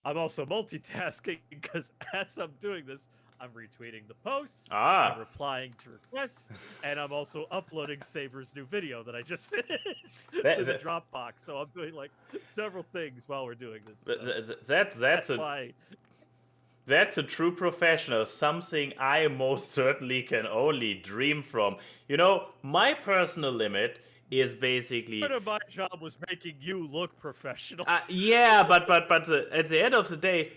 I'm also multitasking because as I'm doing this, I'm retweeting the posts, Ah. I'm replying to requests, and I'm also uploading Saber's new video that I just finished to the Dropbox. So I'm doing like several things while we're doing this. So that's a true professional, something I most certainly can only dream from. You know, my personal limit is basically... Part of my job was making you look professional. Yeah, but at the end of the day,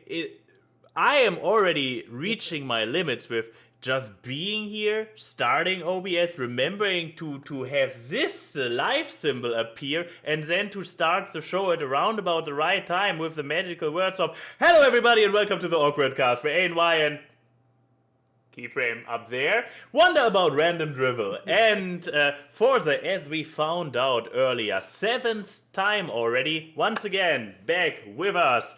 I am already reaching my limits with just being here, starting OBS, remembering to have this live symbol appear, and then to start the show at around about the right time with the magical words of "Hello everybody and welcome to the AWKWARDCast," where ANY and Keyframe up there wonder about random drivel. And for the, as we found out earlier, 7th time already, once again, back with us,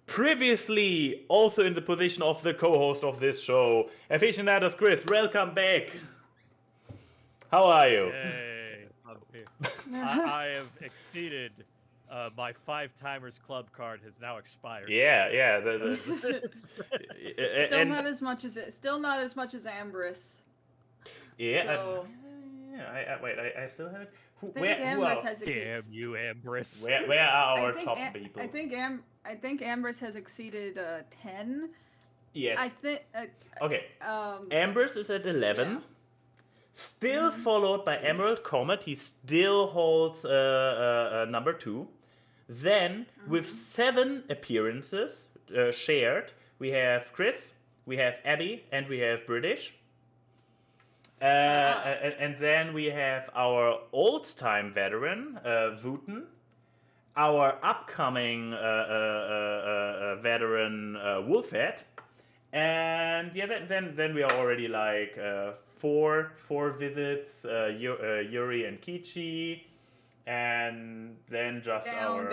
previously also in the position of the co-host of this show, Aficionados Chris, welcome back. How are you? Hey, I'm here. I have exceeded my 5 timers club card has now expired. Yeah. Still not as much as Ambrose. Yeah. So, I still have it. Ambrose has Damn you, Ambrose. Where are our top people? I think Ambrose has exceeded 10. Yes. I think. Okay. Ambrose is at 11. Yeah. Still followed by Emerald Comet. He still holds number 2. Then, with 7 appearances shared, we have Chris, we have Abby, and we have British. And then we have our old-time veteran, Wooten, our upcoming veteran, Wolfhead, and yeah, then we are already like 4 visits, Yuri and Kichi, and then just down.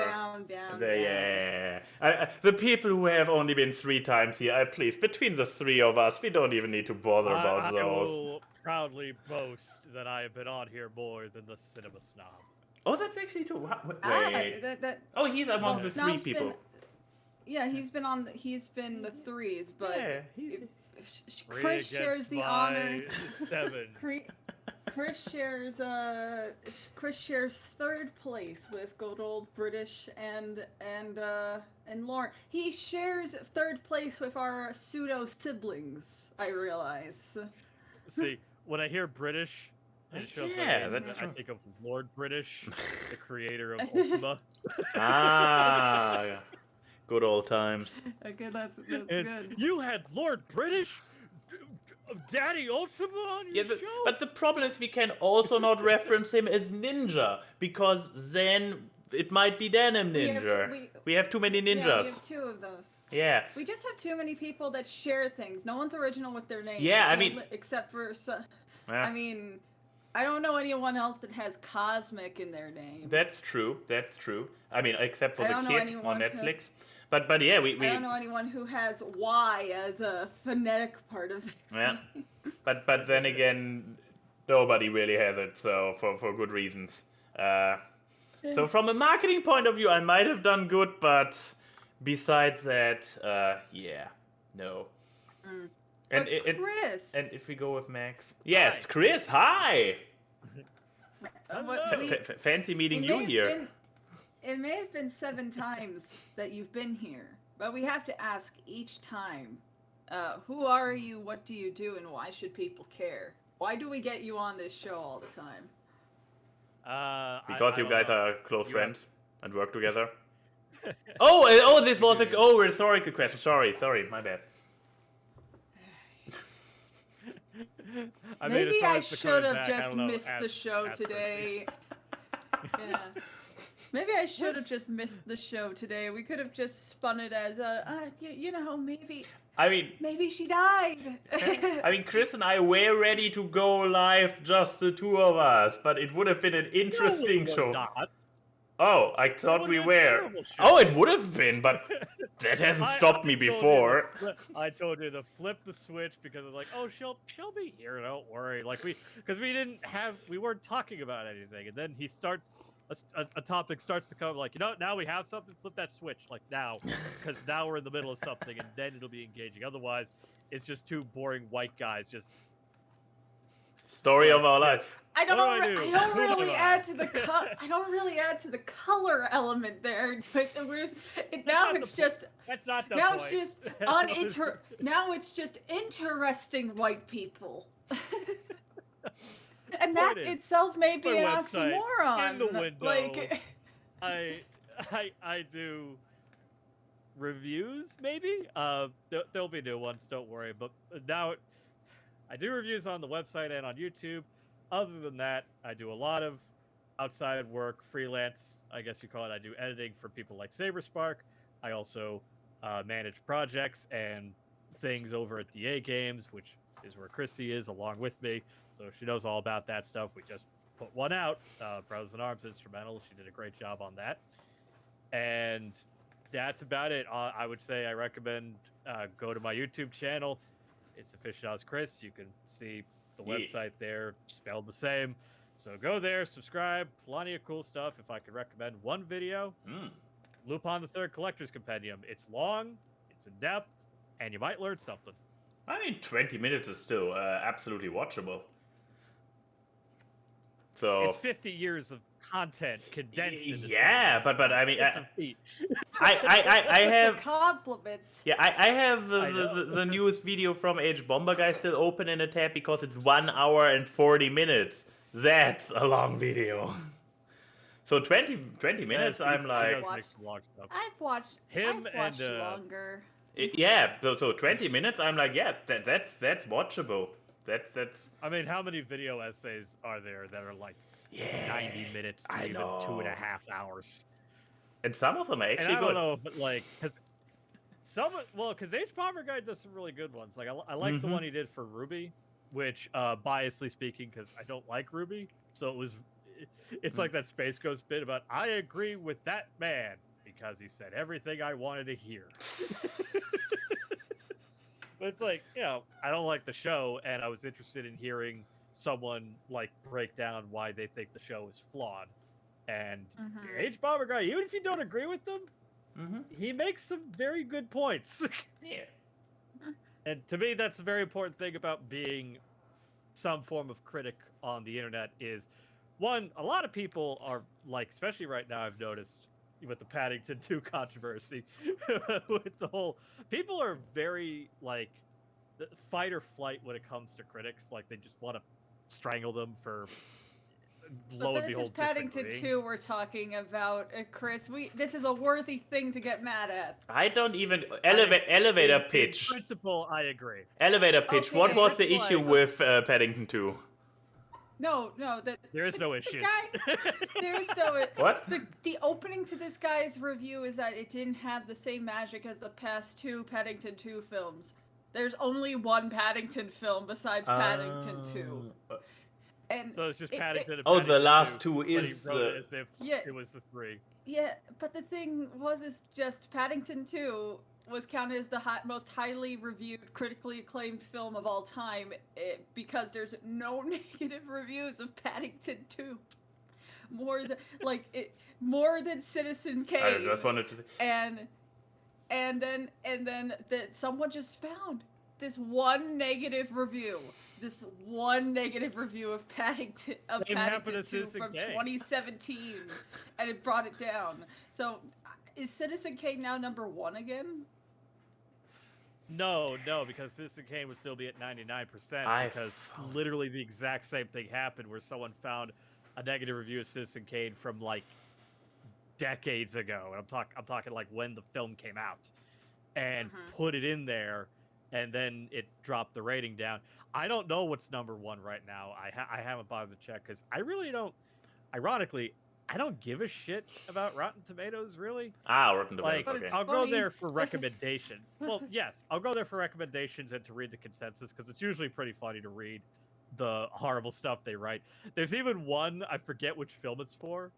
The people who have only been 3 times here, please, between the 3 of us, we don't even need to bother about those. I will proudly boast that I have been on here more than the Cinema Snob. Oh, that's actually true. Wait. He's among the 3 people. He's been the 3s, but yeah, Chris shares the honor. 7. Chris shares 3rd place with good old British and Lauren. He shares 3rd place with our pseudo siblings. I realize. See, when I hear British, it shows I think of Lord British, the creator of Ultima. Yeah. Good old times. Okay, that's good. You had Lord British, Daddy Ultima on your show? But the problem is we can also not reference him as Ninja, because then it might be Denim Ninja. We have too many ninjas. Yeah, we have 2 of those. Yeah. We just have too many people that share things. No one's original with their names. Yeah, I mean... Except for... I mean... I don't know anyone else that has Cosmic in their name. That's true. I mean, except for the kid on Netflix. But yeah, we... I don't know anyone who has Y as a phonetic part of it. Yeah. But then again, nobody really has it, so for good reasons. So from a marketing point of view, I might have done good, but besides that, no. And Chris. And if we go with Max, yes, hi. Chris, hi. Fancy meeting you here. It may have been 7 times that you've been here, but we have to ask each time, who are you, what do you do, and why should people care? Why do we get you on this show all the time? Because you guys are close friends and work together. This was a rhetorical question. Sorry, my bad. Maybe I should have just missed the show today. Yeah. Maybe I should have just missed the show today. We could have just spun it as maybe. Maybe she died. Chris and I were ready to go live, just the 2 of us, but it would have been an interesting show. Not. Oh, I thought we were. Oh, it would have been, but that hasn't stopped me before. I told you to flip the switch because I was like, oh, she'll be here. Don't worry. Like because we weren't talking about anything, and then he starts a topic starts to come, like, now we have something, flip that switch, like now, because now we're in the middle of something, and then it'll be engaging. Otherwise, it's just two boring white guys just. Story of our lives. I don't really add to the color element there. Now it's just that's not the now point. it's just now it's just interesting white people. And that itself may be an oxymoron. In the window, like I do reviews, maybe. There'll be new ones, don't worry. But now I do reviews on the website and on YouTube. Other than that, I do a lot of outside work, freelance, I guess you call it. I do editing for people like SaberSpark. I also manage projects and things over at DA Games, which is where Chrissy is along with me. So she knows all about that stuff. We just put one out, Brothers in Arms Instrumental. She did a great job on that. And that's about it. I would say I recommend go to my YouTube channel. It's Aficionados Chris. You can see the website there, spelled the same. So go there, subscribe. Plenty of cool stuff. If I could recommend one video, Lupin the Third Collector's Compendium. It's long, it's in depth, and you might learn something. I mean, 20 minutes is still absolutely watchable. So it's 50 years of content condensed into but I mean, it's a feat. I have a compliment. Yeah, I have the newest video from H Bomber Guy still open in a tab because it's 1 hour and 40 minutes. That's a long video. So 20 minutes, I'm like, I've watched him and longer. So 20 minutes, I'm like, yeah, that's watchable. That's. I mean, how many video essays are there that are like 90 minutes to even 2.5 hours? And some of them are actually and I good. don't know if like because H Bomber Guy does some really good ones. Like I like the one he did for Ruby, which biasly speaking, because I don't like Ruby, so it's like that Space Ghost bit about I agree with that man because he said everything I wanted to hear. But it's like, I don't like the show, and I was interested in hearing someone like break down why they think the show is flawed. And H Bomber Guy, even if you don't agree with them, he makes some very good points. And to me, that's a very important thing about being some form of critic on the internet is, one, a lot of people are like, especially right now, I've noticed with the Paddington 2 controversy, with the whole, people are very like fight or flight when it comes to critics. Like they just want to strangle them for lo and behold. This is Paddington 2 we're talking about, Chris. This is a worthy thing to get mad at. I don't even elevator pitch. In principle, I agree. Elevator pitch. Okay, what was the issue with Paddington 2? No, there is no issue. There is no. What? The opening to this guy's review is that it didn't have the same magic as the past 2 Paddington 2 films. There's only one Paddington film besides Paddington 2. And so it's just Paddington. The last 2 is it was the 3. Yeah, but the thing is just Paddington 2 was counted as the most highly reviewed, critically acclaimed film of all time because there's no negative reviews of Paddington 2. More than Citizen Kane. I just wanted to say. And then that someone just found this one negative review. This one negative review of Paddington 2 from 2017, and it brought it down. So, is Citizen Kane now #1 again? No, because Citizen Kane would still be at 99% because literally the exact same thing happened where someone found a negative review of Citizen Kane from like decades ago, and I'm talking like when the film came out, and put it in there, and then it dropped the rating down. I don't know what's #1 right now. I haven't bothered to check because I really don't. Ironically, I don't give a shit about Rotten Tomatoes, really. Rotten Tomatoes. Like, okay. I'll go there for recommendations. Well, yes, I'll go there for recommendations and to read the consensus because it's usually pretty funny to read the horrible stuff they write. There's even one, I forget which film it's for,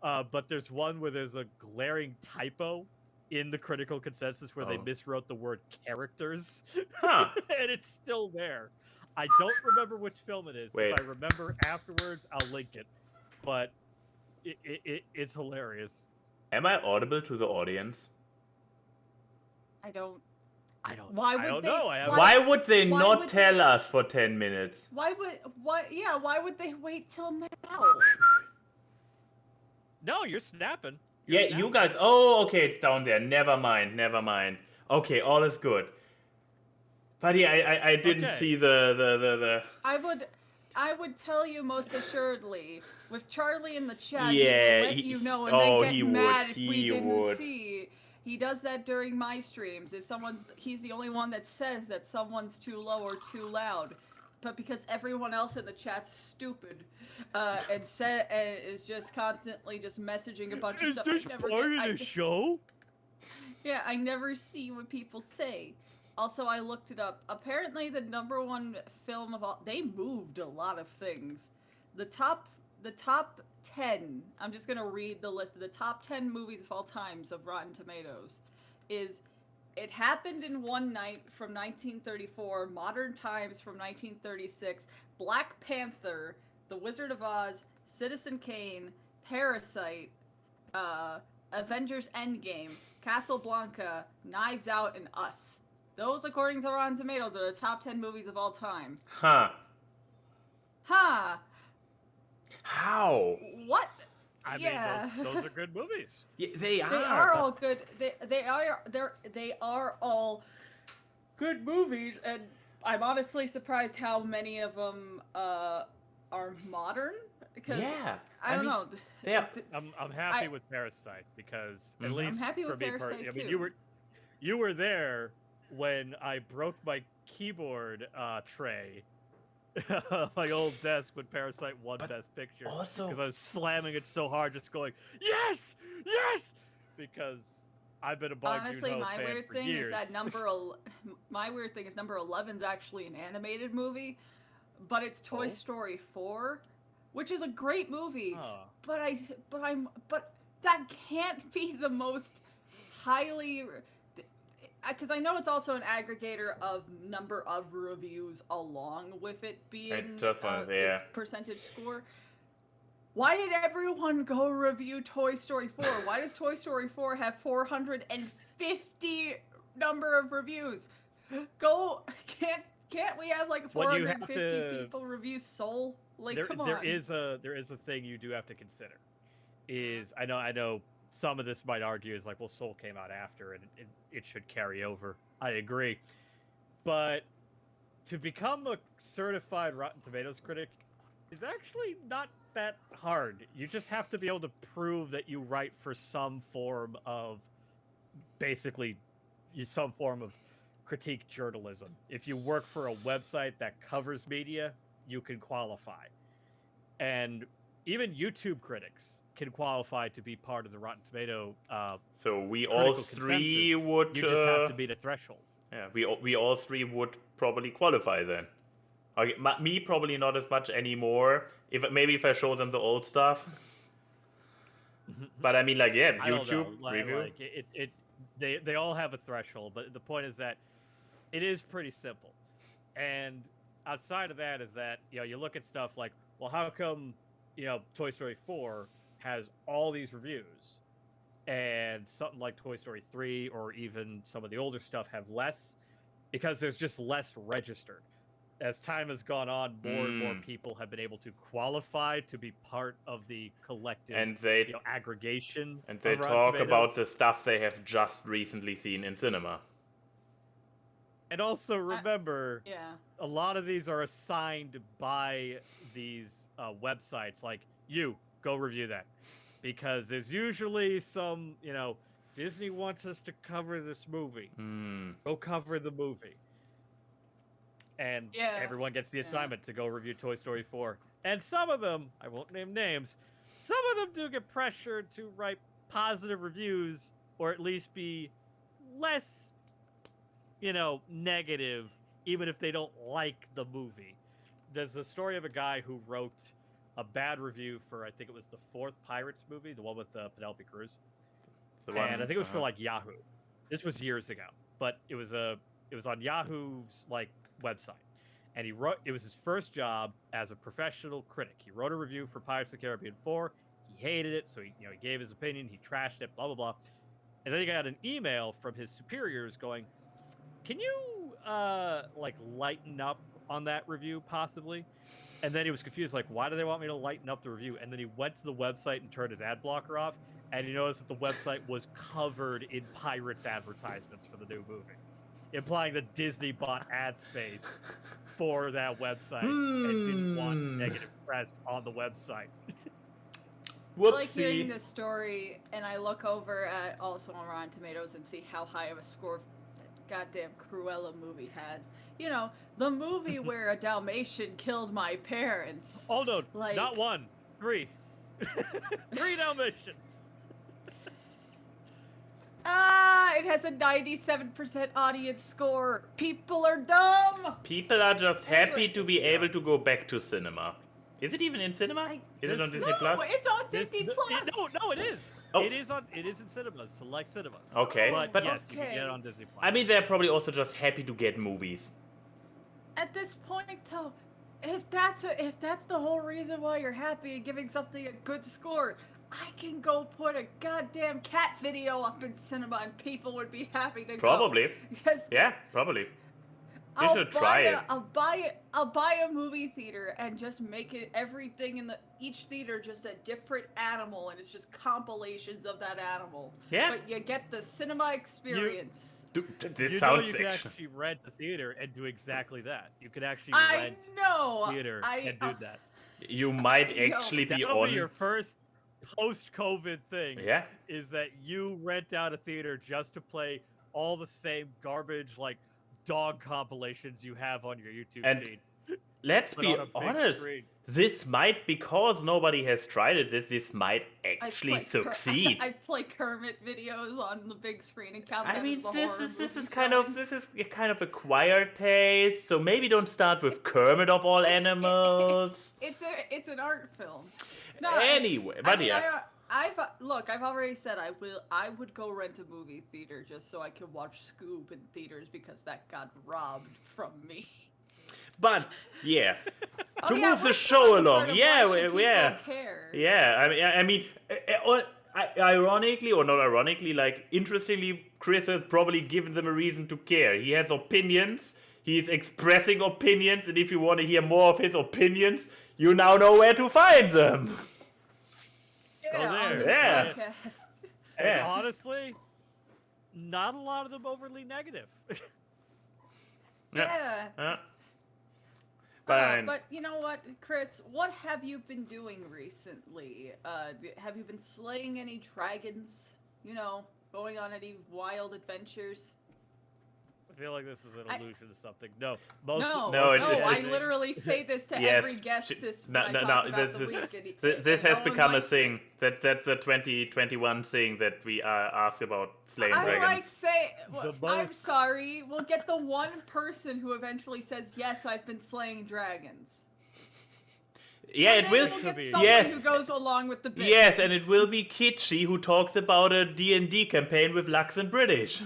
but there's one where there's a glaring typo in the critical consensus where they miswrote the word characters. And it's still there. I don't remember which film it is. Wait. If I remember afterwards, I'll link it. But it's hilarious. Am I audible to the audience? I don't. I don't. Why I would don't they? know. Why would they why not would tell us for 10 minutes? Why would they wait till now? No, you're snapping. Yeah, you guys. Oh, okay, it's down there. Never mind. Okay, all is good. But yeah, I didn't see the. I would tell you most assuredly, with Charlie in the chat, Yeah, he would let you know, and oh, then he get would, mad if he we didn't would. see. He does that during my streams. If he's the only one that says that someone's too low or too loud. But because everyone else in the chat's stupid, and is just constantly just messaging a bunch of stuff. Is this part of the show? Yeah, I never see what people say. Also, I looked it up. Apparently, the #1 film of all... They moved a lot of things. The top 10... I'm just going to read the list of the top 10 movies of all times of Rotten Tomatoes. Is It Happened in One Night from 1934, Modern Times from 1936, Black Panther, The Wizard of Oz, Citizen Kane, Parasite, Avengers Endgame, Casablanca, Knives Out, and Us. Those, according to Rotten Tomatoes, are the top 10 movies of all time. Huh. Huh. How? What? I mean, those are good movies. Yeah, they are. They are all good. They are all good movies, and I'm honestly surprised how many of them are modern. Because Yeah. I don't know. Yeah. I'm happy with Parasite because at least I'm happy for with me Parasite I mean, too. you were there when I broke my keyboard tray, my old desk when Parasite won Best Picture. Also, because I was slamming it so hard, just going yes, yes, because I've been a Bong Honestly, Joon-ho my fan weird for thing years. is that my weird thing is number 11 is actually an animated movie, but it's Toy Story 4, which is a great movie. Oh. But that can't be the most highly, because I know it's also an aggregator of number of reviews along with it being its percentage score. Why did everyone go review Toy Story 4? Why does Toy Story 4 have 450 number of reviews? Can't we have like 450 people review Soul? Like, come on. There is a thing you do have to consider. Is I know some of this might argue is like, well, Soul came out after and it should carry over. I agree. But to become a certified Rotten Tomatoes critic is actually not that hard. You just have to be able to prove that you write for some form of critique journalism. If you work for a website that covers media, you can qualify. And even YouTube critics can qualify to be part of the Rotten Tomato so we all three would... You just have to meet a threshold. Yeah, we all three would probably qualify then. Okay, me probably not as much anymore. If I show them the old stuff. But I mean, like, yeah, YouTube review. They all have a threshold, but the point is that it is pretty simple. And outside of that is that, you look at stuff like, well, how come, Toy Story 4 has all these reviews and something like Toy Story 3 or even some of the older stuff have less? Because there's just less registered. As time has gone on, more and more people have been able to qualify to be part of the collective aggregation. And they talk about the stuff they have just recently seen in cinema. And also remember, a lot of these are assigned by these websites. Like, you, go review that. Because there's usually some, Disney wants us to cover this movie. Go cover the movie. And everyone gets the assignment to go review Toy Story 4. And some of them, I won't name names, some of them do get pressured to write positive reviews or at least be less, negative, even if they don't like the movie. There's a story of a guy who wrote a bad review for, I think it was the 4th Pirates movie, the one with Penelope Cruz. And I think it was for like Yahoo. This was years ago, but it was on Yahoo's website, and it was his first job as a professional critic. He wrote a review for Pirates of the Caribbean 4. He hated it, so he gave his opinion, he trashed it, blah blah blah. And then he got an email from his superiors going, "Can you like lighten up on that review possibly?" And then he was confused, like, why do they want me to lighten up the review? And then he went to the website and turned his ad blocker off, and he noticed that the website was covered in Pirates advertisements for the new movie, implying that Disney bought ad space for that website and didn't want negative press on the website. I like hearing this story, and I look over at also on Rotten Tomatoes and see how high of a score that goddamn Cruella movie has. You know, the movie where a Dalmatian killed my parents. Oh no, like, not 1, 3. 3 Dalmatians. It has a 97% audience score. People are dumb. People are just happy Anyways, to be able to go back to cinema. Is it even in cinema? Is it on Disney Plus? No, it's on Disney Plus. No, it is. Oh. It is in cinemas, select cinemas. Okay, but yes, you can get it on Disney Plus. I mean, they're probably also just happy to get movies. At this point, though, if that's the whole reason why you're happy and giving something a good score, I can go put a goddamn cat video up in cinema and people would be happy to Probably. go. Because Yeah, probably. You should try it. I'll buy a movie theater and just make it everything in each theater just a different animal, and it's just compilations of that animal. Yeah. But you get the cinema experience. Dude, this you sounds could action. actually rent the theater and do exactly that. You could actually I rent know. theater and do that. You might No. actually be That'll on. be your first post-COVID thing. Yeah. Is that you rent out a theater just to play all the same garbage like dog compilations you have on your YouTube And feed. Let's But be on a big honest. screen. This might, because nobody has tried it, this might actually succeed. I play Kermit videos on the big screen and count I that mean, as the this horror is movie kind of acquired taste. So maybe don't start with Kermit of all animals. It's an art film. No, Anyway, but yeah. I've already said I would go rent a movie theater just so I could watch Scoob in theaters because that got robbed from me. But yeah, to yeah, move the what's show the along, part of yeah, why should yeah, people care? yeah. I mean, ironically or not ironically, like interestingly, Chris has probably given them a reason to care. He has opinions. He's expressing opinions, and if you want to hear more of his opinions, you now know where to find them. Go on there. this Yeah. podcast. And Yeah. honestly, not a lot of them overly negative. Yeah. But you know what, Chris? What have you been doing recently? Have you been slaying any dragons? You know, going on any wild adventures? I feel like this is an allusion to something. No, I literally say this to every guest. This has become a thing. That's the 2021 thing that we ask about slaying dragons. I'm sorry. We'll get the one person who eventually says yes, I've been slaying dragons. Yeah, and it will. We'll get someone who goes along with the bit. Yes, and it will be Kitschy who talks about a D&D campaign with Lux and British.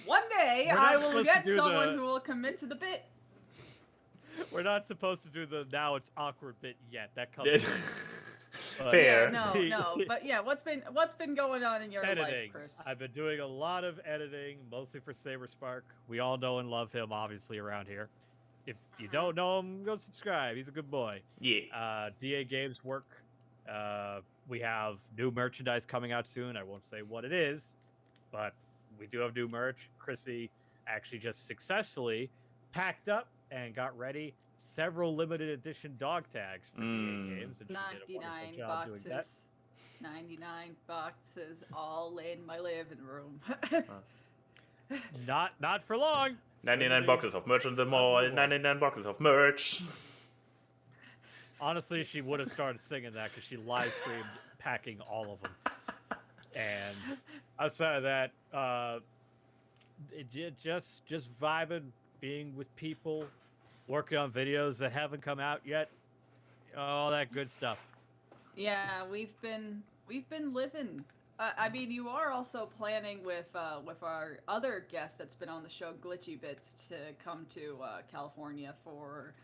One day, I will get someone who will commit to the bit. We're not supposed to do the now it's awkward bit yet. That comes. Fair. Yeah, no. But yeah, what's been going on in your editing. life, Chris? I've been doing a lot of editing, mostly for SaberSpark. We all know and love him, obviously, around here. If you don't know him, go subscribe. He's a good boy. Yeah. DA Games work. We have new merchandise coming out soon. I won't say what it is, but we do have new merch. Chrissy actually just successfully packed up and got ready several limited edition dog tags for DA Games. And 99 boxes. 99 boxes all in my living room. Not for long. 99 boxes of merch on the mall. 99 boxes of merch. Honestly, she would have started singing that because she live streamed packing all of them. And outside of that, just vibing, being with people, working on videos that haven't come out yet, all that good stuff. Yeah, we've been living. I mean, you are also planning with our other guest that's been on the show, Glitchy Bits, to come to California for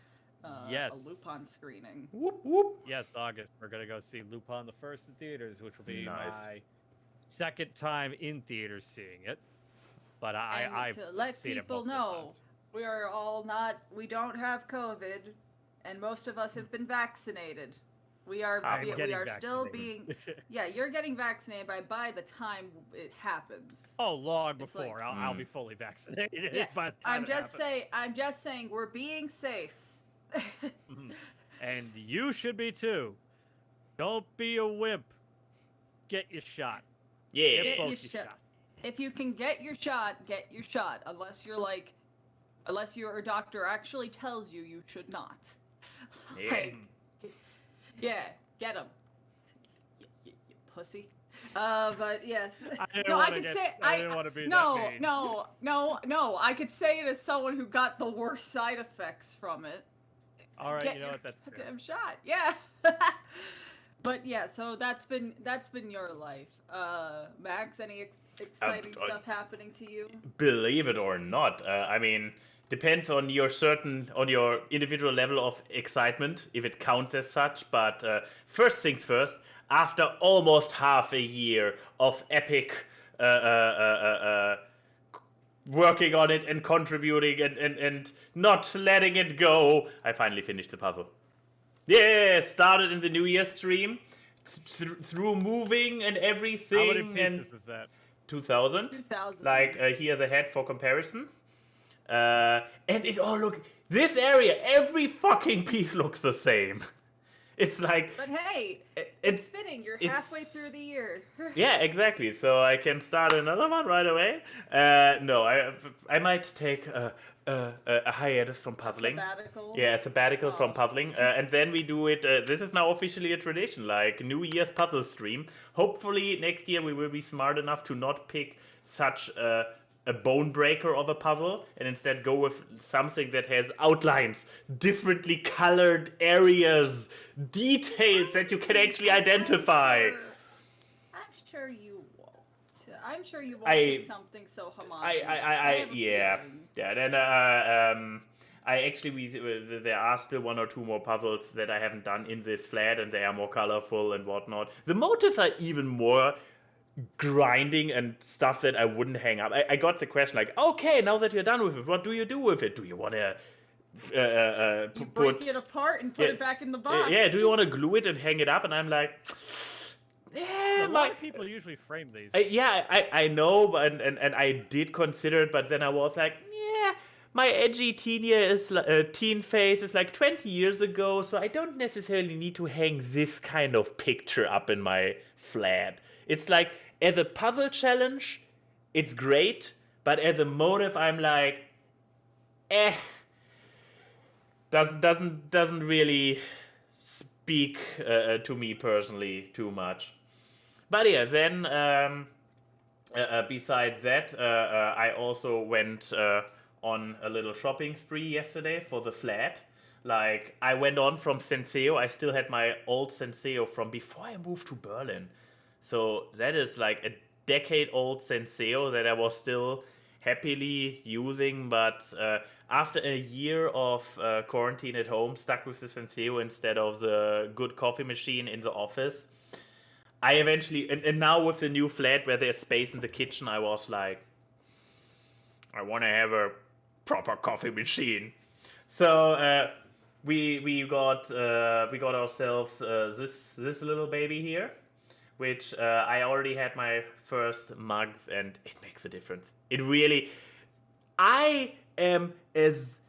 Yes. a Lupin screening. Whoop whoop. Yes, August. We're gonna go see Lupin the First in theaters, which will be Nice. my second time in theaters seeing it. But I've to let seen it people multiple know, times. we are all we don't have COVID, and most of us have been vaccinated. We are I'm we getting are still vaccinated. being yeah, you're getting vaccinated by the time it happens. Oh, long It's before like- I'll be fully vaccinated. Yeah, by the time I'm just saying we're being safe. Mhm. And you should be too. Don't be a wimp. Get your shot. Yeah. Get both your your shot. shots. If you can get your shot, unless your doctor actually tells you should not. Yeah. Like, yeah, get him. You pussy. But yes. I didn't No, wanna I could get- say I didn't want to be no, that mean. no. I could say it as someone who got the worst side effects from it. All right, Get you know your what? That's fair. goddamn shot. Yeah. But yeah, so that's been your life. Max, any exciting stuff happening to you? Believe it or not, I mean, depends on your individual level of excitement, if it counts as such. But first things first, after almost half a year of epic working on it and contributing and not letting it go, I finally finished the puzzle. Yeah, started in the New Year stream, through moving and everything. How many and pieces is that? 2000. 2000. Like, here's a head for comparison. And it all this area, every fucking piece looks the same. It's like... But hey, it's it's fitting. You're it's- halfway through the year. Yeah, exactly. So I can start another one right away. No, I might take a hiatus from puzzling. Sabbatical. Yeah, a sabbatical from Oh. puzzling. And then we do it. This is now officially a tradition, like New Year's puzzle stream. Hopefully next year we will be smart enough to not pick such a bone breaker of a puzzle and instead go with something that has outlines, differently colored areas, details that you can actually identify. I'm sure you won't. I'm sure you won't I- pick something so homogeneous. have a Yeah. feeling. Yeah, then I actually there are still one or two more puzzles that I haven't done in this flat, and they are more colorful and whatnot. The motives are even more grinding and stuff that I wouldn't hang up. I got the question like, okay, now that you're done with it, what do you do with it? Do you want to You break it apart and put Yeah, it back in the box. yeah, do you want to glue it and hang it up? And I'm like, A lot of people usually frame these. I know, but and I did consider it, but then I was like, yeah, my edgy teen phase is like 20 years ago, so I don't necessarily need to hang this kind of picture up in my flat. It's like, as a puzzle challenge, it's great, but as a motive, I'm like, doesn't really speak to me personally too much. But yeah, then besides that, I also went on a little shopping spree yesterday for the flat. Like, I went on from Senseo. I still had my old Senseo from before I moved to Berlin. So that is like a decade-old Senseo that I was still happily using. But after a year of quarantine at home, stuck with the Senseo instead of the good coffee machine in the office, I eventually, and now with the new flat where there's space in the kitchen, I was like, I want to have a proper coffee machine. So we got ourselves this little baby here, which I already had my first mugs, and it makes a difference. It really, I am as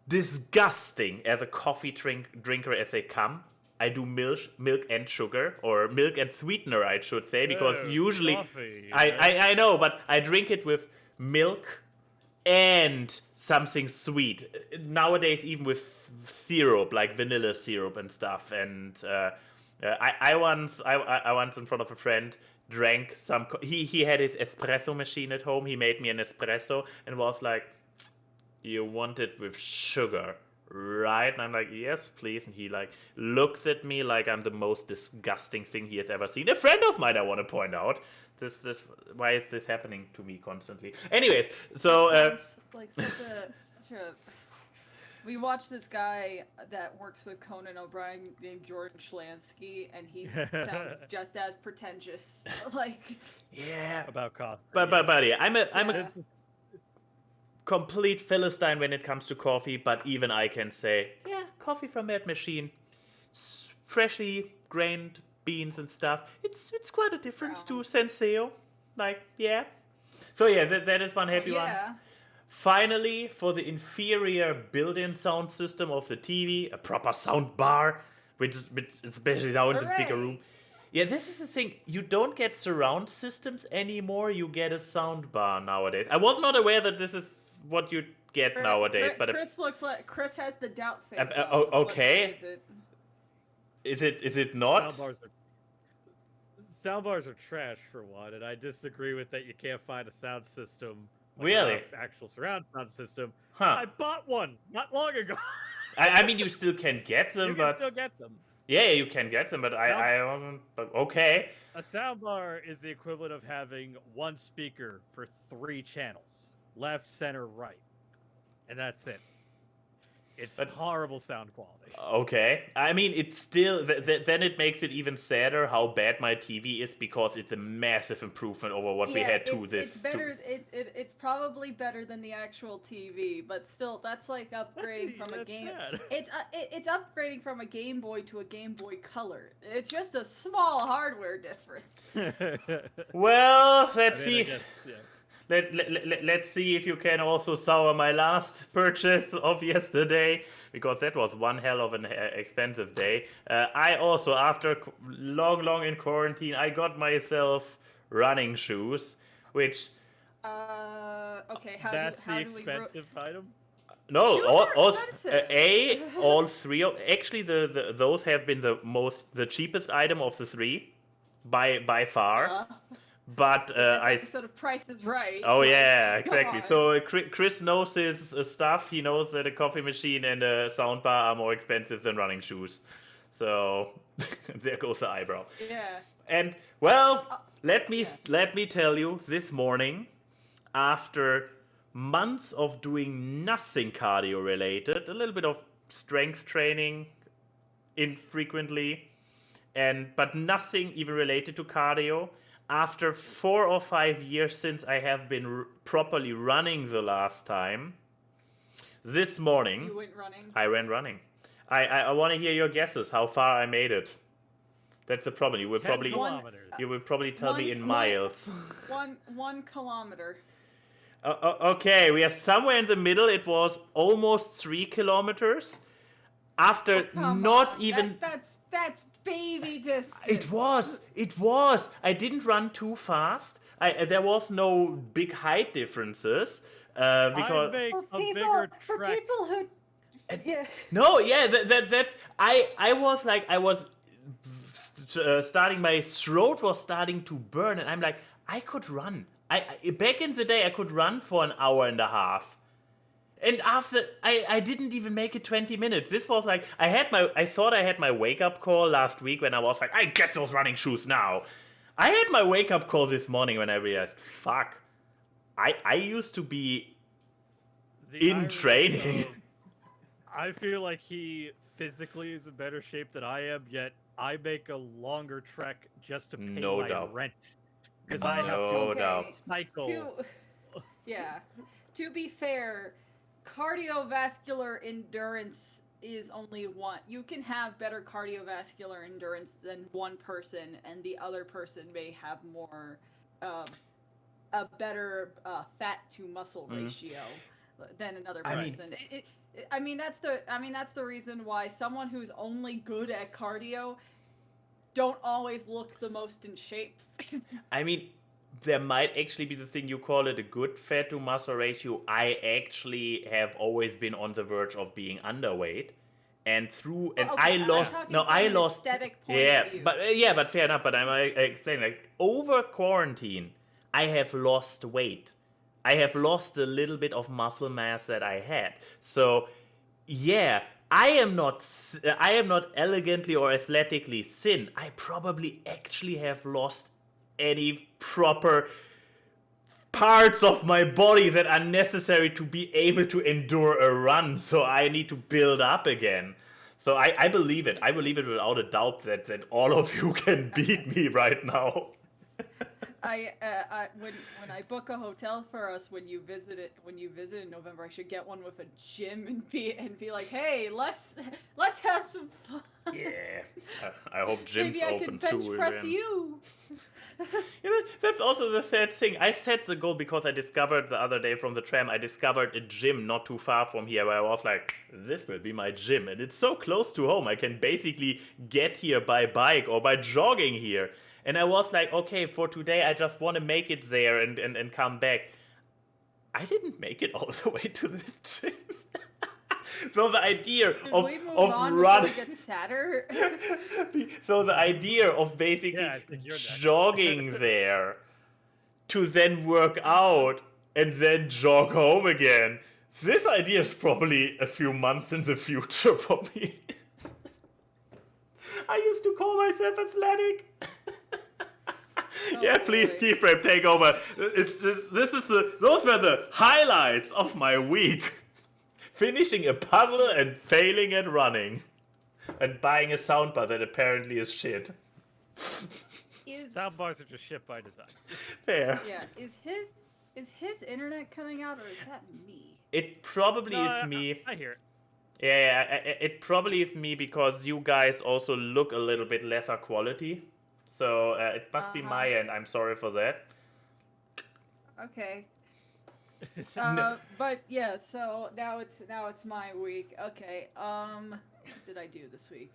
disgusting as a coffee drinker as they come. I do milk and sugar, or milk and sweetener, I should say, because usually coffee, I know, but I drink it with milk and something sweet. Nowadays, even with syrup, like vanilla syrup and stuff. And I once in front of a friend drank some. He had his espresso machine at home. He made me an espresso and was like, "You want it with sugar, right?" And I'm like, "Yes, please." And he like looks at me like I'm the most disgusting thing he has ever seen. A friend of mine, I want to point out. This why is this happening to me constantly? Anyways, so Sounds like such a We watched this guy that works with Conan O'Brien named Jordan Schlansky, and he sounds just as pretentious. Like, Yeah. About coffee. But yeah, I'm a Yeah. complete Philistine when it comes to coffee, but even I can say, yeah, coffee from that machine, freshly grained beans and stuff. It's quite a difference to Senseo. Like, yeah. So yeah, that is one happy one. yeah. Finally, for the inferior built-in sound system of the TV, a proper sound bar, which especially now in the bigger Hooray. room. Yeah, this is the thing. You don't get surround systems anymore. You get a sound bar nowadays. I was not aware that this is what you get nowadays. But Chris looks like Chris has the doubt face. okay. Is is it not? Soundbars are trash for one, and I disagree with that. You can't find a sound system. Really? An actual surround sound system. Huh. I bought one not long ago. I mean, you still can get them, You can but still get them. yeah, you can get them, but I wasn't. But okay. A soundbar is the equivalent of having one speaker for 3 channels, left, center, right, and that's it. It's horrible sound quality. Okay. I mean, it's still... then it makes it even sadder how bad my TV is, because it's a massive improvement over what we had to this... It's better. It's probably better than the actual TV, but still, that's like upgrading from a game. Sad. It's upgrading from a Game Boy to a Game Boy Color. It's just a small hardware difference. Well, let's I see. guess, yeah. Let's see if you can also sour my last purchase of yesterday, because that was one hell of an expensive day. I also, after long in quarantine, I got myself running shoes, which... Okay, That's how the do we... expensive item? No, Shoes all, are all, expensive. all three of... Actually, those have been the cheapest item of the 3, by far. But This I... episode of Price is Right. Oh Like, yeah, come exactly. on. So Chris knows his stuff. He knows that a coffee machine and a soundbar are more expensive than running shoes. So there goes the eyebrow. Yeah. And well, let me tell you, this morning, after months of doing nothing cardio related, a little bit of strength training infrequently, but nothing even related to cardio. After 4 or 5 years since I have been properly running the last time, this morning... You went running? I ran running. I want to hear your guesses, how far I made it. That's the problem. You will 10 probably... kilometers. You will probably tell me in miles. 1 kilometer. Okay, we are somewhere in the middle. It was almost 3 kilometers. After Come not on. even... That's baby distance. It was. I didn't run too fast. There was no big height differences. Because... I make For a people, bigger for trek. people who... Yeah. No, yeah, that's... I was like... starting... My throat was starting to burn, and I'm like, I could run. Back in the day, I could run for an hour and a half. And after, I didn't even make it 20 minutes. This was like, I thought I had my wake-up call last week when I was like, I get those running shoes now. I had my wake-up call this morning when I realized, fuck, I used to be The in irony training. of- I feel like he physically is in better shape than I am, yet I make a longer trek just to pay No my doubt. rent. Because I have No to doubt. cycle. Yeah. To be fair, cardiovascular endurance is only one. You can have better cardiovascular endurance than one person, and the other person may have more, a better fat to muscle ratio than another I mean- person. I mean that's the reason why someone who's only good at cardio don't always look the most in shape. I mean, there might actually be the thing you call it a good fat to muscle ratio. I actually have always been on the verge of being underweight, and I lost. Aesthetic point of view. But fair enough. But I explain, like, over quarantine, I have lost weight. I have lost a little bit of muscle mass that I had. So, yeah. I am not elegantly or athletically thin. I probably actually have lost any proper parts of my body that are necessary to be able to endure a run, so I need to build up again. So I believe it. I believe it without a doubt that all of you can beat me right now. When I book a hotel for us, when you visit in November, I should get one with a gym and be like, hey, let's have some fun. Yeah, I hope gyms Maybe I open can bench too. press you. You know, that's also the sad thing. I set the goal because I discovered the other day from the tram, I discovered a gym not too far from here where I was like, this will be my gym. And it's so close to home. I can basically get here by bike or by jogging here. And I was like, okay, for today, I just want to make it there and come back. I didn't make it all the way to this gym. So the idea of running, get sadder? so the idea of basically jogging there to then work out and then jog home again. This idea is probably a few months in the future for me. I used to call myself athletic. Yeah, please, Keyframe, take over. Those were the highlights of my week. Finishing a puzzle and failing at running. And buying a soundbar that apparently is shit. Soundbars are just shit by design. Fair. Yeah, is his internet cutting out, or is that me? It probably is me. I hear it. Yeah, it probably is me because you guys also look a little bit lesser quality. So it must be my end. I'm sorry for that. Okay. But yeah, so now it's my week. Okay. What did I do this week?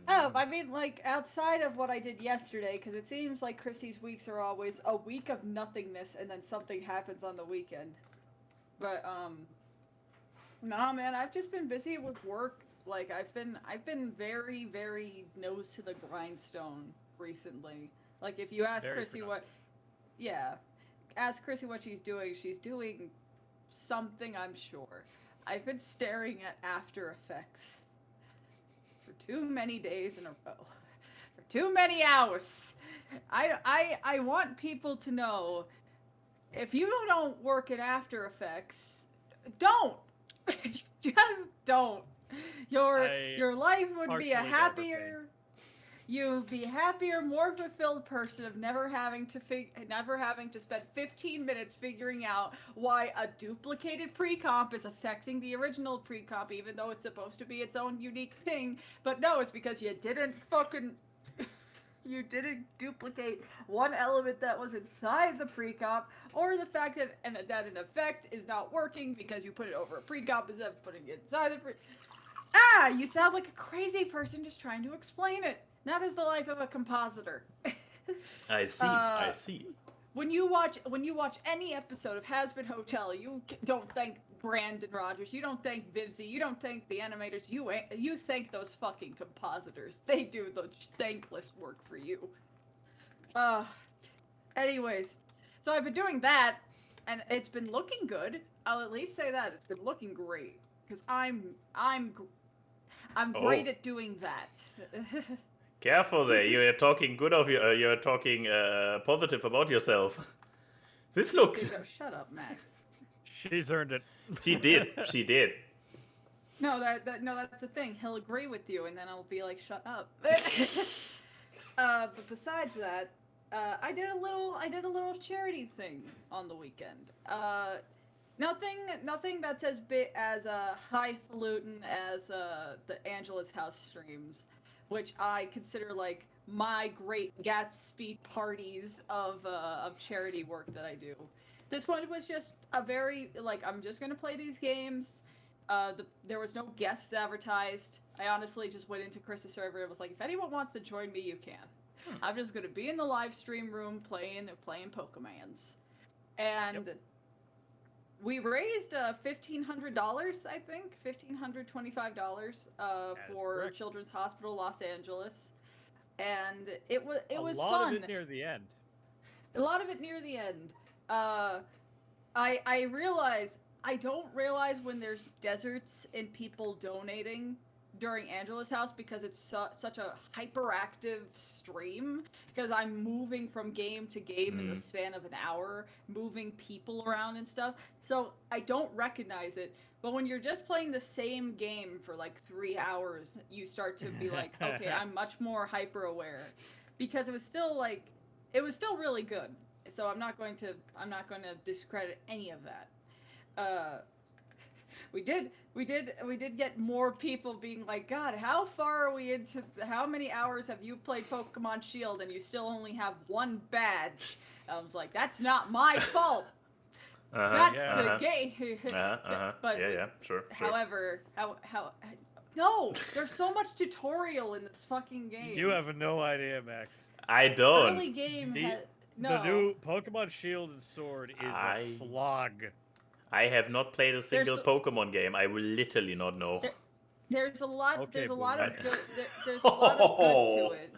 I mean, like, outside of what I did yesterday, because it seems like Chrissy's weeks are always a week of nothingness, and then something happens on the weekend. But nah, man, I've just been busy with work. Like, I've been very, very nose to the grindstone recently. Like, if you ask Chrissy ask Chrissy what she's doing something, I'm sure. I've been staring at After Effects for too many days in a row. For too many hours. I want people to know, if you don't work in After Effects, don't. Just don't. Your life would be a happier... You'd be happier, more fulfilled person of never having to spend 15 minutes figuring out why a duplicated pre-comp is affecting the original pre-comp, even though it's supposed to be its own unique thing. But no, it's because you didn't duplicate one element that was inside the pre-comp, or the fact that an effect is not working because you put it over a pre-comp instead of putting it inside the pre. You sound like a crazy person just trying to explain it. That is the life of a compositor. I see. When you watch any episode of Has Been Hotel, you don't thank Brandon Rogers, you don't thank Vivzy, you don't thank the animators, you thank those fucking compositors. They do the thankless work for you. Anyways, so I've been doing that, and it's been looking good. I'll at least say that it's been looking great, because I'm great at doing that. Careful there, you're talking good of you. You're talking positive about yourself. This look. Shut up, Max. She's earned it. She did. She did. No, that's the thing. He'll agree with you, and then I'll be like, "Shut up." But besides that, I did a little charity thing on the weekend. Nothing that's as big as highfalutin as the Angela's House streams, which I consider like my great Gatsby parties of charity work that I do. This one was just a very, like, I'm just gonna play these games. There was no guests advertised. I honestly just went into Chris's server and was like, if anyone wants to join me, you can. I'm just gonna be in the live stream room playing Pokemans. And we raised $1,500, I think, $1,525 for Children's Hospital Los Angeles, and it was fun. A lot of it near the end. A lot of it near the end. I don't realize when there's deserts and people donating during Angela's house because it's such a hyperactive stream, because I'm moving from game to game in the span of an hour, moving people around and stuff. So I don't recognize it. But when you're just playing the same game for like 3 hours, you start to be like, okay, I'm much more hyper aware, because it was still really good. So I'm not going to discredit any of that. We did get more people being like, God, how far are we into? How many hours have you played Pokemon Shield and you still only have 1 badge? I was like, that's not my fault. That's the game. But sure. However, no, there's so much tutorial in this fucking game. You have no idea, Max. I don't. Early game The new Pokemon Shield and Sword is a slog. I have not played a single Pokemon game. I will literally not know. There's a lot. Okay, there's a lot boomer. of good. There's a lot of good to it.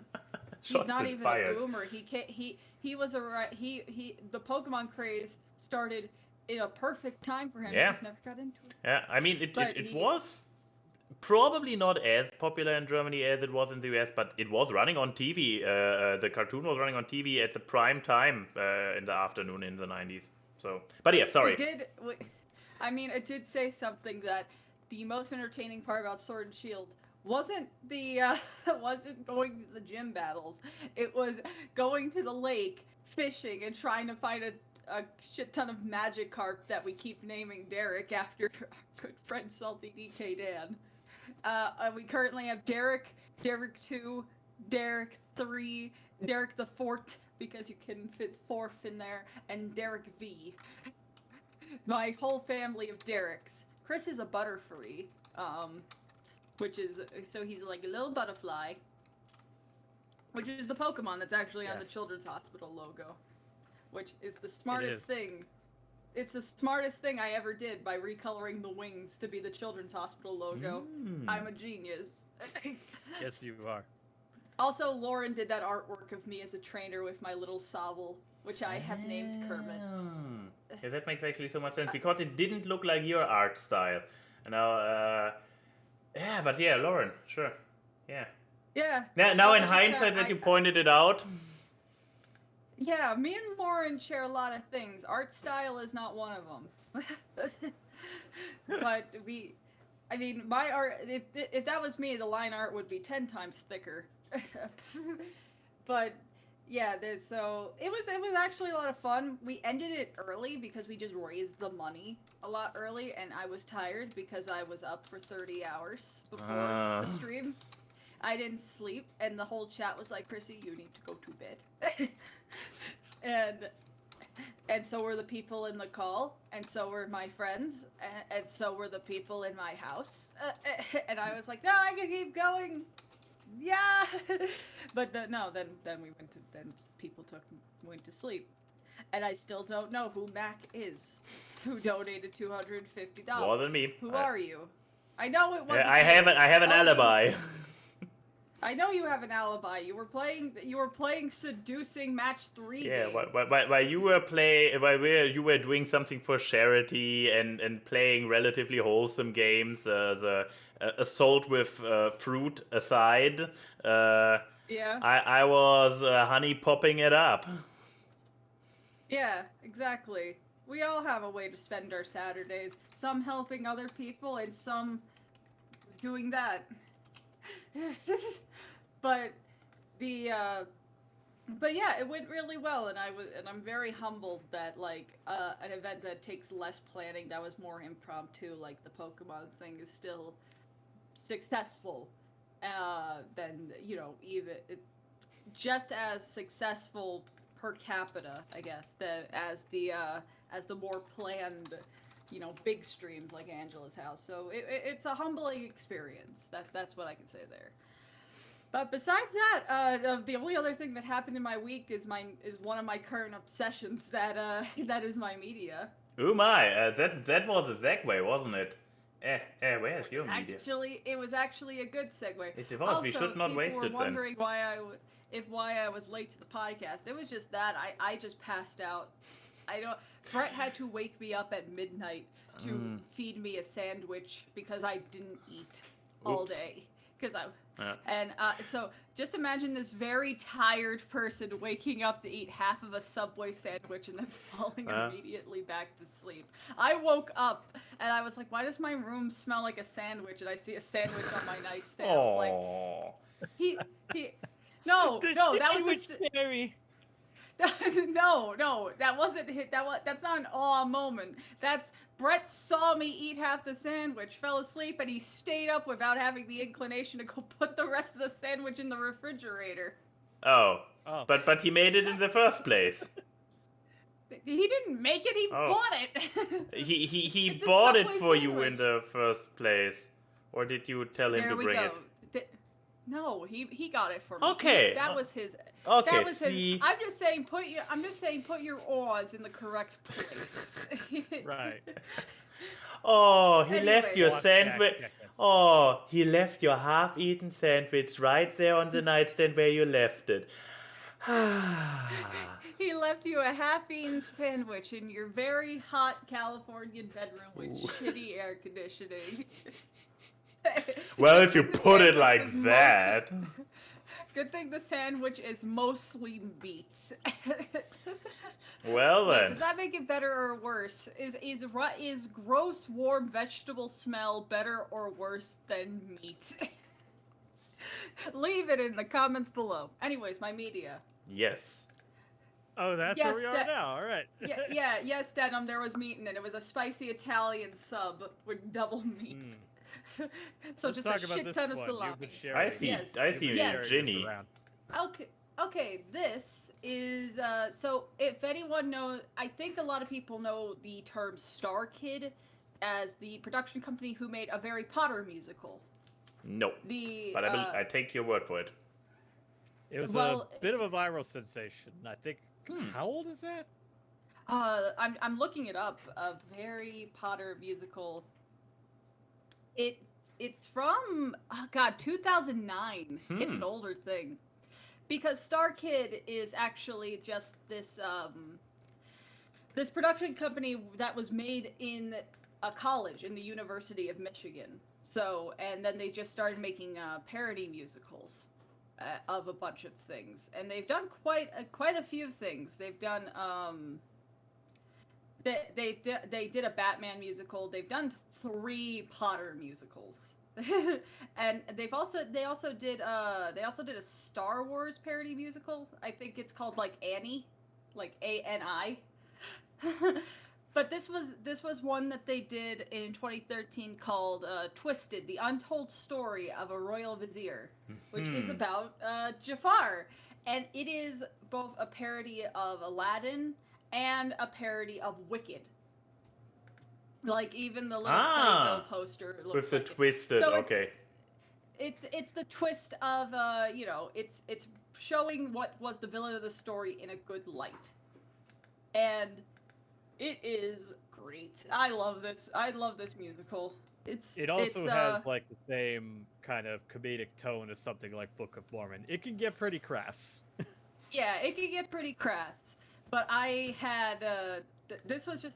Shots He's not been even fired. a boomer. He was the Pokemon craze started in a perfect time for him. Yeah. He just never got into it. Yeah, I mean, it was probably not as popular in Germany as it was in the US, but it was running on TV. The cartoon was running on TV at the prime time in the afternoon in the 90s. So, but yeah, sorry. It did say something that the most entertaining part about Sword and Shield wasn't wasn't going to the gym battles. It was going to the lake, fishing, and trying to find a shit ton of Magikarp that we keep naming Derek after our good friend Salty DK Dan. We currently have Derek 2, Derek 3, Derek the 4th, because you can fit 4th in there, and Derek V. My whole family of Dereks. Chris is a Butterfree, which is, so he's like a little butterfly, which is the Pokemon that's actually on the Children's Hospital logo, which is the smartest thing. It's the smartest thing I ever did by recoloring the wings to be the Children's Hospital logo. I'm a genius. Yes, you are. Also, Lauren did that artwork of me as a trainer with my little Sobble, which I have named Kermit. Yeah, that makes actually so much sense, because it didn't look like your art style. Now, but yeah, Lauren, sure. Yeah. Yeah. Now in hindsight that you pointed it out. Yeah, me and Lauren share a lot of things. Art style is not one of them. But my art, if that was me, the line art would be 10 times thicker. But yeah, so it was actually a lot of fun. We ended it early because we just raised the money a lot early, and I was tired because I was up for 30 hours before the stream. I didn't sleep, and the whole chat was like, Chrissy, you need to go to bed. and so were the people in the call, and so were my friends, and so were the people in my house. And I was like, no, I can keep going. Yeah. But then people went to sleep. And I still don't know who Mac is, who donated $250. Wasn't me. Who are you? I know it wasn't. I have an alibi. I know you have an alibi. You were playing seducing match 3. Yeah, while you were doing something for charity and playing relatively wholesome games, the assault with fruit aside. Yeah. I was honey popping it up. Yeah, exactly. We all have a way to spend our Saturdays. Some helping other people and some doing that. But yeah, it went really well, and I'm very humbled that an event that takes less planning, that was more impromptu, like the Pokemon thing, is still successful. Then even just as successful per capita, I guess, as the more planned, big streams like Angela's house. So it's a humbling experience. That's what I can say there. But besides that, the only other thing that happened in my week is one of my current obsessions. That is my media. Oh my! That was a segue, wasn't it? Where's your media? It was actually a good segue. It was. Also, we should not waste it then. If people were wondering why I was late to the podcast, it was just that I just passed out. Brett had to wake me up at midnight to feed me a sandwich because I didn't eat all day. because so just imagine this very tired person waking up to eat half of a Subway sandwich and then falling immediately back to sleep. I woke up and I was like, why does my room smell like a sandwich? And I see a sandwich on my nightstand. I was like, no, that was the fairy. No, that wasn't hit. That's not an awe moment. That's Brett saw me eat half the sandwich, fell asleep, and he stayed up without having the inclination to go put the rest of the sandwich in the refrigerator. Oh. But he made it in the first place. He didn't make it. He bought it. he bought it for you in the first place, or did you tell him to bring it? No, he got it for me. Okay. That was his. Okay. That was his. I'm just saying put your oars in the correct place. Right. Oh, he left your sandwich. Oh, he left your half-eaten sandwich right there on the nightstand where you left it. He left you a half-eaten sandwich in your very hot Californian bedroom with shitty air conditioning. Well, if you put it like that. Good thing the sandwich is mostly meat. Well then. Does that make it better or worse? Is gross warm vegetable smell better or worse than meat? Leave it in the comments below. Anyways, my media. Yes. Oh, that's where we are now. All right. Yes, Denim. There was meat in it. It was a spicy Italian sub with double meat. So Let's just a shit ton of salami. I feel Ginny. Okay, this is, so if anyone knows, I think a lot of people know the term Star Kid as the production company who made a Harry Potter musical. No, but I take your word for it. It was a bit of a viral sensation, I think. How old is that? I'm looking it up, a Harry Potter musical. It's from 2009. It's an older thing, because Star Kid is actually just this this production company that was made in a college in the University of Michigan. So, and then they just started making parody musicals of a bunch of things, and they've done quite a few things. They've done they did a Batman musical. They've done 3 Potter musicals, and they also did a Star Wars parody musical. I think it's called like Annie, like ANI. But this was one that they did in 2013 called Twisted: The Untold Story of a Royal Vizier, which is about Jafar, and it is both a parody of Aladdin and a parody of Wicked. Like even the little Playbill poster looks with the like twisted. So okay. It's the twist of it's showing what was the villain of the story in a good light, and it is great. I love this musical. It also has like the same kind of comedic tone as something like Book of Mormon. It can get pretty crass. Yeah, it can get pretty crass. But I had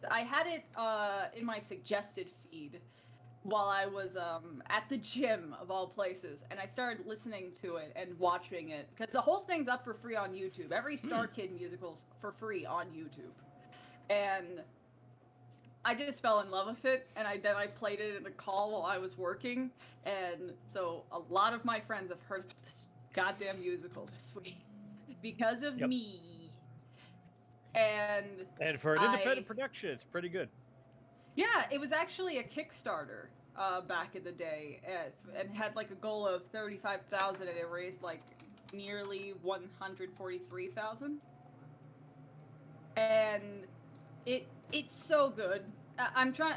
I had it in my suggested feed while I was at the gym of all places, and I started listening to it and watching it because the whole thing's up for free on YouTube. Every Star Kid musical's for free on YouTube, and I just fell in love with it. And then I played it in a call while I was working, and so a lot of my friends have heard about this goddamn musical this week because of me. And for an independent production, it's pretty good. Yeah, it was actually a Kickstarter back in the day, and had like a goal of 35,000, and it raised like nearly 143,000. And it's so good. I'm trying.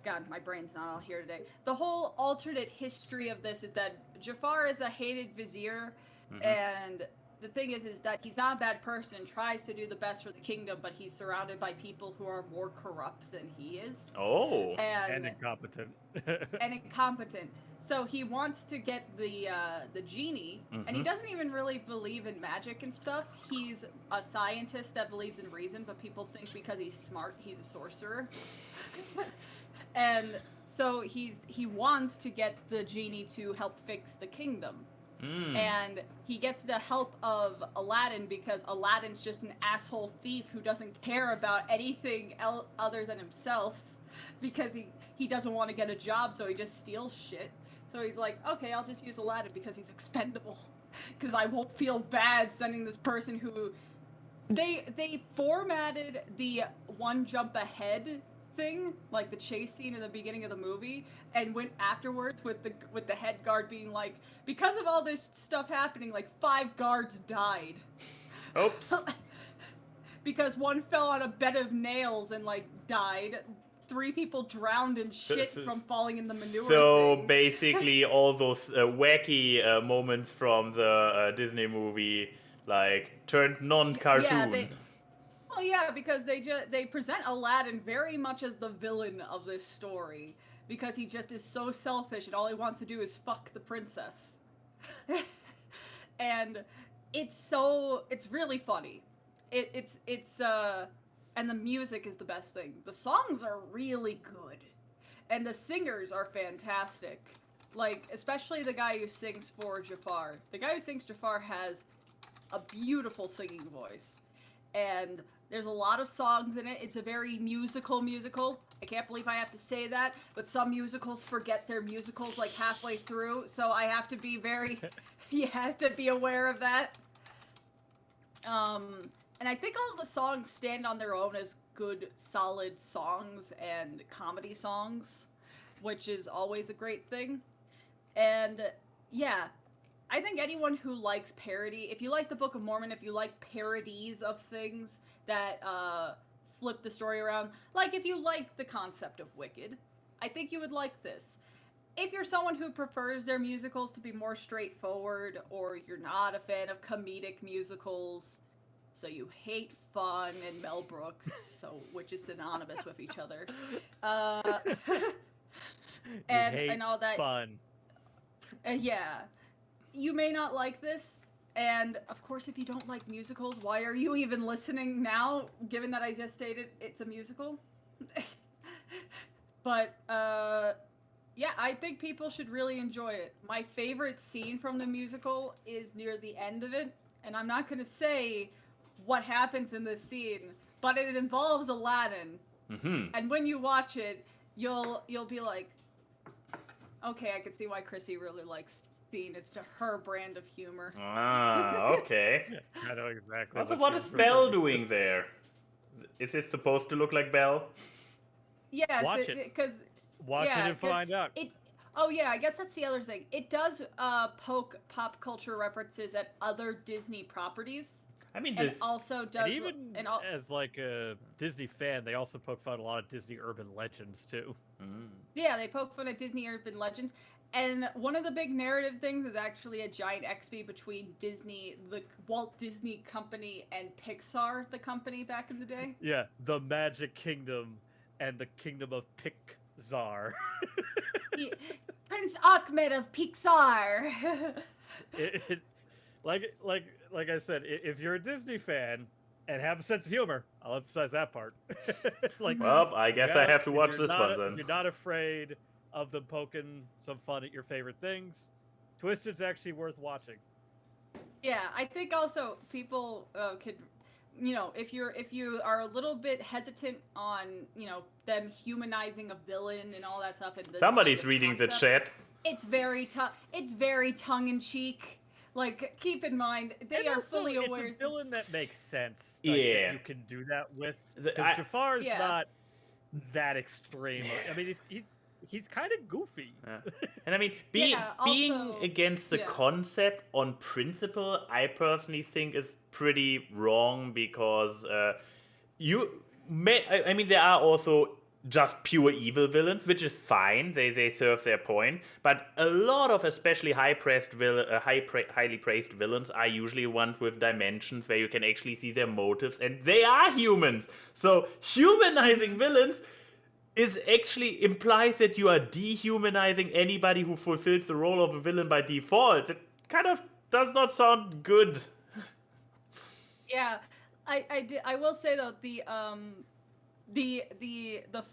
God, my brain's not all here today. The whole alternate history of this is that Jafar is a hated vizier, and the thing is that he's not a bad person, tries to do the best for the kingdom, but he's surrounded by people who are more corrupt than he is. Oh. And incompetent. And incompetent. So he wants to get the genie, and he doesn't even really believe in magic and stuff. He's a scientist that believes in reason, but people think because he's smart, he's a sorcerer. And So he wants to get the genie to help fix the kingdom. And he gets the help of Aladdin because Aladdin's just an asshole thief who doesn't care about anything other than himself, because he doesn't want to get a job, so he just steals shit. So he's like, okay, I'll just use Aladdin because he's expendable, because I won't feel bad sending this person who... They formatted the one jump ahead thing, like the chase scene in the beginning of the movie, and went afterwards with the head guard being like, because of all this stuff happening, like 5 guards died. Oops. Because one fell on a bed of nails and like died. 3 people drowned in shit from falling in the manure thing. Basically all those wacky moments from the Disney movie like turned non-cartoon. Yeah, because they present Aladdin very much as the villain of this story, because he just is so selfish and all he wants to do is fuck the princess. And it's really funny. And the music is the best thing. The songs are really good, and the singers are fantastic. Like, especially the guy who sings for Jafar. The guy who sings Jafar has a beautiful singing voice. And there's a lot of songs in it. It's a very musical. I can't believe I have to say that, but some musicals forget their musicals like halfway through, so I have to be you have to be aware of that. And I think all the songs stand on their own as good, solid songs and comedy songs, which is always a great thing. And yeah, I think anyone who likes parody, if you like the Book of Mormon, if you like parodies of things that flip the story around, like if you like the concept of Wicked, I think you would like this. If you're someone who prefers their musicals to be more straightforward, or you're not a fan of comedic musicals, so you hate fun and Mel Brooks, which is synonymous with each other, and all that fun. Yeah, you may not like this, and of course, if you don't like musicals, why are you even listening now, given that I just stated it's a musical? But, yeah, I think people should really enjoy it. My favorite scene from the musical is near the end of it, and I'm not gonna say what happens in this scene, but it involves Aladdin. Mm-hmm. And when you watch it, you'll be like, okay, I can see why Chrissy really likes Scene. It's just her brand of humor. Ah, okay. I know exactly. What is Belle doing there? Is it supposed to look like Belle? Yes, Watch it. Because Watch it and find out. Oh yeah, I guess that's the other thing. It does poke pop culture references at other Disney properties. I mean, and also does, and even as like a Disney fan, they also poke fun at a lot of Disney urban legends too. Mm. Yeah, they poke fun at Disney urban legends, and one of the big narrative things is actually a giant XP between Disney, the Walt Disney Company, and Pixar, the company back in the day. Yeah, the Magic Kingdom and the Kingdom of Pixar. Prince Ahmed of Pixar. Like I said, if you're a Disney fan and have a sense of humor, I'll emphasize that part. Well, I guess I have to watch this one then. If you're not afraid of them poking some fun at your favorite things, Twisted's actually worth watching. Yeah, I think also people could, if you are a little bit hesitant on, them humanizing a villain and all that stuff. And somebody's reading the chat. It's very tongue in cheek. Like, keep in mind, they are fully aware. It's a villain that makes sense. Yeah. That you can do that with. Because Jafar's not that extreme. I mean, he's kind of goofy. Yeah. And I mean, being against the concept on principle, I personally think is pretty wrong, because there are also just pure evil villains, which is fine. They serve their point. But a lot of especially highly praised villains are usually ones with dimensions where you can actually see their motives, and they are humans. So humanizing villains actually implies that you are dehumanizing anybody who fulfills the role of a villain by default. It kind of does not sound good. Yeah, I will say though, the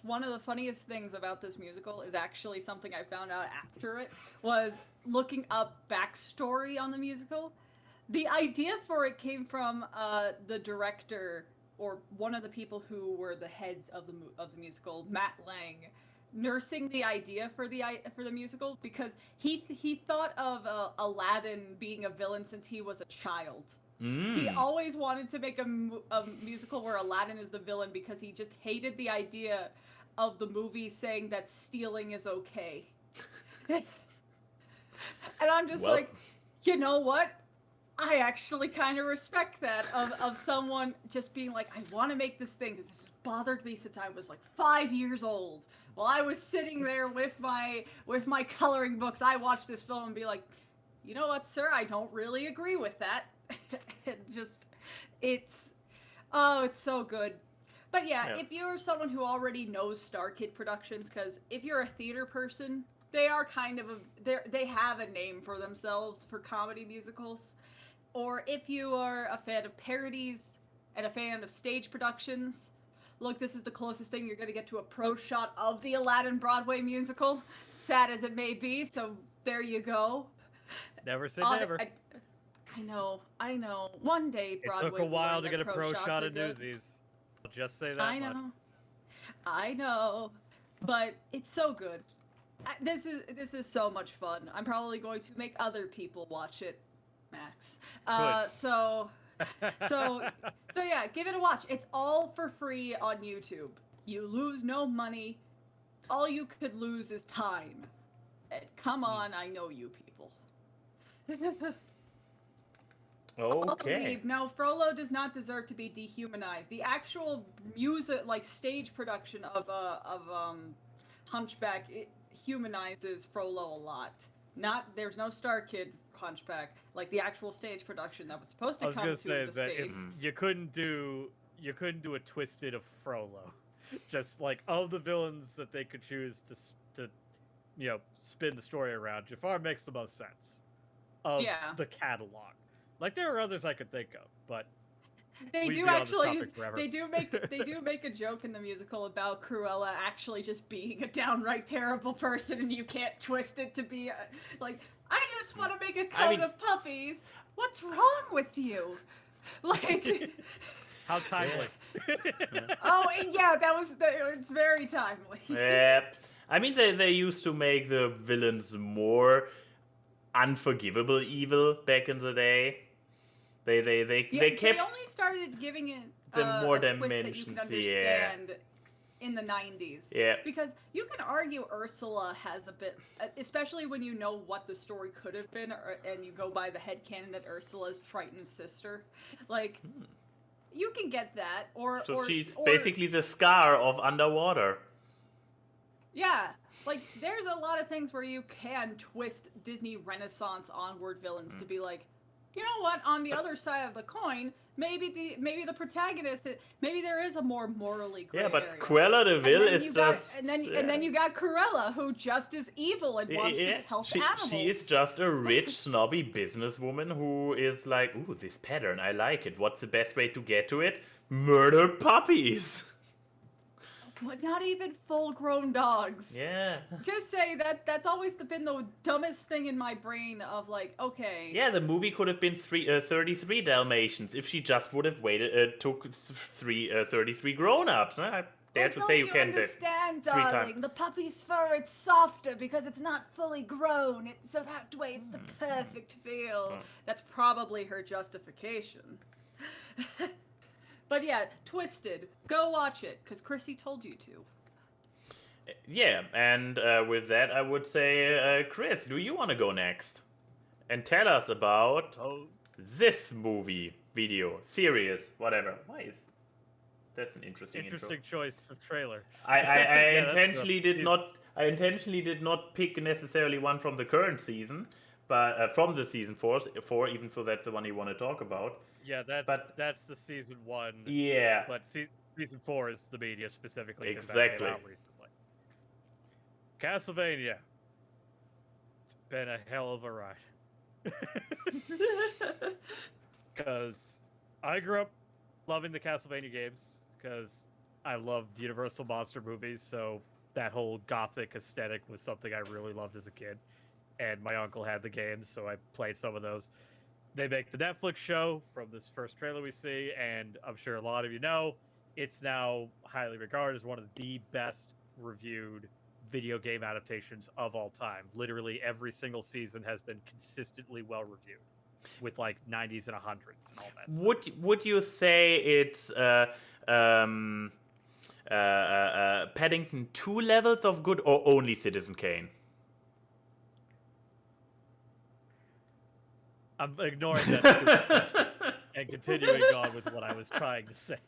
one of the funniest things about this musical is actually something I found out after it was looking up backstory on the musical. The idea for it came from the director or one of the people who were the heads of the musical, Matt Lang, nursing the idea for the musical because he thought of Aladdin being a villain since he was a child. He always wanted to make a musical where Aladdin is the villain because he just hated the idea of the movie saying that stealing is okay. And I'm just like, you know what? I actually kind of respect that of someone just being like, I want to make this thing because this has bothered me since I was like 5 years old. While I was sitting there with my coloring books, I watched this film and be like, you know what, sir? I don't really agree with that. It's so good. But yeah, if you're someone who already knows Star Kid Productions, because if you're a theater person, they are kind of they have a name for themselves for comedy musicals. Or if you are a fan of parodies and a fan of stage productions, look, this is the closest thing you're going to get to a pro shot of the Aladdin Broadway musical, sad as it may be. So there you go. Never say never. I know. One day Broadway. It took a while to get a pro shot of Newsies. I'll just say that. I know. But it's so good. This is so much fun. I'm probably going to make other people watch it, Max. So yeah, give it a watch. It's all for free on YouTube. You lose no money. All you could lose is time. And come on, I know you people. Okay. Now, Frollo does not deserve to be dehumanized. The actual music, like stage production of Hunchback, it humanizes Frollo a lot. There's no Star Kid Hunchback, like the actual stage production that was supposed to come to the States. If you couldn't do a Twisted of Frollo, just like of the villains that they could choose to spin the story around, Jafar makes the most sense of the catalog. Like there are others I could think of, but they do make a joke in the musical about Cruella actually just being a downright terrible person, and you can't twist it to be like, I just want to make a coat of puppies. What's wrong with you? Like, how timely. Oh yeah, it's very timely. Yeah, I mean they used to make the villains more unforgivable evil back in the day. They kept. They only started giving it more a twist that you could understand in the 90s. Yeah. Because you can argue Ursula has a bit, especially when you know what the story could have been, and you go by the headcanon that Ursula's Triton's sister. Like, you can get that. So she's basically the Scar of underwater. Yeah. Like, there's a lot of things where you can twist Disney Renaissance onward villains to be like, you know what? On the other side of the coin, maybe the protagonist, maybe there is a more morally gray area. But Cruella de Vil is just... And then you got Cruella, who just is evil and wants to help animals. She is just a rich, snobby businesswoman who is like, ooh, this pattern, I like it. What's the best way to get to it? Murder puppies! But not even full-grown dogs. Yeah. Just say that's always been the dumbest thing in my brain of like, okay. Yeah, the movie could have been 33 Dalmatians if she just would have took 33 grown-ups. I dare to say you can. Don't you understand, darling? The puppy's fur, it's softer because it's not fully grown. So that way it's the perfect feel. That's probably her justification. But yeah, Twisted. Go watch it, because Chrissy told you to. Yeah, and with that, I would say, Chris, do you want to go next? And tell us about this movie, video, series, whatever. That's an interesting intro. Choice of trailer. I intentionally did not pick necessarily one from the current season, but from the season 4, even so that's the one you want to talk about. Yeah, that's the season 1. Yeah. But season 4 is the media specifically. Exactly. Out Castlevania. It's been a hell of a ride. Because I grew up loving the Castlevania games, because I loved Universal monster movies, so that whole gothic aesthetic was something I really loved as a kid. And my uncle had the games, so I played some of those. They make the Netflix show from this first trailer we see, and I'm sure a lot of you know, it's now highly regarded as one of the best reviewed video game adaptations of all time. Literally every single season has been consistently well reviewed, with like 90s and 100s and all that stuff. Would you say it's Paddington 2 levels of good, or only Citizen Kane? I'm ignoring that stupid question and continuing on with what I was trying to say.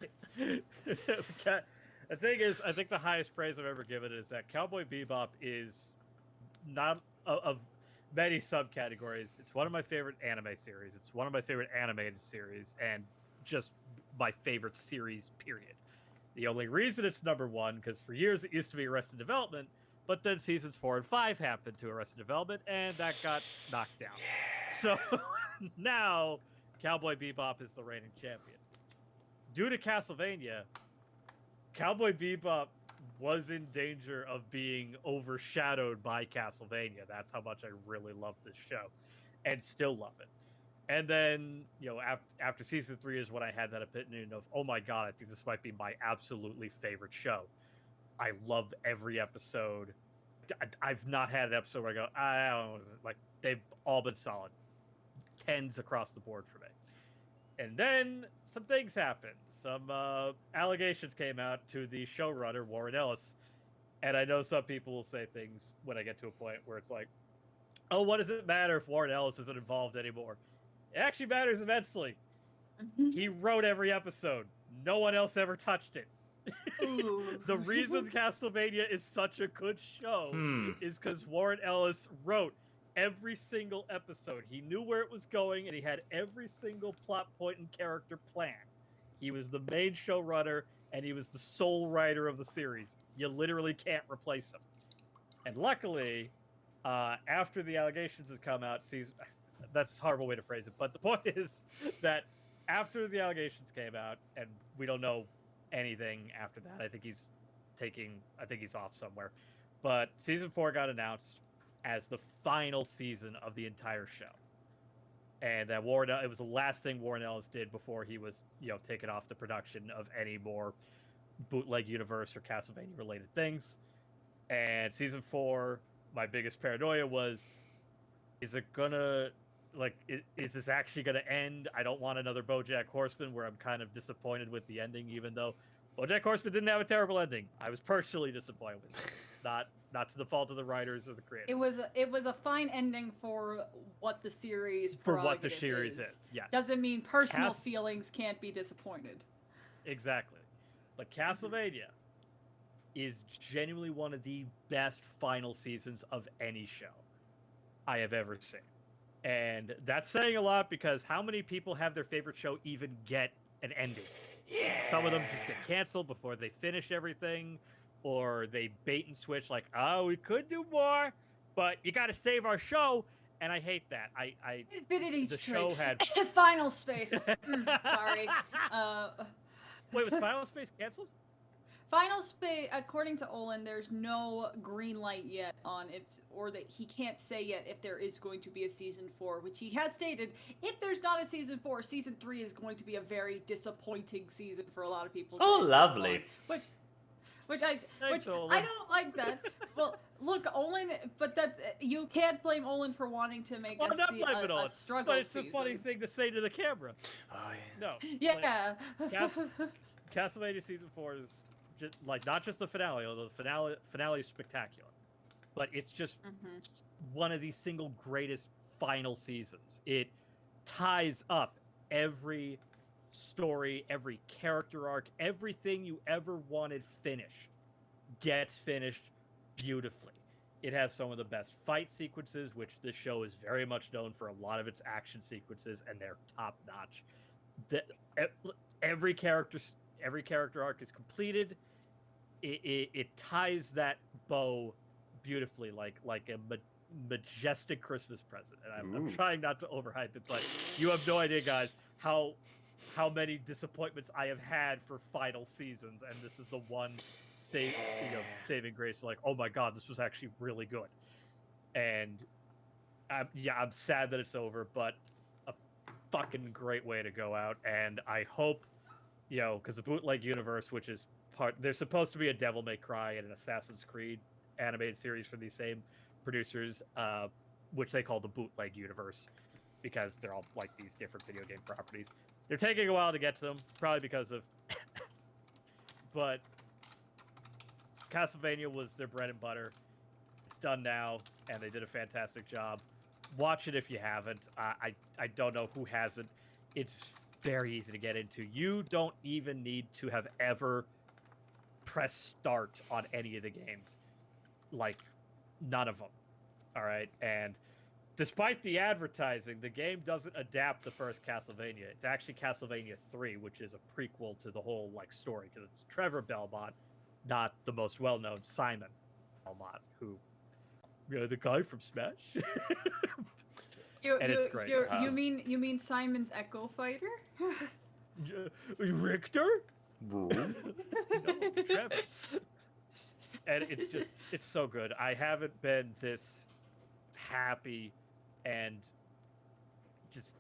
The thing is, I think the highest praise I've ever given is that Cowboy Bebop is not of many subcategories. It's one of my favorite anime series. It's one of my favorite animated series, and just my favorite series, period. The only reason it's number one, because for years it used to be Arrested Development, but then seasons 4 and 5 happened to Arrested Development, and that got knocked down. So now Cowboy Bebop is the reigning champion. Due to Castlevania, Cowboy Bebop was in danger of being overshadowed by Castlevania. That's how much I really love this show, and still love it. And then, after season 3 is when I had that opinion of, oh my god, I think this might be my absolutely favorite show. I love every episode. I've not had an episode where I go, I don't know, like, they've all been solid. 10s across the board for me. And then some things happened. Some allegations came out to the showrunner, Warren Ellis. And I know some people will say things when I get to a point where it's like, oh, what does it matter if Warren Ellis isn't involved anymore? It actually matters immensely. He wrote every episode. No one else ever touched it. The reason Castlevania is such a good show is because Warren Ellis wrote every single episode. He knew where it was going, and he had every single plot point and character planned. He was the main showrunner, and he was the sole writer of the series. You literally can't replace him. And luckily, after the allegations had come out, that's a horrible way to phrase it, but the point is that after the allegations came out, and we don't know anything after that, I think he's off somewhere, but season 4 got announced as the final season of the entire show. And that it was the last thing Warren Ellis did before he was, taken off the production of any more bootleg universe or Castlevania related things. And season 4, my biggest paranoia was, is it gonna, is this actually gonna end? I don't want another BoJack Horseman where I'm kind of disappointed with the ending, even though BoJack Horseman didn't have a terrible ending. I was personally disappointed with it. Not to the fault of the writers or the creators. It was a fine ending for what the series is. Yes. Doesn't mean personal feelings can't be disappointed. Exactly. But Castlevania is genuinely one of the best final seasons of any show I have ever seen. And that's saying a lot, because how many people have their favorite show even get an ending? Yeah. Some of them just get canceled before they finish everything, or they bait and switch, like, oh, we could do more, but you got to save our show, and I hate that. The show had Final Space. Sorry. Wait, was Final Space canceled? Final Space, according to Olin, there's no green light yet on it, or that he can't say yet if there is going to be a season 4, which he has stated, if there's not a season 4, season 3 is going to be a very disappointing season for a lot of people. Oh, lovely. Which I don't like that. Well, look, Olin, but you can't blame Olin for wanting to make a struggle. But it's season. a funny thing to say to the camera. Oh yeah. No. Yeah. Castlevania season 4 is just, not just the finale, although the finale is spectacular, but it's just one of the single greatest final seasons. It ties up every story, every character arc, everything you ever wanted finished gets finished beautifully. It has some of the best fight sequences, which this show is very much known for. A lot of its action sequences, and they're top notch. Every character arc is completed. It ties that bow beautifully, like a majestic Christmas present. And I'm trying not to overhype it, but you have no idea, guys, how how many disappointments I have had for final seasons, and this is the one saving grace. Like, oh my god, this was actually really good. And I'm sad that it's over, but a fucking great way to go out. And I hope, because the bootleg universe, which is there's supposed to be a Devil May Cry and an Assassin's Creed animated series for these same producers, which they call the bootleg universe, because they're all like these different video game properties. They're taking a while to get to them, probably because of but Castlevania was their bread and butter. It's done now, and they did a fantastic job. Watch it if you haven't. I don't know who hasn't. It's very easy to get into. You don't even need to have ever pressed start on any of the games. Like, none of them. All right? And despite the advertising, the game doesn't adapt the first Castlevania. It's actually Castlevania 3, which is a prequel to the whole story, because it's Trevor Belmont, not the most well-known Simon Belmont, who, the guy from Smash. It's great. You mean Simon's Echo Fighter? Richter? No, Trevor. And it's so good. I haven't been this happy and just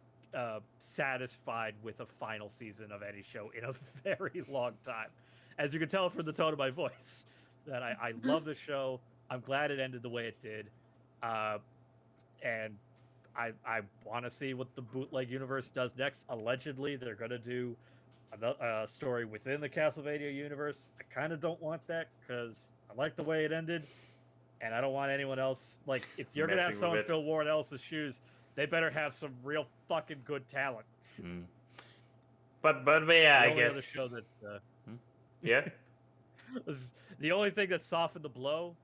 satisfied with a final season of any show in a very long time. As you can tell from the tone of my voice, that I love the show. I'm glad it ended the way it did. And I want to see what the bootleg universe does next. Allegedly, they're going to do a story within the Castlevania universe. I kind of don't want that, because I like the way it ended. And I don't want anyone else, if you're going to have someone fill Warren Ellis's shoes, they better have some real fucking good talent. Mm. But yeah, I guess. Other show that's, yeah? The only thing that softened the blow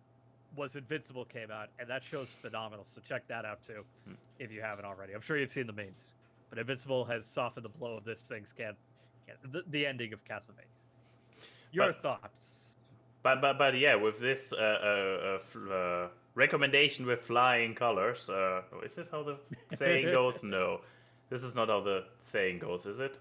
was Invincible came out, and that show's phenomenal, so check that out too, if you haven't already. I'm sure you've seen the memes. But Invincible has softened the blow of this thing's the ending of Castlevania. Your thoughts? But yeah, with this recommendation with flying colors, is this how the saying goes? No, this is not how the saying goes, is it?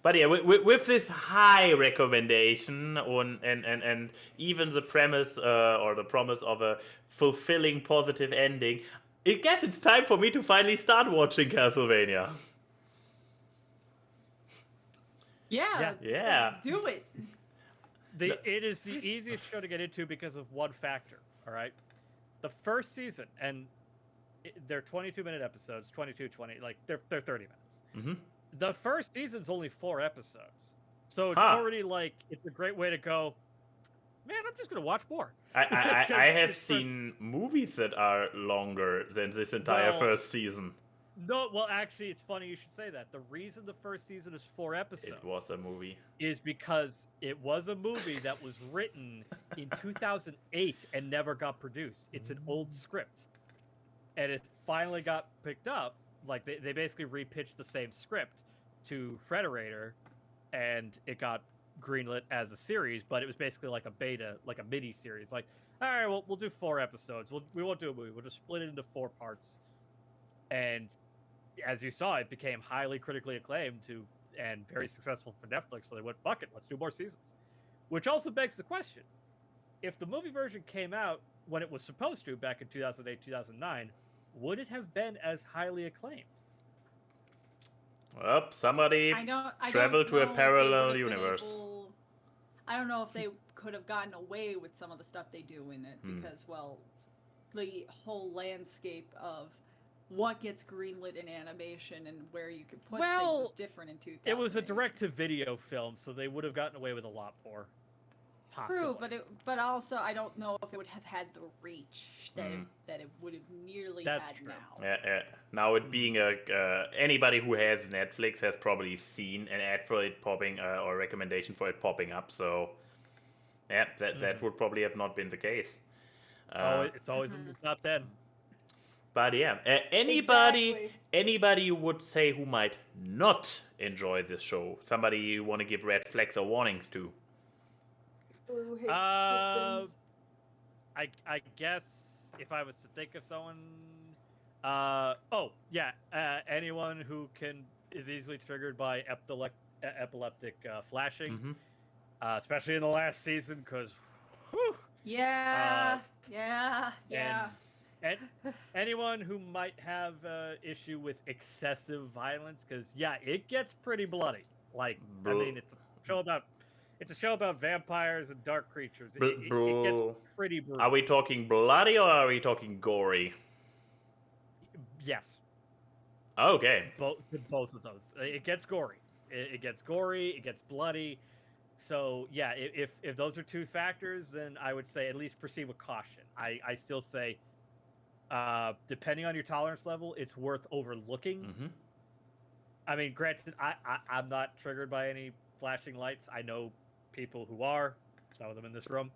But yeah, with this high recommendation and even the premise or the promise of a fulfilling positive ending, I guess it's time for me to finally start watching Castlevania. Yeah. Do it. It is the easiest show to get into because of one factor, all right? The first season, and they're 22-minute episodes, 22, 20, they're 30 minutes. Mm-hmm. The first season's only 4 episodes. So it's already it's a great way to go, man, I'm just going to watch more. I have seen movies that are longer than this entire first season. No, well, actually, it's funny you should say that. The reason the first season is 4 episodes... It was a movie. ...is because it was a movie that was written in 2008 and never got produced. It's an old script. And it finally got picked up. They basically repitched the same script to Frederator, and it got greenlit as a series, but it was basically like a beta, like a mini-series. All right, well, we'll do 4 episodes. We won't do a movie. We'll just split it into 4 parts. And as you saw, it became highly critically acclaimed and very successful for Netflix, so they went, fuck it, let's do more seasons. Which also begs the question, if the movie version came out when it was supposed to back in 2008, 2009, would it have been as highly acclaimed? Well, somebody traveled to a parallel universe. I don't know if they could have gotten away with some of the stuff they do in it, because, the whole landscape of what gets greenlit in animation and where you could put things was different in 2000. It was a direct-to-video film, so they would have gotten away with a lot more. Possibly. True, but also I don't know if it would have had the reach that it would have nearly had true. now. Yeah. Now it being anybody who has Netflix has probably seen an ad for it popping or a recommendation for it popping up. So yeah, that would probably have not been the case. It's always in the top 10. But yeah, anybody you would say who might not enjoy this show, somebody you want to give red flags or warnings to? I guess if I was to think of someone, anyone who is easily triggered by epileptic flashing, Mm-hmm. Especially in the last season, because. Yeah. And anyone who might have issue with excessive violence, because it gets pretty bloody. Like, I mean, it's a show about vampires and dark creatures. It gets pretty brutal. Are we talking bloody or are we talking gory? Yes. Okay. Both of those. It gets gory. It gets gory. It gets bloody. So yeah, if those are two factors, then I would say at least proceed with caution. I still say. Depending on your tolerance level, it's worth overlooking. Mm-hmm. I mean, granted, I'm not triggered by any flashing lights. I know people who are, some of them in this room,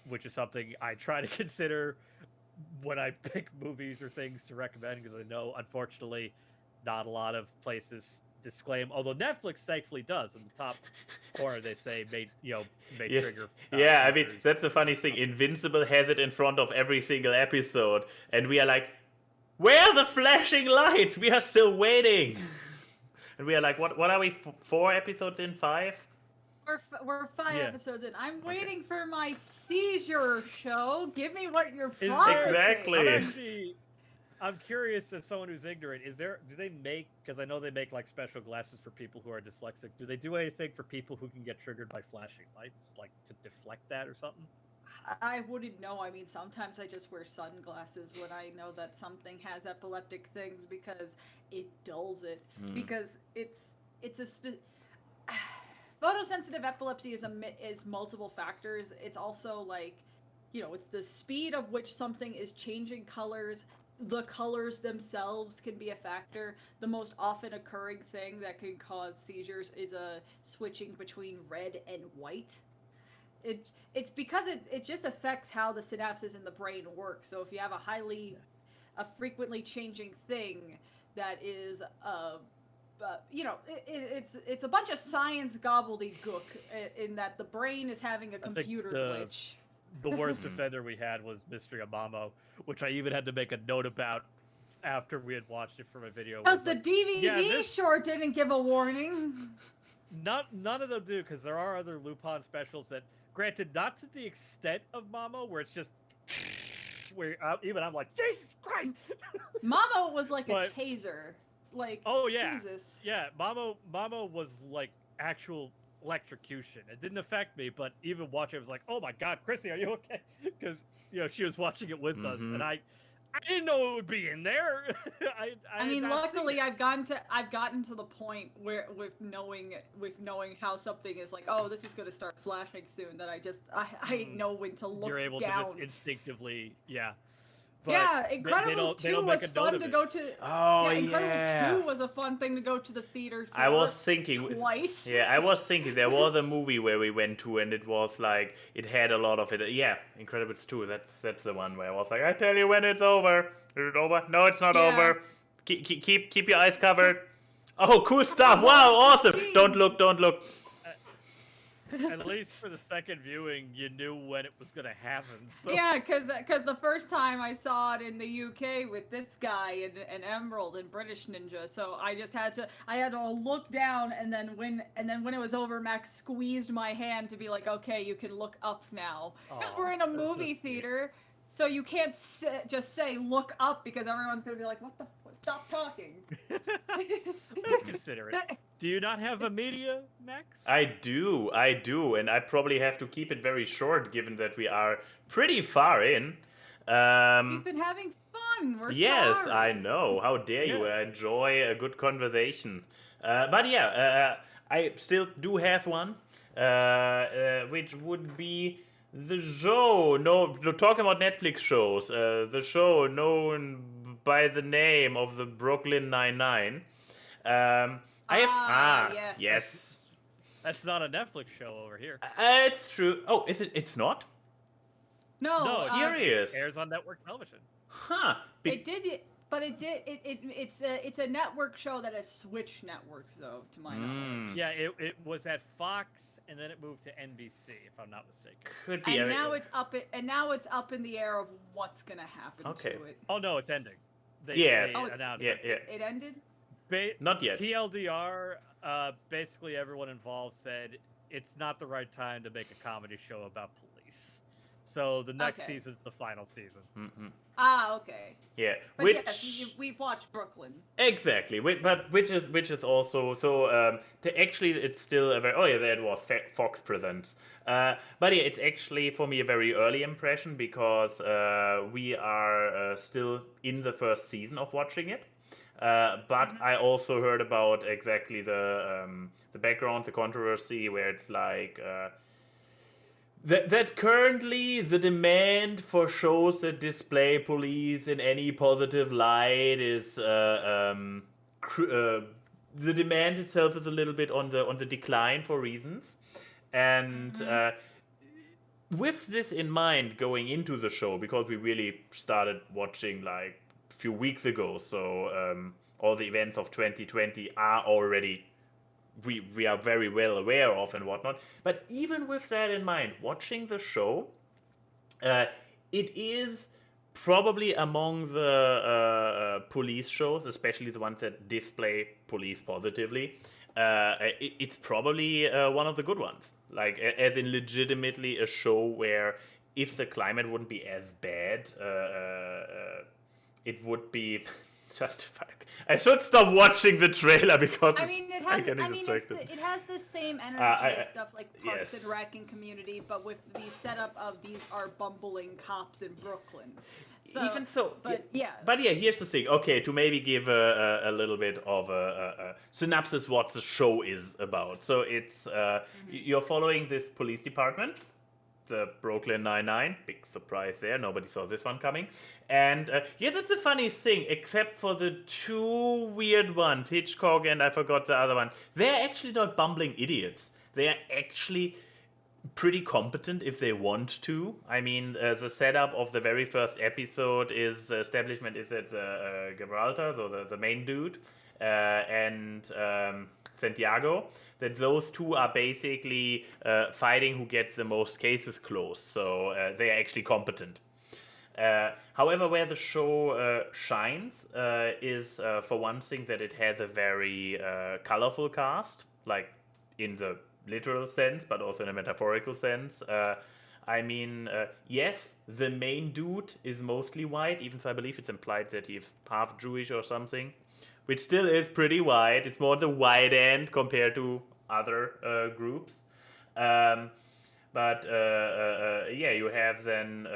which is something I try to consider when I pick movies or things to recommend, because I know, unfortunately, not a lot of places disclaim. Although Netflix thankfully does. In the top corner, they say may trigger. Yeah, I mean, that's the funny thing. Invincible has it in front of every single episode, and we are like, where are the flashing lights? We are still waiting. And we are like, what are we, 4 episodes in, 5? We're 5 episodes in. I'm waiting for my seizure show. Give me what you're promising. Exactly. I'm curious, as someone who's ignorant, do they make, because I know they make like special glasses for people who are dyslexic, do they do anything for people who can get triggered by flashing lights, like to deflect that or something? I wouldn't know. I mean, sometimes I just wear sunglasses when I know that something has epileptic things, because it dulls it. Because it's photosensitive epilepsy is multiple factors. It's also like, it's the speed of which something is changing colors. The colors themselves can be a factor. The most often occurring thing that can cause seizures is a switching between red and white. It's because it just affects how the synapses in the brain work. So if you have a frequently changing thing that is it's a bunch of science gobbledygook in that the brain is having a computer glitch. The worst offender we had was Mystery of Mamo, which I even had to make a note about after we had watched it from a video. Because the DVD short didn't give a warning. None of them do, because there are other Lupin specials that, granted, not to the extent of Mamo, where it's just where even I'm like, Jesus Christ. Mamo was like a taser. Like, oh yeah, Jesus. Yeah, Mamo was like actual electrocution. It didn't affect me, but even watching it was like, oh my God, Chrissy, are you okay? Because she was watching it with us, and I didn't know it would be in there. I mean, luckily I've gotten to the point where with knowing how something is like, oh, this is going to start flashing soon, that I know when to look down. You're able to just instinctively, But yeah, Incredibles 2 was fun to go to. Oh, Incredibles 2 was a fun thing to go to the theater for. I was thinking twice. Yeah, I was thinking there was a movie where we went to, and it was like it had a lot of it. Yeah, Incredibles 2. That's the one where I was like, I tell you when it's over. Is it over? No, it's not over. Keep your eyes covered. Oh, cool stuff! Wow, awesome! Don't look. At least for the second viewing, you knew when it was going to happen. So. Yeah, because the first time I saw it in the UK with this guy and Emerald and British Ninja, so I had to look down, and then when it was over, Max squeezed my hand to be like, okay, you can look up now, because we're in a movie theater, so you can't just say look up, because everyone's gonna be like, what the. Stop talking. Let's consider it. Do you not have a media, Max? I do, and I probably have to keep it very short, given that we are pretty far in. We've been having fun. We're yes, sorry. I know. How dare you enjoy a good conversation? But yeah, I still do have one, which would be the show. No, talking about Netflix shows. The show known by the name of the Brooklyn Nine-Nine. Yes. That's not a Netflix show over here. It's true. Oh, is it? It's not? No. Curious. It airs on network television. Huh. It's a network show that has switched networks, though, to my knowledge. Yeah, it was at Fox, and then it moved to NBC, if I'm not mistaken. Could be. And now it's up in the air of what's gonna happen to it. Oh no, it's ending. They announced it ended. Not yet. TLDR, basically everyone involved said it's not the right time to make a comedy show about police. So the next season's the final season. Mm-hmm. Ah, okay. Yeah, but yes, we've watched Brooklyn. Exactly, but which is also so. Actually, it's still a very. Oh yeah, that was Fox Presents. But yeah, it's actually for me a very early impression because we are still in the first season of watching it. But I also heard about exactly the background, the controversy, where it's like. That currently the demand for shows that display police in any positive light is the demand itself is a little bit on the decline for reasons, and with this in mind going into the show, because we really started watching like a few weeks ago, so all the events of 2020 are already we are very well aware of and whatnot. But even with that in mind, watching the show, it is probably among the police shows, especially the ones that display police positively, it's probably one of the good ones. Like, as in legitimately a show where if the climate wouldn't be as bad, it would be... Just fuck. I should stop watching the trailer because it has the same energy as stuff like Parks and Rec and Community, but with the setup of these are bumbling cops in Brooklyn. So, even so, but yeah. But yeah, here's the thing. Okay, to maybe give a little bit of a synopsis what the show is about. So it's you're following this police department, the Brooklyn Nine-Nine. Big surprise there. Nobody saw this one coming. And that's the funniest thing, except for the two weird ones, Hitchcock and I forgot the other one. They're actually not bumbling idiots. They are actually pretty competent if they want to. I mean, the setup of the very first episode is the establishment is at Gibraltar, so the main dude, and Santiago, that those two are basically fighting who gets the most cases closed. So they are actually competent. However, where the show shines is, for one thing, that it has a very colorful cast, like in the literal sense, but also in a metaphorical sense. I mean, yes, the main dude is mostly white, even though I believe it's implied that he's half Jewish or something, which still is pretty white. It's more the white end compared to other groups. But you have then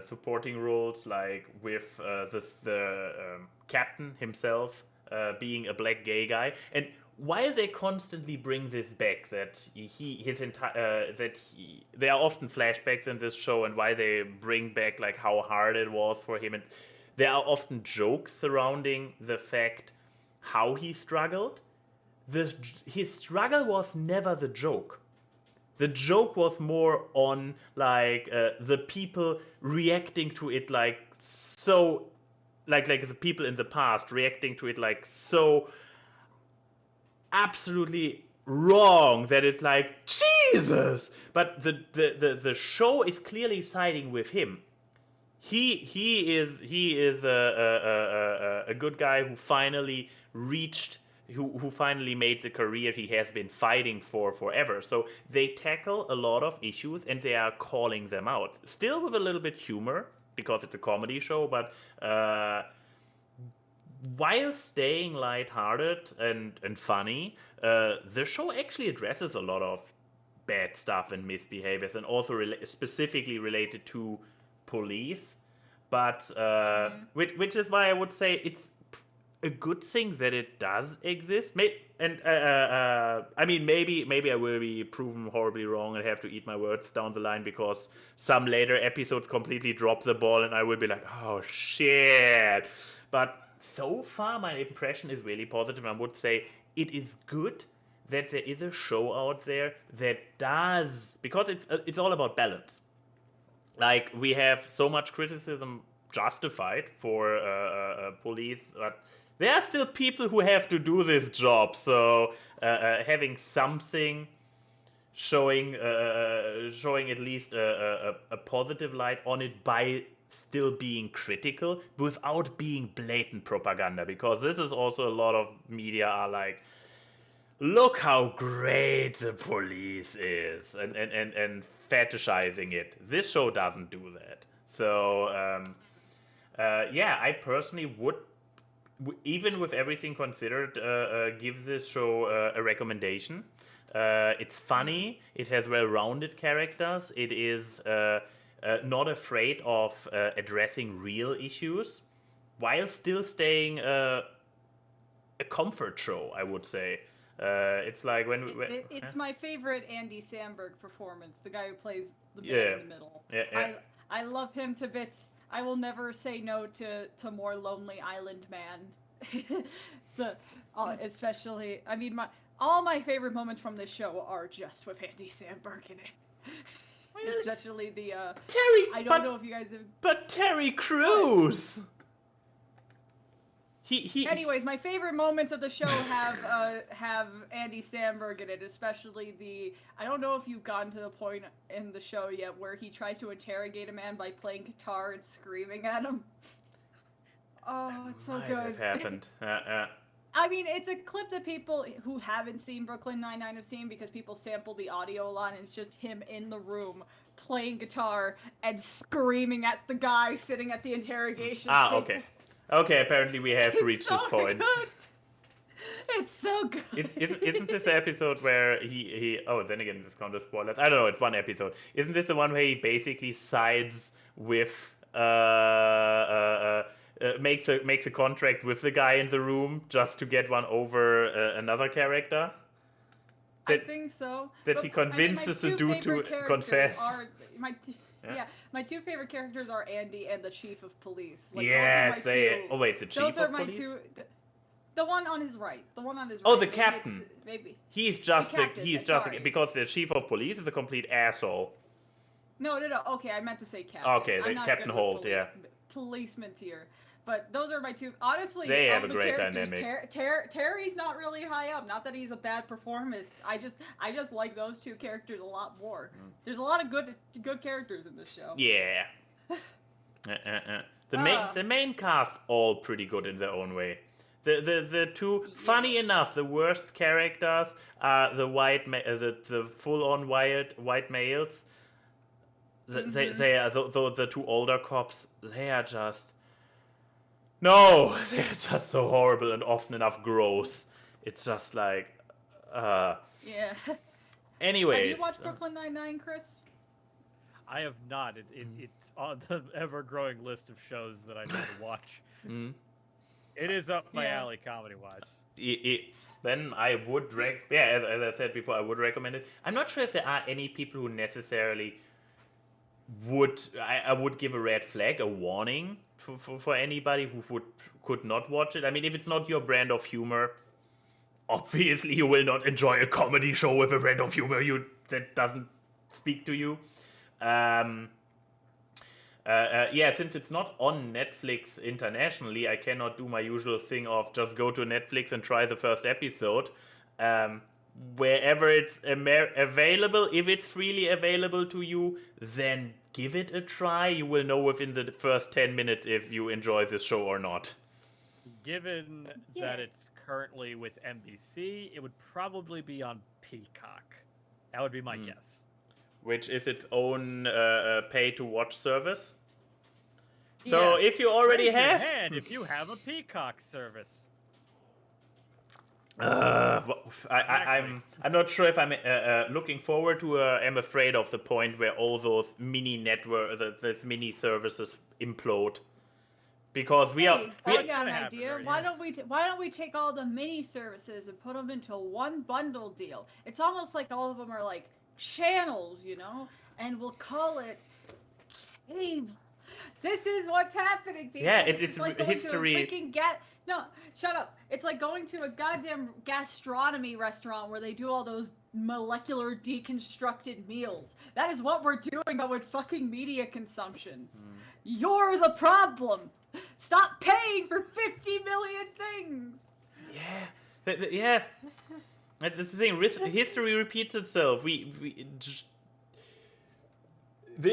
supporting roles like with the captain himself being a black gay guy. And why they constantly bring this back, that there are often flashbacks in this show, and why they bring back like how hard it was for him, and there are often jokes surrounding the fact how he struggled. His struggle was never the joke. The joke was more on like the people reacting to it like so, like the people in the past reacting to it like so absolutely wrong that it's like Jesus. But the show is clearly siding with him. He is a good guy who finally reached. Who finally made the career he has been fighting for forever. So they tackle a lot of issues and they are calling them out. Still with a little bit humor, because it's a comedy show, but while staying lighthearted and funny, the show actually addresses a lot of bad stuff and misbehaviors, and also specifically related to police. But which is why I would say it's a good thing that it does exist. I mean, maybe I will be proven horribly wrong and have to eat my words down the line, because some later episodes completely drop the ball and I will be like, oh shit. But so far my impression is really positive. I would say it is good that there is a show out there that does, because it's all about balance. Like, we have so much criticism justified for police, but there are still people who have to do this job, so having something showing at least a positive light on it by still being critical without being blatant propaganda, because this is also a lot of media are like, look how great the police is, and fetishizing it. This show doesn't do that. So yeah, I personally would, even with everything considered, give this show a recommendation. It's funny. It has well-rounded characters. It is not afraid of addressing real issues, while still staying a comfort show, I would say. It's like it's my favorite Andy Samberg performance, the guy who plays the man in the middle. Yeah. I love him to bits. I will never say no to more Lonely Island Man. So, especially, I mean, all my favorite moments from this show are just with Andy Samberg in it. Especially the Terry. I don't know if you guys have. But Terry Crews. Anyways, my favorite moments of the show have Andy Samberg in it, especially I don't know if you've gotten to the point in the show yet where he tries to interrogate a man by playing guitar and screaming at him. Oh, it's so good. Might have happened. I mean, it's a clip that people who haven't seen Brooklyn Nine-Nine have seen because people sample the audio a lot, and it's just him in the room playing guitar and screaming at the guy sitting at the interrogation table. Okay. Okay, apparently we have reached this point. Good. It's so good. Isn't this the episode where he oh, then again, this counts as spoilers. I don't know, it's one episode. Isn't this the one where he basically sides with makes a contract with the guy in the room just to get one over another character? I think so. That he convinces the dude to confess. My two favorite characters are Andy and the chief of police. Like, yes, oh wait, the chief of police? Those are my two. The one on his right. The one on his right. Oh, the captain. Maybe. He's just because the chief of police is a complete asshole. No. Okay, I meant to say captain. Okay, the Captain Holt, yeah. Policeman tier. But those are my two. Honestly, they have a great dynamic. Terry's not really high up. Not that he's a bad performance. I just like those two characters a lot more. There's a lot of good characters in this show. Yeah. The main cast all pretty good in their own way. The two, funny enough, the worst characters are the full on white males. They are the two older cops. They are just. No, they're just so horrible and often enough gross. It's just like, Yeah. Anyways. Have you watched Brooklyn Nine-Nine, Chris? I have not. It's on the ever-growing list of shows that I need to watch. It is up my alley, comedy-wise. Then I would as I said before, I would recommend it. I'm not sure if there are any people who necessarily would. I would give a red flag, a warning for anybody who could not watch it. I mean, if it's not your brand of humor, obviously you will not enjoy a comedy show with a brand of humor that doesn't speak to you. Since it's not on Netflix internationally, I cannot do my usual thing of just go to Netflix and try the first episode. Wherever it's available, if it's freely available to you, then give it a try. You will know within the first 10 minutes if you enjoy this show or not. Given that it's currently with NBC, it would probably be on Peacock. That would be my guess. Which is its own pay-to-watch service. So if you already Raise your have... hand if you have a Peacock service. I'm not sure if I'm looking forward to. I'm afraid of the point where all those mini those mini services implode, because we I got an idea. Why don't we take all the mini services and put them into one bundle deal? It's almost like all of them are like channels, and we'll call it cable. This is what's happening, people. Yeah, it's like history. No, shut up. It's like going to a goddamn gastronomy restaurant where they do all those molecular deconstructed meals. That is what we're doing, but with fucking media consumption. You're the problem. Stop paying for 50 million things. Yeah. That's the thing. History repeats itself. The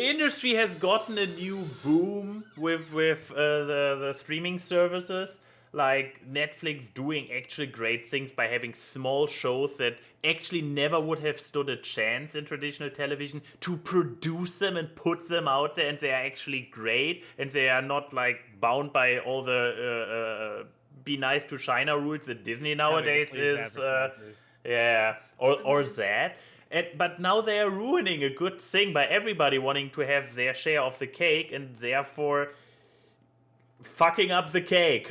industry has gotten a new boom with the streaming services, like Netflix doing actually great things by having small shows that actually never would have stood a chance in traditional television to produce them and put them out there, and they are actually great, and they are not like bound by all the be nice to China rules that Disney nowadays is. Or that. But now they are ruining a good thing by everybody wanting to have their share of the cake and therefore fucking up the cake.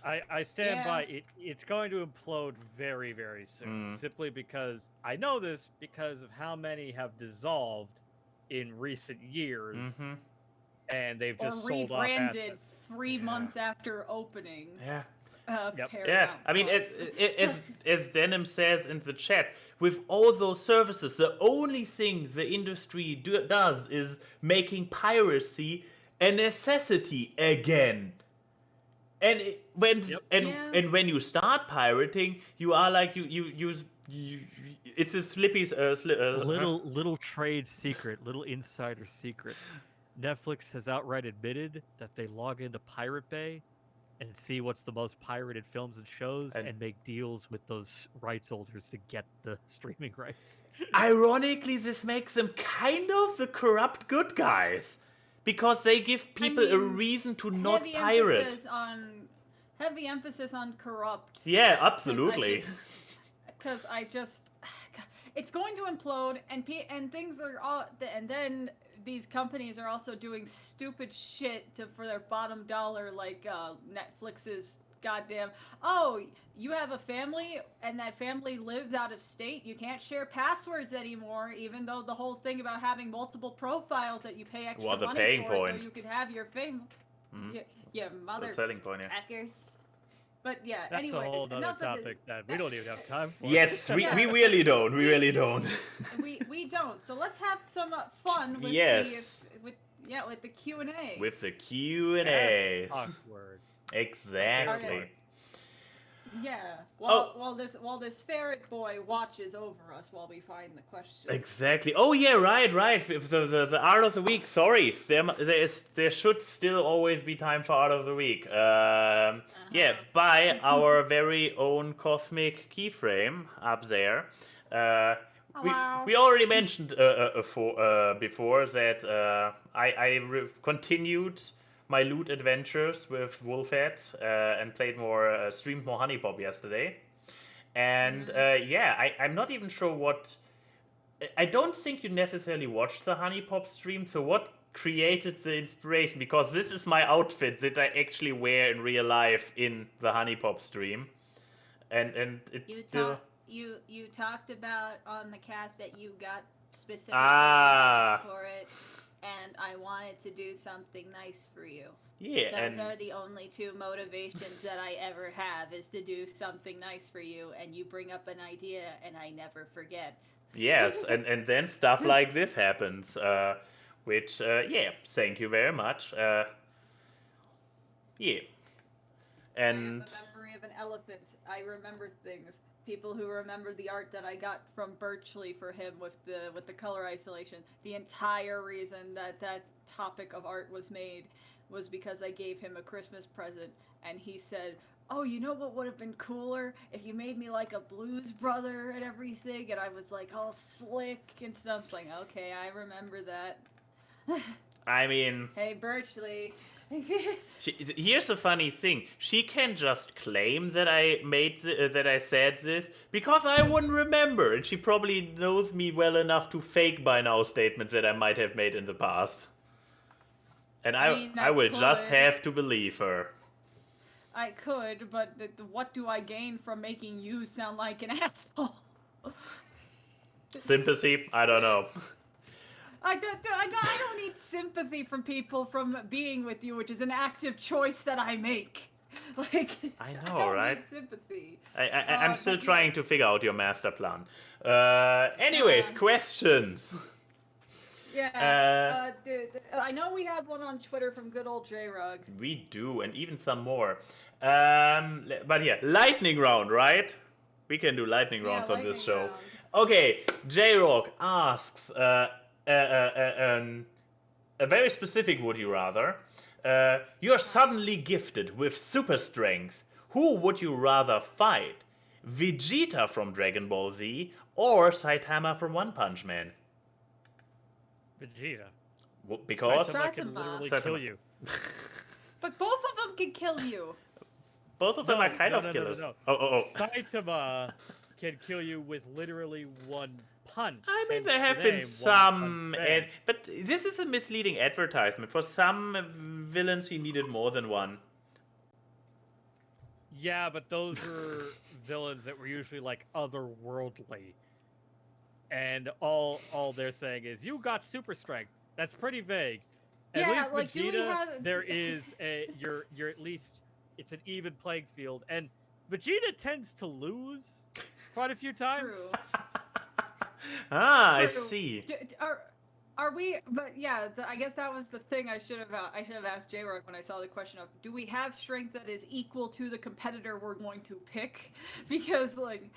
I stand by it. It's going to implode very, very soon. Simply because I know this because of how many have dissolved in recent years, and they've just sold off assets. Rebranded 3 months after opening. Yeah. Yeah, I mean, as Denim says in the chat, with all those services, the only thing the industry does is making piracy a necessity again. And when you start pirating, you are like you it's a slippy little trade secret, little insider secret. Netflix has outright admitted that they log into Pirate Bay and see what's the most pirated films and shows and make deals with those rights holders to get the streaming rights. Ironically, this makes them kind of the corrupt good guys. Because they give people a reason to not pirate. Heavy emphasis on corrupt. Yeah, absolutely. Because it's going to implode, and things are all, and then these companies are also doing stupid shit for their bottom dollar, like Netflix's goddamn. Oh, you have a family, and that family lives out of state. You can't share passwords anymore, even though the whole thing about having multiple profiles that you pay extra money for, so you could have your family. Yeah, mother. The selling point, hackers. But yeah, that's anyway, a whole other topic that we don't even have time for. Yes, we really don't. We really don't. we don't. So let's have some fun with with the Q&A. With the Q&A. Awkward. Exactly. Okay. Yeah. While this ferret boy watches over us while we find the question. Exactly. Oh yeah, right. The art of the week. Sorry, there should still always be time for art of the week. Yeah, by our very own cosmic keyframe up there. We already mentioned before that I continued my loot adventures with Wolfhead and streamed more Honey Pop yesterday. And I'm not even sure what... I don't think you necessarily watched the Honey Pop stream, so what created the inspiration? Because this is my outfit that I actually wear in real life in the Honey Pop stream. And it's still... You talked about on the cast that you got specific for it. And I wanted to do something nice for you. Yeah, Those are the only 2 motivations that I ever have, is to do something nice for you, and you bring up an idea, and I never forget. Yes, and then stuff like this happens, which, thank you very much. And... I have the memory of an elephant. I remember things. People who remember the art that I got from Birchley for him with the color isolation. The entire reason that topic of art was made was because I gave him a Christmas present, and he said, "Oh, you know what would have been cooler? If you made me like a Blues Brother and everything." And I was like all slick and stuff. It's like, okay, I remember that. I mean... Hey, Birchley. Here's the funny thing. She can just claim that I said this because I wouldn't remember, and she probably knows me well enough to fake by now statements that I might have made in the past. And I will just have to believe her. I could, but what do I gain from making you sound like an asshole? Sympathy? I don't know. I don't need sympathy from people from being with you, which is an active choice that I make. Like, I know, I don't right? need sympathy. I'm still trying to figure out your master plan. Anyways, questions. Yeah, dude, I know we have one on Twitter from good old J-Rug. We do, and even some more. But yeah, lightning round, right? We can do lightning rounds on this show. Round. Okay, J-Rock asks a very specific would you rather. You're suddenly gifted with super strength. Who would you rather fight? Vegeta from Dragon Ball Z or Saitama from One Punch Man? Vegeta. Because Saitama can Saitama. literally Saitama. kill you. But both of them can kill you. both of them No, are kind no, of no, no, killers. no. Oh. Saitama can kill you with literally one punch. I mean, and there have name been One some, Punch Man. but this is a misleading advertisement. For some villains, he needed more than one. Yeah, but those were villains that were usually like otherworldly. And all they're saying is, you got super strength. That's pretty vague. At Yeah, least like, do we Vegeta, have- there is you're at least, it's an even playing field. And Vegeta tends to lose quite a few times. True. I True. see. Are we? But yeah, I guess that was the thing I should have asked J-Rock when I saw the question of, do we have strength that is equal to the competitor we're going to pick? Because like,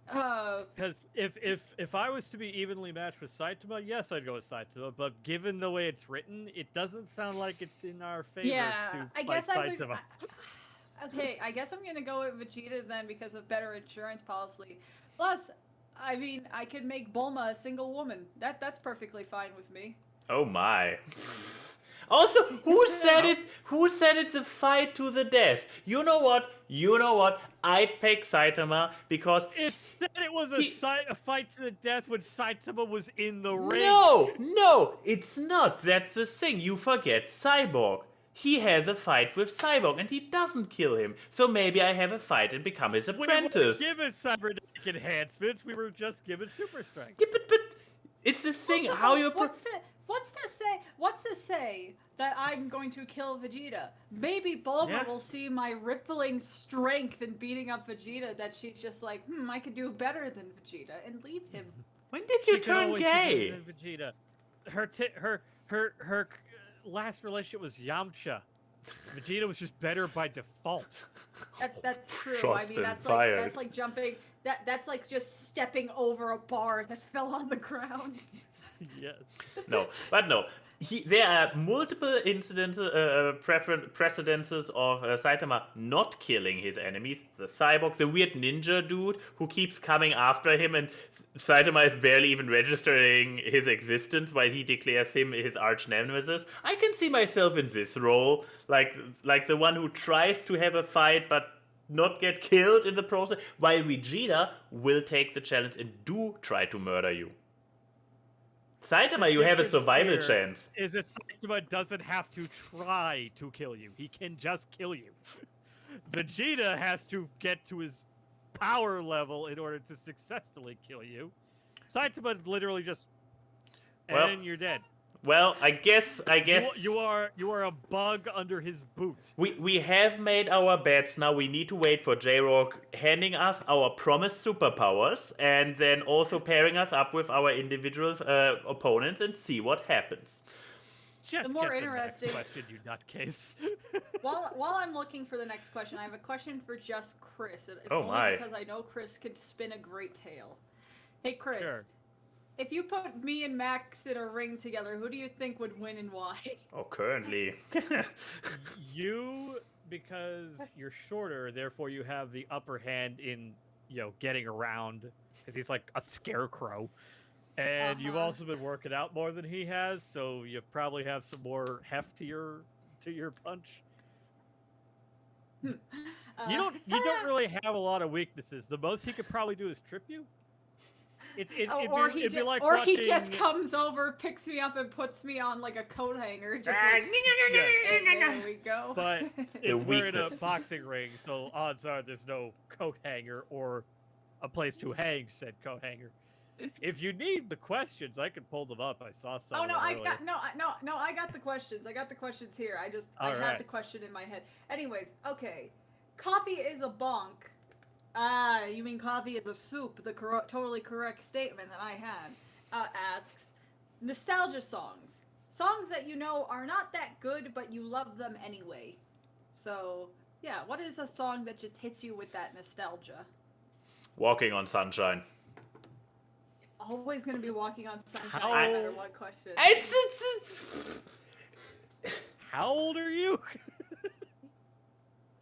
Because if I was to be evenly matched with Saitama, yes, I'd go with Saitama. But given the way it's written, it doesn't sound like it's in our favor yeah, to I fight guess I would. Saitama. Okay, I guess I'm gonna go with Vegeta then because of better insurance policy. Plus, I mean, I could make Bulma a single woman. That's perfectly fine with me. Oh my. Also, who said it? Who said it's a fight to the death? You know what? I'd pick Saitama because It said it was a fight to the death when Saitama was in the ring. No, it's not. That's the thing. You forget Cyborg. He has a fight with Cyborg and he doesn't kill him. So maybe I have a fight and become his We apprentice. weren't given cybernetic enhancements. We were just given super strength. Yeah, but it's the thing. Also, how you what's to say that I'm going to kill Vegeta? Maybe Bulma Yeah. will see my rippling strength in beating up Vegeta that she's just like, I could do better than Vegeta and leave him. When did She you could turn always be gay? better than Vegeta. Her last relationship was Yamcha. Vegeta was just better by default. That's true. Shots I mean, been that's fired. like jumping. That's like just stepping over a bar that fell on the ground. Yes. No. There are multiple precedences of Saitama not killing his enemies. The cyborg, the weird ninja dude who keeps coming after him, and Saitama is barely even registering his existence while he declares him his arch nemesis. I can see myself in this role, like the one who tries to have a fight but not get killed in the process, while Vegeta will take the challenge and do try to murder you. Saitama, you have a difference survival here chance. Is that Saitama doesn't have to try to kill you. He can just kill you. Vegeta has to get to his power level in order to successfully kill you. Saitama literally just... Well, and you're dead. Well, I guess You are a bug under his boot. we have made our bets. Now we need to wait for J-Rock handing us our promised superpowers and then also pairing us up with our individual opponents and see what happens. Just The more get interesting- the next question, you nutcase. While I'm looking for the next question, I have a question for just Chris. Oh only my. Because I know Chris can spin a great tale. Hey Chris, Sure. if you put me and Max in a ring together, who do you think would win and why? Oh, currently. You, because you're shorter, therefore you have the upper hand in, getting around, because he's like a scarecrow. And you've Uh-huh. also been working out more than he has, so you probably have some more heft to your punch. You don't really have a lot of weaknesses. The most he could probably do is trip you. It'd be like he just watching- comes over, picks me up, and puts me on like a coat hanger. Just like, and there we go. But it's we're in a weakness. boxing ring, so odds are there's no coat hanger or a place to hang said coat hanger. If you need the questions, I could pull them up. I saw some. Oh no, of them I earlier. got I got the questions. I got the questions here. I All had right. the question in my head. Anyways, okay. Coffee is a bonk. You mean coffee is a soup? The totally correct statement that I had asks nostalgia songs that you know are not that good, but you love them anyway. So yeah, what is a song that just hits you with that nostalgia? Walking on sunshine. It's always gonna be Walking on Sunshine, How- no matter what question. how old are you?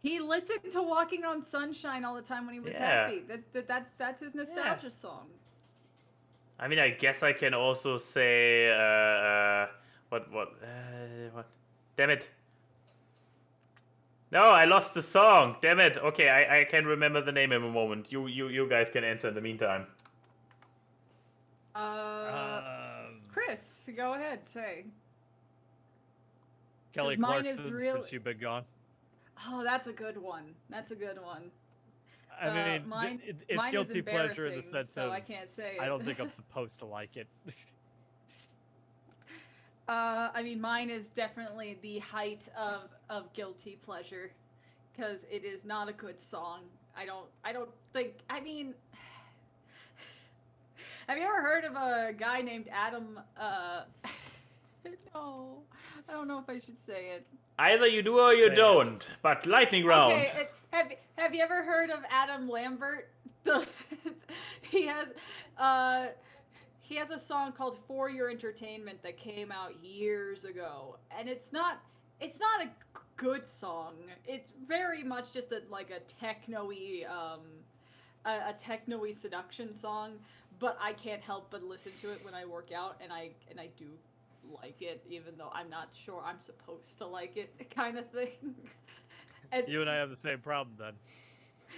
He listened to Walking on Sunshine all the time when he was happy. That's his nostalgia song. I mean, I guess I can also say what? Damn it! No, I lost the song. Damn it! Okay, I can remember the name in a moment. You guys can answer in the meantime. Chris, go ahead, say. Kelly Clarkson, since you've been gone. Oh, that's a good one. That's a good one. I mean, it's guilty pleasure in the sense so of I can't say it. I don't think I'm supposed to like it. I mean, mine is definitely the height of guilty pleasure, because it is not a good song. I don't think. I mean, have you ever heard of a guy named Adam? No, I don't know if I should say it. Either you do or you don't. But lightning round. Okay, have you ever heard of Adam Lambert? He has a song called "For Your Entertainment" that came out years ago, and it's not a good song. It's very much just a techno-y a techno-y seduction song, but I can't help but listen to it when I work out, and I do like it, even though I'm not sure I'm supposed to like it, kind of thing. And you and I have the same problem then.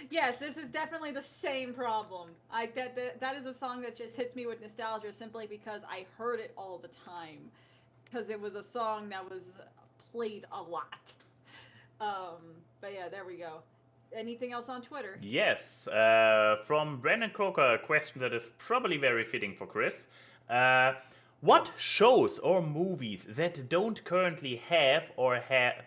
Yes, this is definitely the same problem. That is a song that just hits me with nostalgia simply because I heard it all the time, because it was a song that was played a lot. But yeah, there we go. Anything else on Twitter? Yes, from Brandon Croker, a question that is probably very fitting for Chris. What shows or movies that don't currently have or have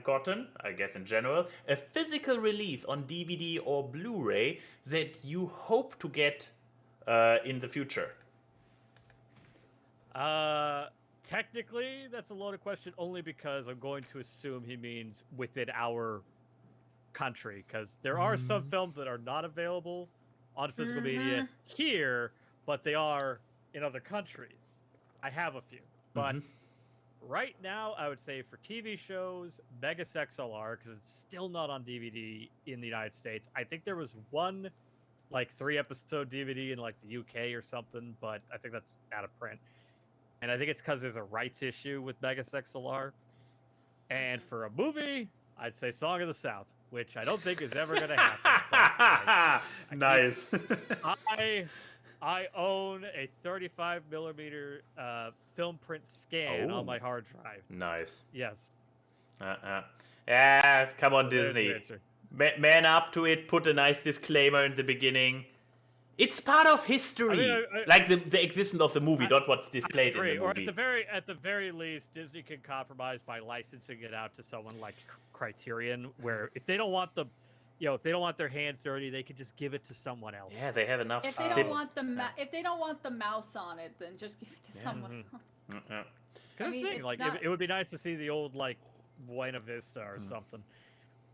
gotten, I guess in general, a physical release on DVD or Blu-ray that you hope to get in the future? Technically, that's a loaded question only because I'm going to assume he means within our country, because there are some films that are not available on physical media here, but they are in other countries. I have a few, but right now I would say for TV shows, Megas XLR, because it's still not on DVD in the United States. I think there was one 3-episode DVD in the UK or something, but I think that's out of print. And I think it's because there's a rights issue with Megas XLR. And for a movie, I'd say Song of the South, which I don't think is ever going to happen. Nice. I own a 35 millimeter film print scan on my hard drive. Nice. Yes. Yeah, come on, Disney. Man up to it. Put a nice disclaimer in the beginning. It's part of history, the existence of the movie, not what's displayed in the movie. Or at the very least, Disney can compromise by licensing it out to someone like Criterion, where if they don't want if they don't want their hands dirty, they could just give it to someone else. Yeah, they have enough. If they don't want the mouse on it, then just give it to someone else. Because it would be nice to see the old Buena Vista or something.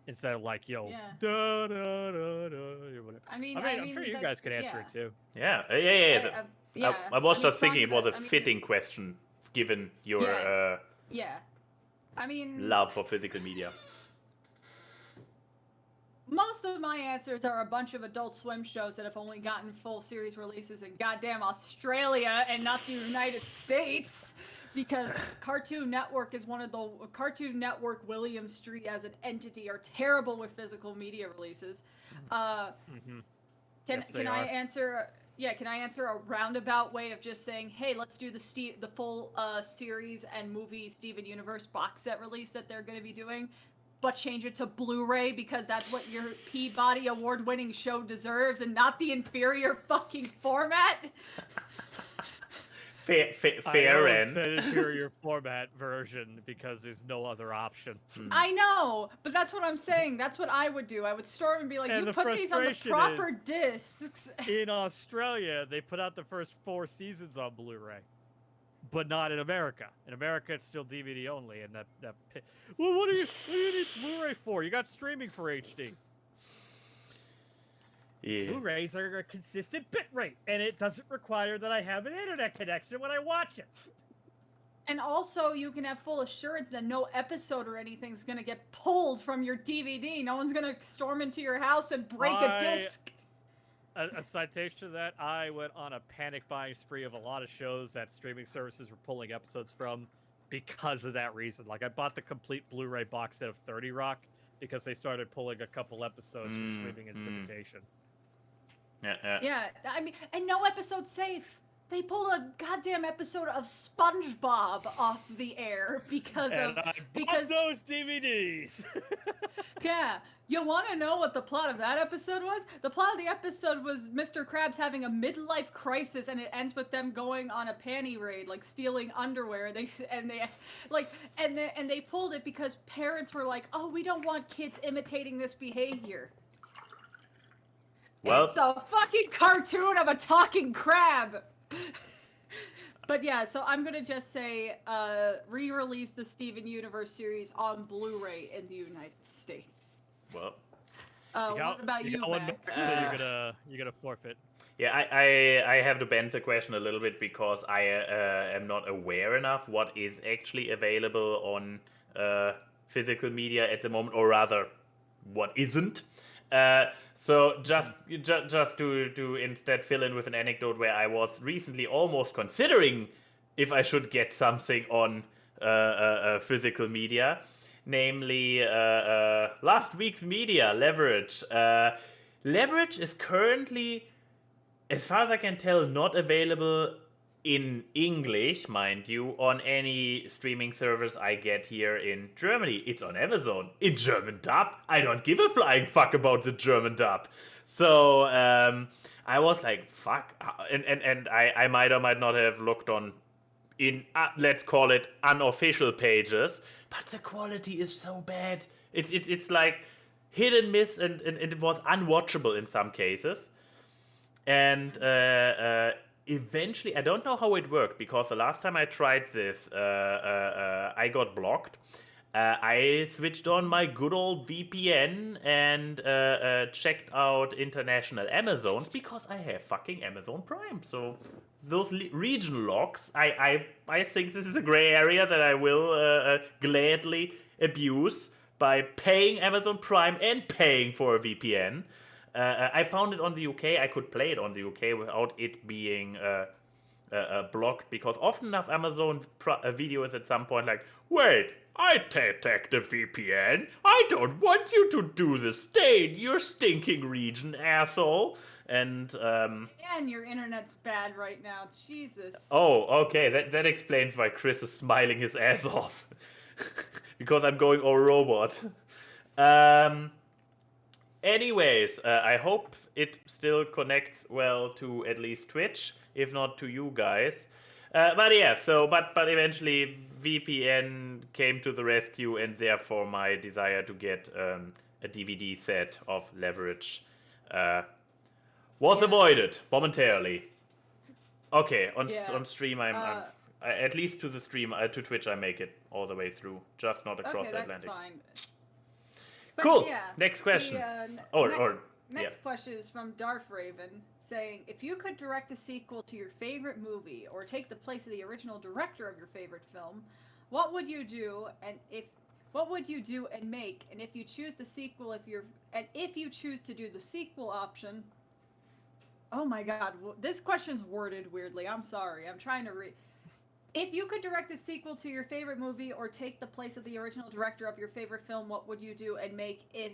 Instead of da da da da or whatever. I mean, I'm sure you guys could answer it too. Yeah. I was just thinking it was a fitting question given your love for physical media. Most of my answers are a bunch of Adult Swim shows that have only gotten full series releases in goddamn Australia and not the United States. Because Cartoon Network is Cartoon Network, William Street as an entity are terrible with physical media releases. Can I answer a roundabout way of just saying, hey, let's do the full series and movie Steven Universe box set release that they're going to be doing, but change it to Blu-ray because that's what your Peabody award-winning show deserves and not the inferior fucking format? Fair end. I inferior format version because there's no other option. I know, but that's what I'm saying. That's what I would do. I would storm and be like, you put these on the proper discs. In Australia, they put out the first 4 seasons on Blu-ray, but not in America. In America, it's still DVD only. And well, what do you need Blu-ray for? You got streaming for HD. Yeah. Blu-rays are a consistent bit rate, and it doesn't require that I have an internet connection when I watch it. And also, you can have full assurance that no episode or anything is going to get pulled from your DVD. No one's going to storm into your house and break a disc. A citation to that, I went on a panic buying spree of a lot of shows that streaming services were pulling episodes from because of that reason. Like, I bought the complete Blu-ray box set of 30 Rock because they started pulling a couple episodes from streaming and syndication. Yeah, I mean, and no episode's safe. They pulled a goddamn episode of SpongeBob off the air because those DVDs. Yeah, you want to know what the plot of that episode was? The plot of the episode was Mr. Krabs having a midlife crisis, and it ends with them going on a panty raid, like stealing underwear. They pulled it because parents were like, "Oh, we don't want kids imitating this behavior." Well, it's a fucking cartoon of a talking crab. But yeah, so I'm gonna just say re-release the Steven Universe series on Blu-ray in the United States. Well, what about you, Max? So you're gonna forfeit. Yeah, I have to bend the question a little bit because I am not aware enough what is actually available on physical media at the moment, or rather, what isn't. So just to instead fill in with an anecdote where I was recently almost considering if I should get something on physical media, namely last week's media, Leverage. Leverage is currently, as far as I can tell, not available in English, mind you, on any streaming service I get here in Germany. It's on Amazon in German dub. I don't give a flying fuck about the German dub. So I was like, fuck, and I might or might not have looked on in let's call it unofficial pages, but the quality is so bad. It's like hit and miss, and it was unwatchable in some cases. And eventually, I don't know how it worked, because the last time I tried this, I got blocked. I switched on my good old VPN and checked out international Amazons, because I have fucking Amazon Prime. So those regional locks, I think this is a gray area that I will gladly abuse by paying Amazon Prime and paying for a VPN. I found it on the UK. I could play it on the UK without it being blocked, because often enough Amazon videos at some point like, wait, I take the VPN. I don't want you to do this. Stay in your stinking region, asshole. And and your internet's bad right now. Jesus. Oh, okay. That explains why Chris is smiling his ass off. Because I'm going all robot. Anyways, I hope it still connects well to at least Twitch, if not to you guys. But yeah, but eventually VPN came to the rescue, and therefore my desire to get a DVD set of Leverage was avoided momentarily. Okay, on stream I'm at least to the stream to Twitch I make it all the way through, just not across Atlantic. That's fine. But cool. Yeah, next question. Next question is from Darth Raven, saying, if you could direct a sequel to your favorite movie or take the place of the original director of your favorite film, what would you do? What would you do and make? And if you choose the sequel, if you choose to do the sequel option, oh my God, this question's worded weirdly. I'm sorry. I'm trying to read. If you could direct a sequel to your favorite movie or take the place of the original director of your favorite film, what would you do and make? If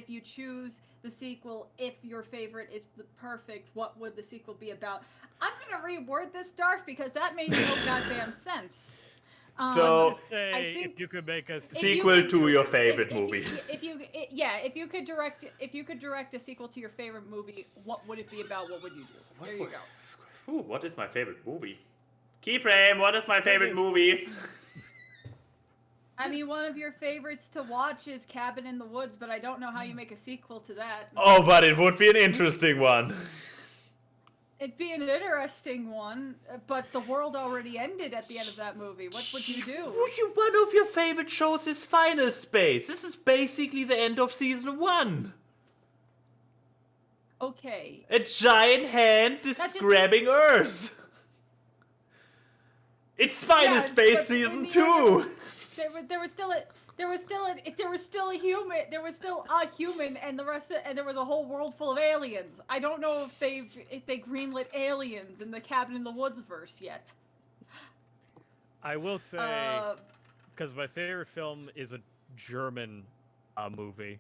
you choose the sequel, if your favorite is the perfect, what would the sequel be about? I'm gonna reword this, Darth, because that made no goddamn sense. So say if you could make a sequel to your favorite movie. If you could direct a sequel to your favorite movie, what would it be about? What would you do? There you go. Ooh, what is my favorite movie? Keyframe, what is my favorite movie? I mean, one of your favorites to watch is Cabin in the Woods, but I don't know how you make a sequel to that. Oh, but it would be an interesting one. It'd be an interesting one, but the world already ended at the end of that movie. What would you do? One of your favorite shows is Final Space. This is basically the end of season 1. Okay. A giant hand is grabbing Earth. It's Final Space Season 2. There was still a human, and there was a whole world full of aliens. I don't know if they greenlit aliens in the Cabin in the Woods verse yet. I will say, because my favorite film is a German movie.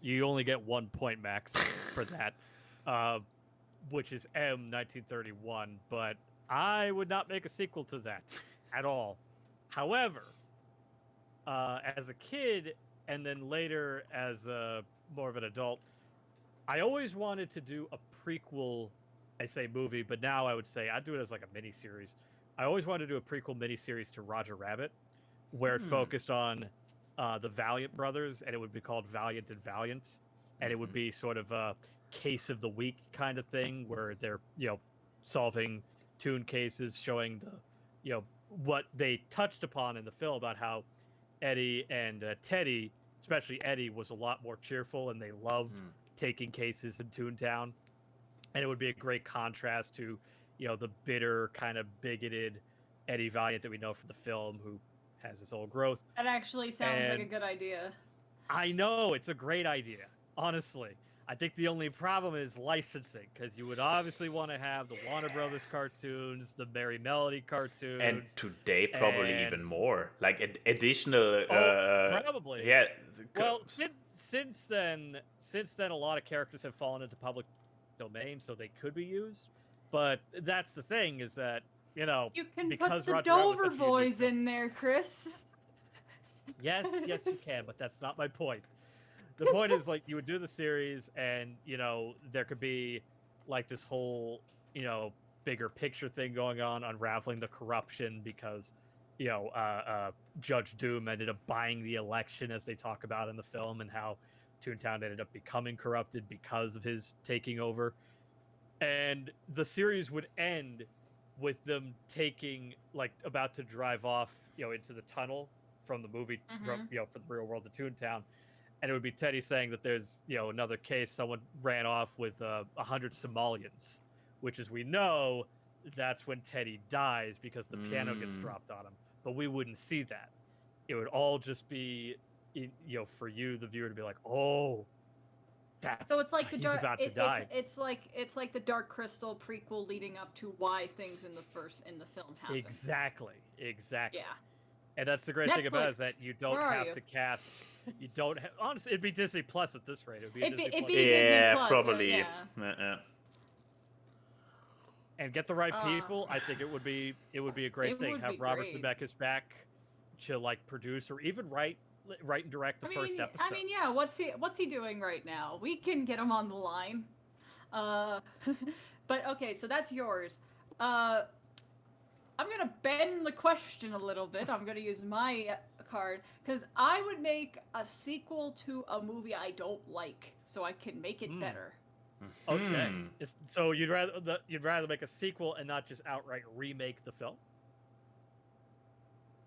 You only get 1 point max for that, which is M 1931. But I would not make a sequel to that at all. However, as a kid and then later as more of an adult, I always wanted to do a prequel. I say movie, but now I would say I'd do it as like a miniseries. I always wanted to do a prequel miniseries to Roger Rabbit, where it focused on the Valiant brothers, and it would be called Valiant and Valiant, and it would be sort of a case of the week kind of thing, where they're solving Toon cases, showing the what they touched upon in the film about how Eddie and Teddy, especially Eddie, was a lot more cheerful, and they loved taking cases in Toontown, and it would be a great contrast to the bitter, kind of bigoted Eddie Valiant that we know from the film, who has his whole growth. That actually sounds like a good idea. I know, it's a great idea, honestly. I think the only problem is licensing, because you would obviously want to have the Warner Brothers cartoons, the Merry Melody cartoons. And today, probably even more. Like additional... probably. Yeah. Well, since then, a lot of characters have fallen into public domain, so they could be used. But that's the thing, is that, you can because put the Roger Dover boys in there, Chris. Yes, you can, but that's not my point. The point is, like, you would do the series, and, there could be, like, this whole, bigger picture thing going on, unraveling the corruption because, Judge Doom ended up buying the election, as they talk about in the film, and how Toontown ended up becoming corrupted because of his taking over. And the series would end with them taking, like, about to drive off, into the tunnel from the movie, from the real world to Toontown. And it would be Teddy saying that there's, another case, someone ran off with 100 Somalians, which, as we know, that's when Teddy dies because the piano gets dropped on him. But we wouldn't see that. It would all just be, for you, the viewer, to be like, oh, so it's like he's about to die. It's like the Dark Crystal prequel leading up to why things in the film happen. Exactly. Yeah. And that's the great Netflix, thing about it, is that you don't have to cast. You don't have. Honestly, it'd be Disney Plus at this rate. It'd be Disney Plus. Disney Plus, probably. Yeah. And get the right people. I think it would be a great thing. Have Robert Zemeckis back to, like, produce or even write and direct the first episode. I mean, yeah. What's he doing right now? We can get him on the line. But okay, so that's yours. I'm gonna bend the question a little bit. I'm gonna use my card, because I would make a sequel to a movie I don't like, so I can make it better. Okay. So you'd rather make a sequel and not just outright remake the film?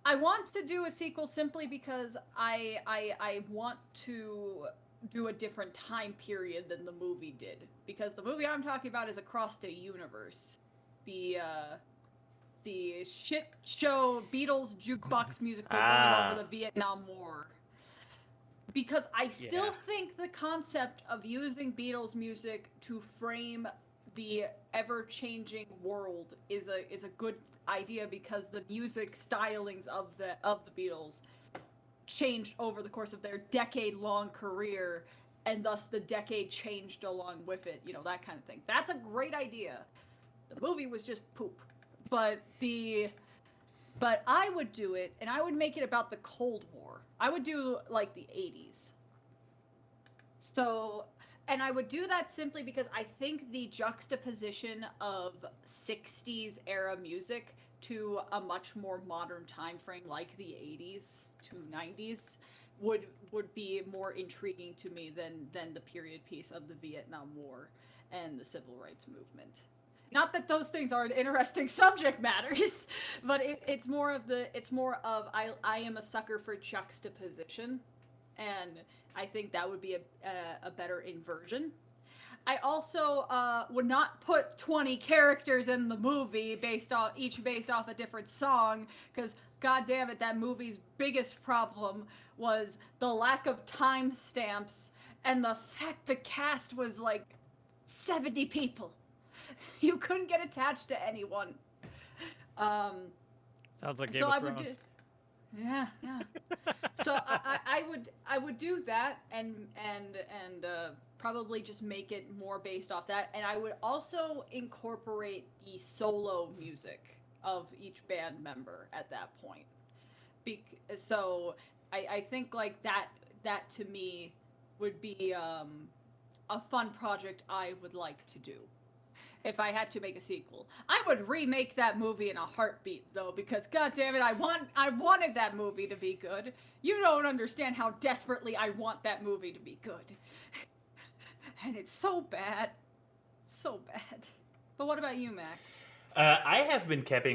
I want to do a sequel simply because I want to do a different time period than the movie did. Because the movie I'm talking about is across the universe. The shit show Beatles jukebox musical going over the Vietnam War. Because I still think the concept of using Beatles music to frame the ever-changing world is a good idea, because the music stylings of the Beatles changed over the course of their decade-long career, and thus the decade changed along with it. That kind of thing. That's a great idea. The movie was just poop. But I would do it, and I would make it about the Cold War. I would do, like, the 80s. So, and I would do that simply because I think the juxtaposition of 60s era music to a much more modern time frame, like the 80s to 90s, would be more intriguing to me than the period piece of the Vietnam War and the Civil Rights Movement. Not that those things aren't interesting subject matters, but it's more of I am a sucker for juxtaposition, and I think that would be a better inversion. I also would not put 20 characters in the movie each based off a different song, because god damn it, that movie's biggest problem was the lack of timestamps and the fact the cast was like 70 people. You couldn't get attached to anyone. Sounds like Game of Thrones. Yeah. So I would do that and probably just make it more based off that, and I would also incorporate the solo music of each band member at that point. So I think like that to me would be a fun project I would like to do. If I had to make a sequel, I would remake that movie in a heartbeat, though, because god damn it, I wanted that movie to be good. You don't understand how desperately I want that movie to be good. And it's so bad. So bad. But what about you, Max? I have been kept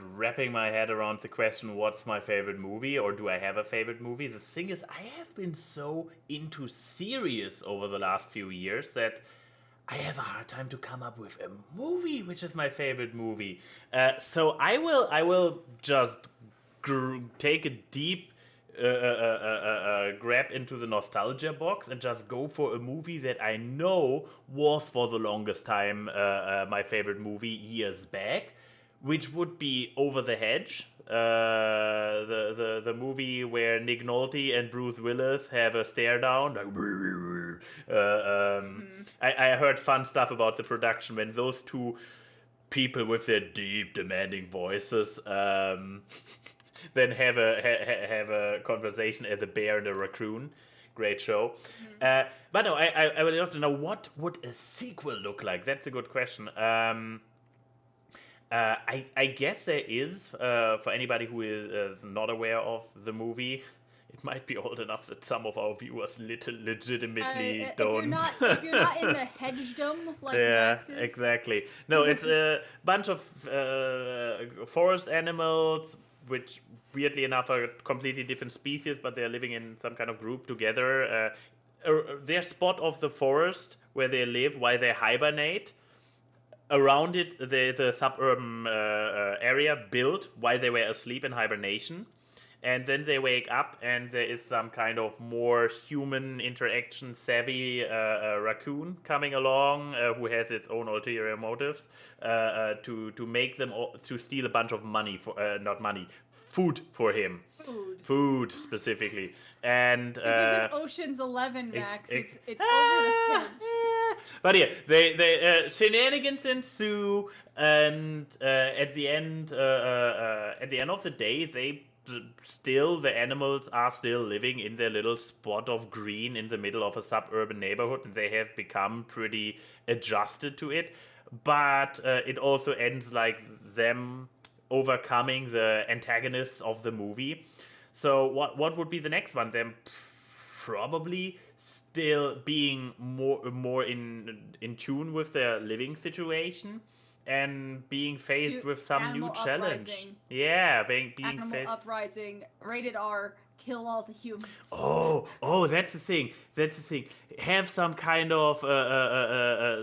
wrapping my head around the question, what's my favorite movie, or do I have a favorite movie? The thing is, I have been so into series over the last few years that I have a hard time to come up with a movie which is my favorite movie. So I will just take a deep grab into the nostalgia box and just go for a movie that I know was for the longest time my favorite movie years back, which would be Over the Hedge. The movie where Nick Nolte and Bruce Willis have a stare down. Like, I heard fun stuff about the production when those two people with their deep, demanding voices then have a conversation as a bear and a raccoon. Great show. But no, I would love to know, what would a sequel look like? That's a good question. I guess there is, for anybody who is not aware of the movie, it might be old enough that some of our viewers legitimately don't. If you're not in the hedgedom like Max is. Exactly. No, it's a bunch of forest animals, which weirdly enough are completely different species, but they're living in some kind of group together. Their spot of the forest where they live while they hibernate. Around it, there's a suburban area built while they were asleep in hibernation. And then they wake up and there is some kind of more human interaction savvy raccoon coming along who has its own ulterior motives to make them to steal a bunch of money for food for him. Food specifically. And this isn't Ocean's 11, Max. It's over the hedge. But yeah, they shenanigans ensue, and at the end of the day, the animals are still living in their little spot of green in the middle of a suburban neighborhood, and they have become pretty adjusted to it. But it also ends like them overcoming the antagonists of the movie. So what would be the next one? Them probably still being more in tune with their living situation and being faced with some new challenge. Uprising. Yeah, being Animal faced. Uprising, rated R, kill all the humans. Oh, that's the thing. Have some kind of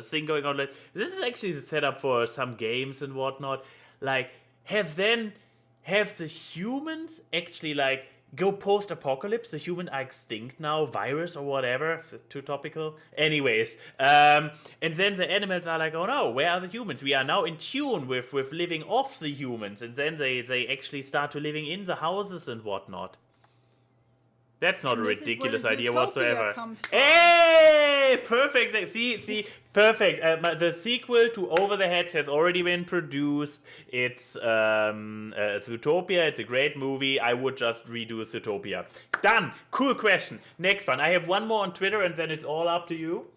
thing going on. Like, this is actually the setup for some games and whatnot. Like, have the humans actually like go post-apocalypse? The humans are extinct now, virus or whatever. Too topical. Anyways, and then the animals are like, oh no, where are the humans? We are now in tune with living off the humans, and then they actually start to living in the houses and whatnot. That's not a ridiculous idea whatsoever. Hey, perfect. See, perfect. The sequel to Over the Hedge has already been produced. It's Zootopia. It's a great movie. I would just redo Zootopia. Done. Cool question. Next one. I have one more on Twitter, and then it's all up to you.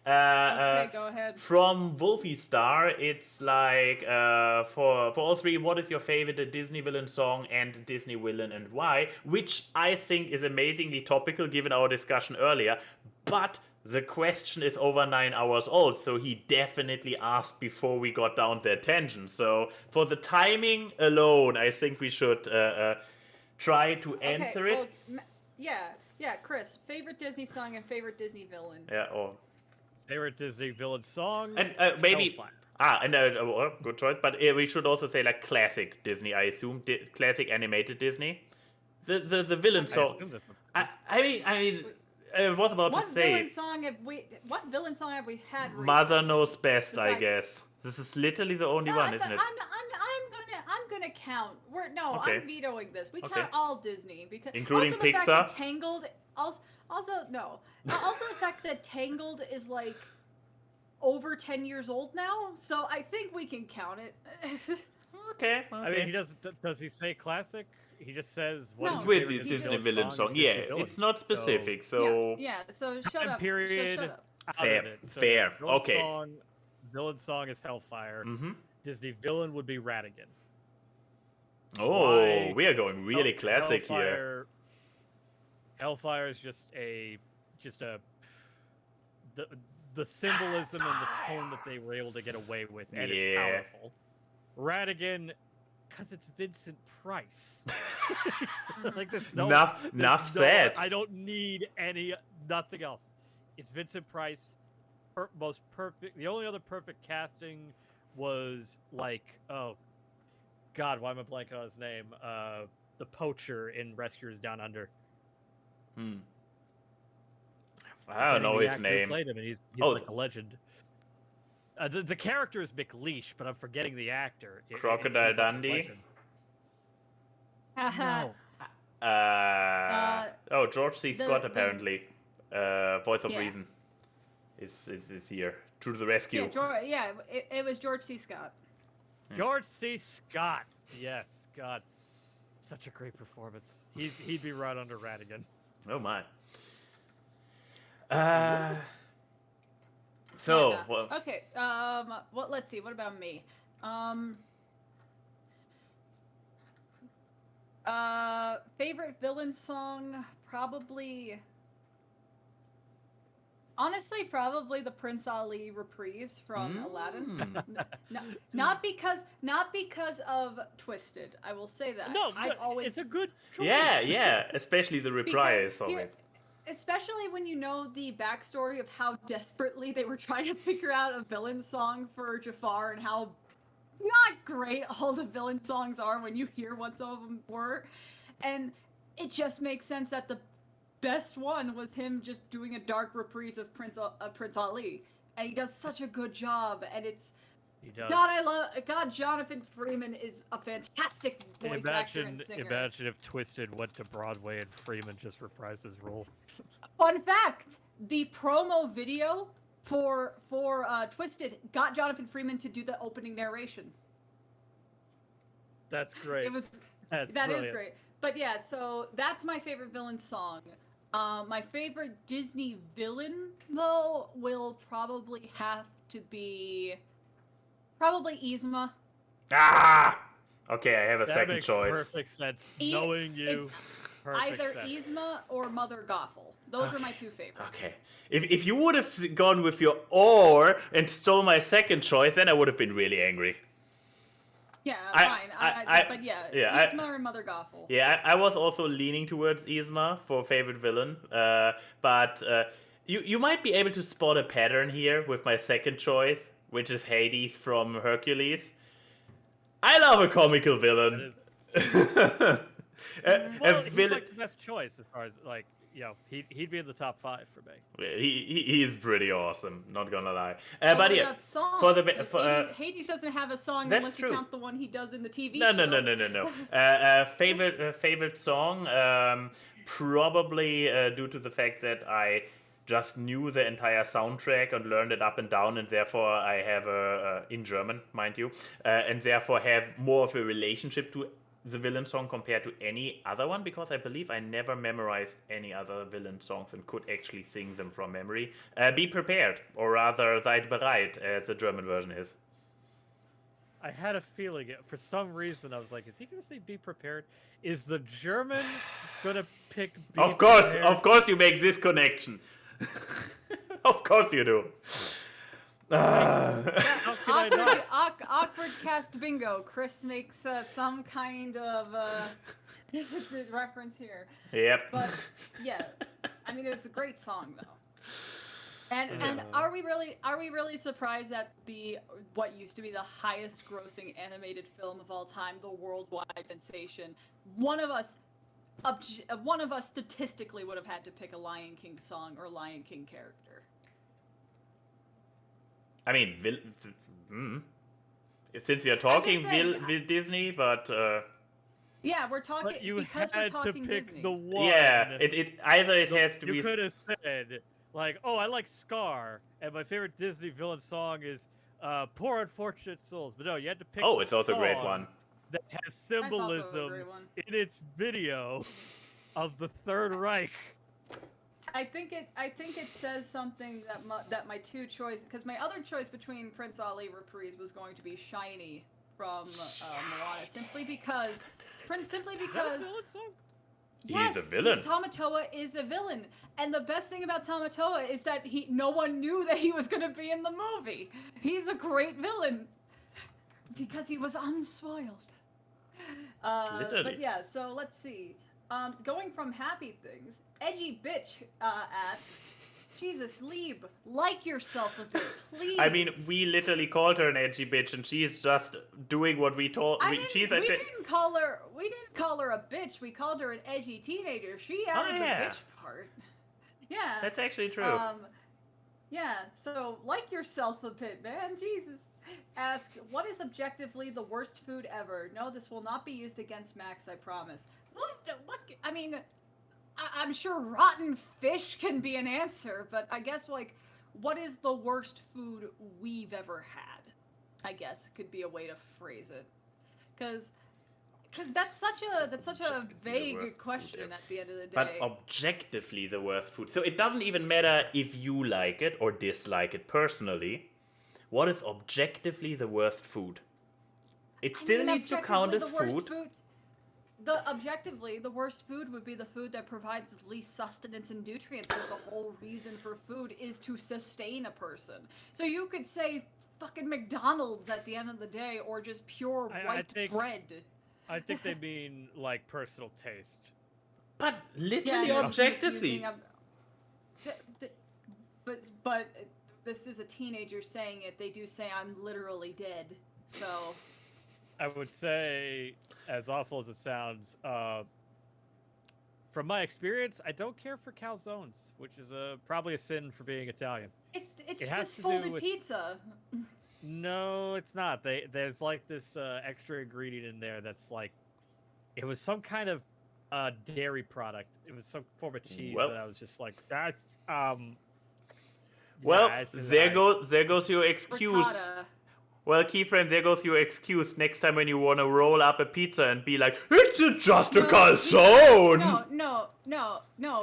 Okay, go ahead. From Wolfie Star, it's like for all three, what is your favorite Disney villain song and Disney villain and why? Which I think is amazingly topical given our discussion earlier, but the question is over 9 hours old, so he definitely asked before we got down that tangent. So for the timing alone, I think we should try to answer it. Well, yeah, Chris, favorite Disney song and favorite Disney villain. Yeah, or Favorite Disney villain song? And maybe Hellfire. well, good choice. But we should also say like classic Disney. I assume classic animated Disney. The villain song. I mean, I was about to say. What villain song have we had? Mother recently? Knows Best, I guess. This is literally the only one, isn't it? I'm gonna count. Okay. I'm vetoing this. We Okay. count all Disney because Including also the fact Pixar? that Tangled. Also no. Also the fact that Tangled is like over 10 years old now, so I think we can count it. Okay. I mean, he does he say classic? He just says what No, is With your the favorite Disney villain song, Disney yeah, villain? it's not specific, so Yeah. So shut Time up. period. Shut up. Fair, Out of it. So fair, villain okay. Villain song is Hellfire. Mm-hmm. Disney villain would be Ratigan. Oh, Why- we are going really classic here. Hellfire is just the symbolism and the tone that they were able to get away with, and Yeah. it's powerful. Ratigan, because it's Vincent Price. Like there's Enough said. I don't need nothing else. It's Vincent Price. Most perfect. The only other perfect casting was like, oh God, why am I blanking on his name? The poacher in Rescuers Down Under. I don't know The his actor who name. Played him, and he's Oh. like a legend. The character is McLeish, but I'm forgetting the actor. Crocodile he's like a Dundee? legend. No. George C. Scott the- apparently. Voice of Yeah. Reason is here to the rescue. It was George C. Scott. George C. Scott. Yes, God, such a great performance. He'd be right under Ratigan. Oh my. Yeah. Well, Okay. Well, let's see. What about me? Favorite villain song? Honestly, probably the Prince Ali reprise from Aladdin. Not because of Twisted. I will say that. No, I've always it's a good choice. yeah, especially the reprise of it. Especially when you know the backstory of how desperately they were trying to figure out a villain song for Jafar and how not great all the villain songs are when you hear what some of them were. And it just makes sense that the best one was him just doing a dark reprise of Prince Ali. And he does such a good job. And it's... He does. God, Jonathan Freeman is a fantastic voice actor and singer. Imagine if Twisted went to Broadway and Freeman just reprised his role. Fun fact: the promo video for Twisted got Jonathan Freeman to do the opening narration. That's great. That is great. But yeah, so that's my favorite villain song. My favorite Disney villain though will probably have to be Yzma. Okay, I have a That second makes choice. Perfect sense. Knowing you. Either sense. Yzma or Mother Gothel. Those are my two favorites. Okay. If you would have gone with your or and stole my second choice, then I would have been really angry. Yeah, I- fine. But yeah, yeah, Yzma or Mother Gothel. Yeah, I was also leaning towards Yzma for favorite villain, but you might be able to spot a pattern here with my second choice, which is Hades from Hercules. I love a comical villain. Well, he's like the best choice as far as like, he'd be in the top 5 for me. He's pretty awesome, not gonna lie. Although But yeah, that song, for the Hades doesn't have a song That's unless true. you count the one he does in the TV No. show. Favorite song, probably due to the fact that I just knew the entire soundtrack and learned it up and down, and therefore I have in German, mind you, and therefore have more of a relationship to the villain song compared to any other one, because I believe I never memorized any other villain songs and could actually sing them from memory. Be prepared, or rather, seid bereit, as the German version is. I had a feeling, for some reason, I was like, is he going to say be prepared? Is the German going to pick be Of course you make this connection. Of course you do. How can I not? Awkward cast bingo. Chris makes some kind of reference here. Yep. But yeah, I mean, it's a great song though. And are we really surprised that what used to be the highest grossing animated film of all time, the worldwide sensation, one of us statistically would have had to pick a Lion King song or Lion King character? I mean, since we are talking will Disney, but yeah, we're talking but you because had we're talking to pick Disney. the one. Yeah, it has to be. You could have said like, oh, I like Scar, and my favorite Disney villain song is "Poor Unfortunate Souls." But no, you had to pick. Oh, it's also a great one. That has symbolism in its video of the Third Reich. I think it says something that my two choice, because my other choice between Prince Ali Reprise was going to be Shiny from Moana, simply because Is that a villain song? Yes, He's a villain. Tamatoa is a villain, and the best thing about Tamatoa is that no one knew that he was going to be in the movie. He's a great villain because he was unspoiled. But yeah, so let's see. Going from happy things, Edgy Bitch asks, Jesus, Lieb, like yourself a bit, please. I mean, we literally called her an edgy bitch, and she's just doing what we told. We didn't call her a bitch. We called her an edgy teenager. She added the bitch part. Yeah. That's actually true. Yeah. So like yourself a bit, man. Jesus. Asks, what is objectively the worst food ever? No, this will not be used against Max, I promise. What? I mean, I'm sure rotten fish can be an answer, but I guess, like, what is the worst food we've ever had? I guess could be a way to phrase it. Because that's such a vague question at the end of the day. But objectively the worst food. So it doesn't even matter if you like it or dislike it personally. What is objectively the worst food? It still needs to count as food. Objectively, the worst food would be the food that provides the least sustenance and nutrients, because the whole reason for food is to sustain a person. So you could say fucking McDonald's at the end of the day, or just pure white bread. I think they mean, like, personal taste. But literally, objectively. But this is a teenager saying it. They do say I'm literally dead, so... I would say, as awful as it sounds, from my experience, I don't care for calzones, which is probably a sin for being Italian. It's just folded pizza. No, it's not. There's like this extra ingredient in there that's like, it was some kind of dairy product. It was some form of cheese that I was just like, that's there goes your excuse. Ricotta. Well, Keyframe, there goes your excuse next time when you want to roll up a pizza and be like, it's just a calzone! No.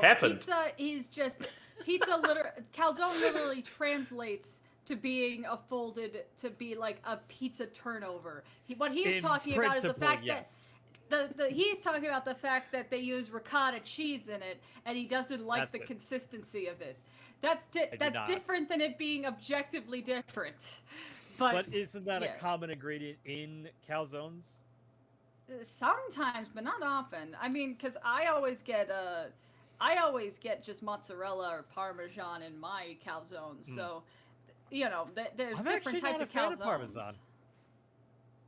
Happened. Pizza is just... calzone literally translates to being to be like a pizza turnover. What he's talking about is the fact that... he's talking about the fact that they use ricotta cheese in it, and he doesn't like the consistency of it. That's different than it being objectively different. But isn't that a common ingredient in calzones? Sometimes, but not often. I mean, because I always get just mozzarella or Parmesan in my calzone. So, there's different types of calzones. Parmesan.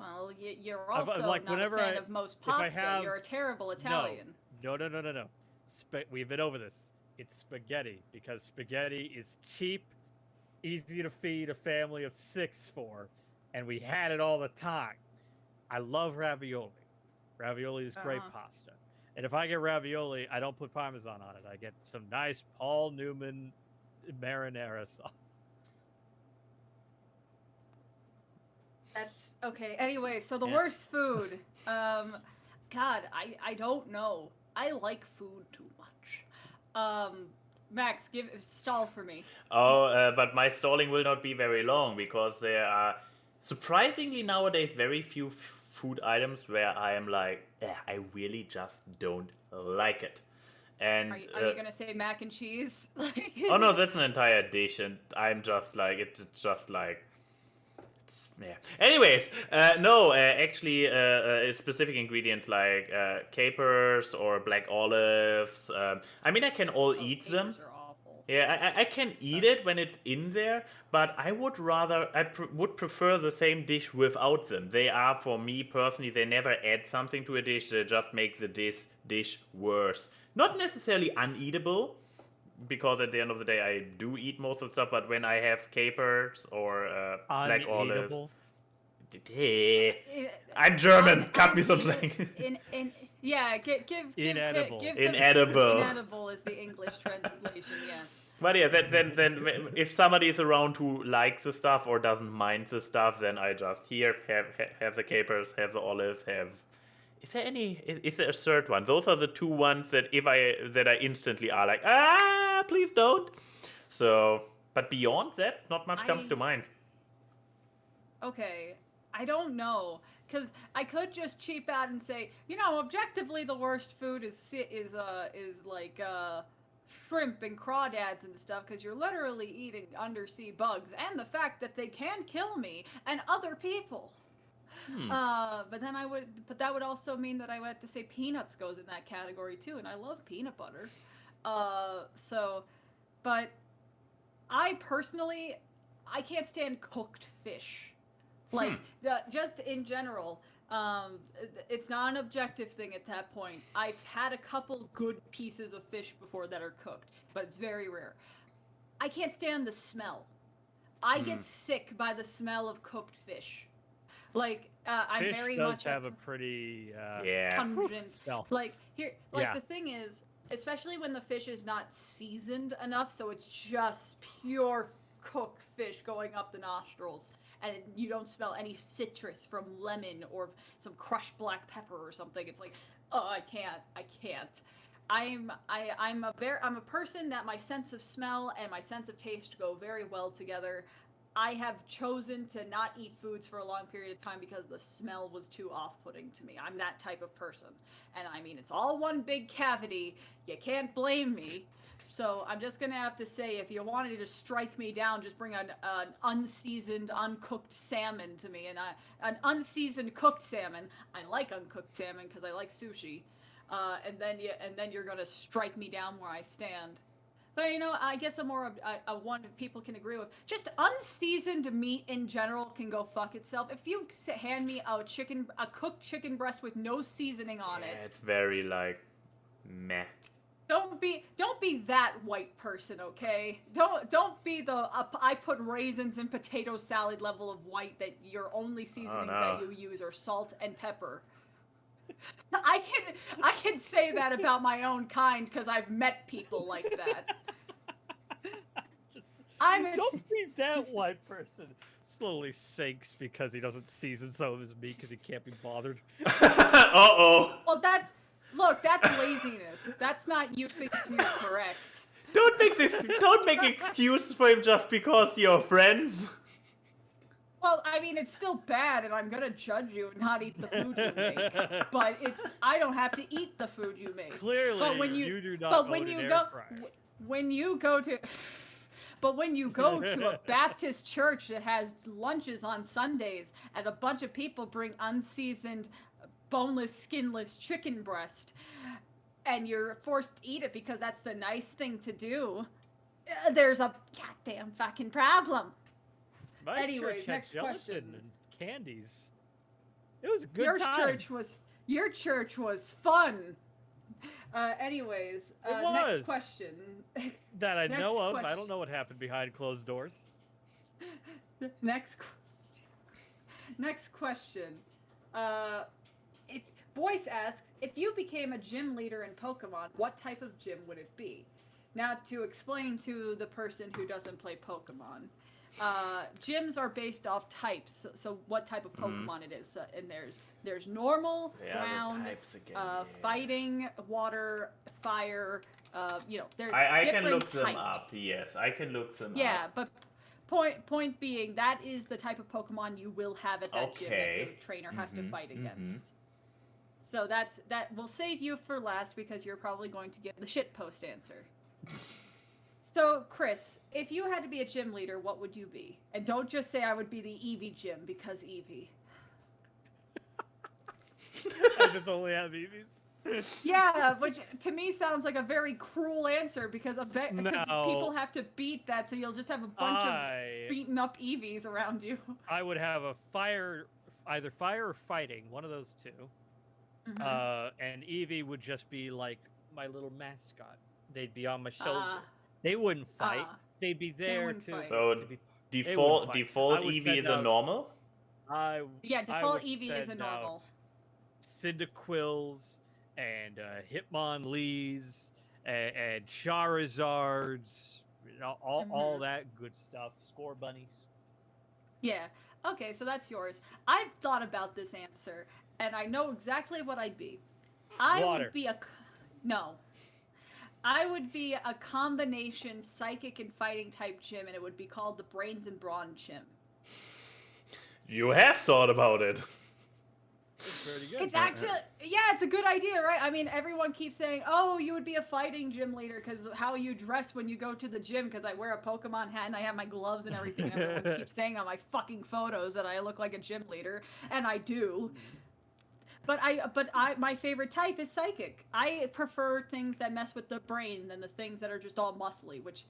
Well, you're also not a fan of most pasta. You're a terrible Italian. No. We've been over this. It's spaghetti, because spaghetti is cheap, easy to feed a family of 6 for, and we had it all the time. I love ravioli. Ravioli is great pasta. And if I get ravioli, I don't put Parmesan on it. I get some nice Paul Newman marinara sauce. That's okay. Anyway, so the worst food. God, I don't know. I like food too much. Max, stall for me. But my stalling will not be very long, because there are surprisingly nowadays very few food items where I am like, I really just don't like it. And are you gonna say mac and cheese? Oh no, that's an entire dish, and I'm just like, it's just like, Anyways, actually, specific ingredients like capers or black olives. I mean, I can all eat them. Are awful. Yeah, I can eat it when it's in there, but I would rather, would prefer the same dish without them. They are, for me personally, they never add something to a dish, they just make the dish worse. Not necessarily uneatable, because at the end of the day I do eat most of the stuff, but when I have capers or black olives... I'm German, cut me some slang. Give Inedible. Inedible. Inedible is the English translation, yes. But yeah, then if somebody is around who likes the stuff or doesn't mind the stuff, then I just have the capers, have the olives, have... Is there a third one? Those are the two ones that I instantly are like, please don't. So, but beyond that, not much comes to mind. Okay, I don't know, because I could just cheap out and say, objectively the worst food is like shrimp and crawdads and stuff, because you're literally eating undersea bugs, and the fact that they can kill me and other people. But that would also mean that I would have to say peanuts goes in that category too, and I love peanut butter. But I personally, I can't stand cooked fish. Like, just in general, it's not an objective thing at that point. I've had a couple good pieces of fish before that are cooked, but it's very rare. I can't stand the smell. I get sick by the smell of cooked fish. Like, I'm fish very does much have a pretty pungent smell. The thing is, especially when the fish is not seasoned enough, so it's just pure cooked fish going up the nostrils, and you don't smell any citrus from lemon or some crushed black pepper or something. It's like, oh, I can't. I'm a person that my sense of smell and my sense of taste go very well together. I have chosen to not eat foods for a long period of time because the smell was too off-putting to me. I'm that type of person. And I mean, it's all one big cavity. You can't blame me. So I'm just going to have to say, if you wanted to strike me down, just bring an unseasoned, uncooked salmon to me. And an unseasoned cooked salmon. I like uncooked salmon because I like sushi. And then you're going to strike me down where I stand. But I guess a one people can agree with. Just unseasoned meat in general can go fuck itself. If you hand me a cooked chicken breast with no seasoning on it, it's very like meh. Don't be that white person, okay? Don't be the I put raisins in potato salad level of white that your only seasonings that you use are salt and pepper. I can say that about my own kind because I've met people like that. Don't be that white person. Slowly sinks because he doesn't season some of his meat because he can't be bothered. Uh-oh. Well, that's laziness. That's not you thinking you're correct. Don't make excuses for him just because you're friends. Well, I mean, it's still bad, and I'm gonna judge you and not eat the food you make. But I don't have to eat the food you make. Clearly, but when you do not own an air fryer. When you go to a Baptist church that has lunches on Sundays, and a bunch of people bring unseasoned, boneless, skinless chicken breast, and you're forced to eat it because that's the nice thing to do, there's a goddamn fucking problem. My Anyways, church had next gelatin question. and candies. It was a good time. Your church was fun. Anyways, It was. Next question. That I know of. Question. I don't know what happened behind closed doors. Next question. If Boyce asks, if you became a gym leader in Pokemon, what type of gym would it be? Now, to explain to the person who doesn't play Pokemon, gyms are based off types. So what type of Pokemon it is, and there's normal, ground, fighting, water, fire. There are different I can look types. them up. Yes, I can look them up. Yeah, but point being, that is the type of Pokemon you will have at that gym that the trainer has to fight against. So that will save you for last because you're probably going to give the shitpost answer. So, Chris, if you had to be a gym leader, what would you be? And don't just say I would be the Eevee gym, because Eevee. I just only have Eevees. Yeah, which to me sounds like a very cruel answer because because No. people have to beat that, so you'll just have a bunch of beaten up Eevees around you. I would have either fire or fighting, one of those two. And Eevee would just be like my little mascot. They'd be on my shoulder. They wouldn't fight. They'd be there to. So default Eevee is a normal. Default Eevee is a normal. Cyndaquils and Hitmonlees and Charizards, all that good stuff. Score bunnies. Yeah. Okay, so that's yours. I've thought about this answer, and I know exactly what I'd be. Water. I would be a combination psychic and fighting type gym, and it would be called the Brains and Brawn gym. You have thought about it. It's pretty good. It's actually, it's a good idea, right? I mean, everyone keeps saying, oh, you would be a fighting gym leader because how you dress when you go to the gym, because I wear a Pokemon hat and I have my gloves and everything. And everyone keeps saying on my fucking photos that I look like a gym leader, and I do. But my favorite type is psychic. I prefer things that mess with the brain than the things that are just all muscly, which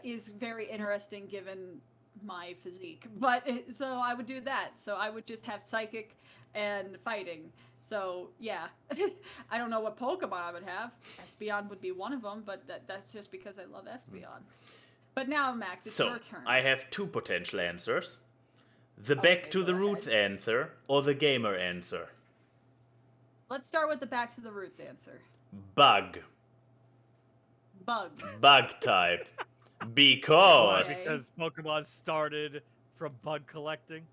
is very interesting given my physique. But so I would do that. So I would just have psychic and fighting. So yeah, I don't know what Pokemon I would have. Espeon would be one of them, but that's just because I love Espeon. But now, Max, it's your turn. I have two potential answers: the back to the roots answer or the gamer answer. Let's start with the back to the roots answer. Bug. Bug type. Because Pokemon started from bug collecting.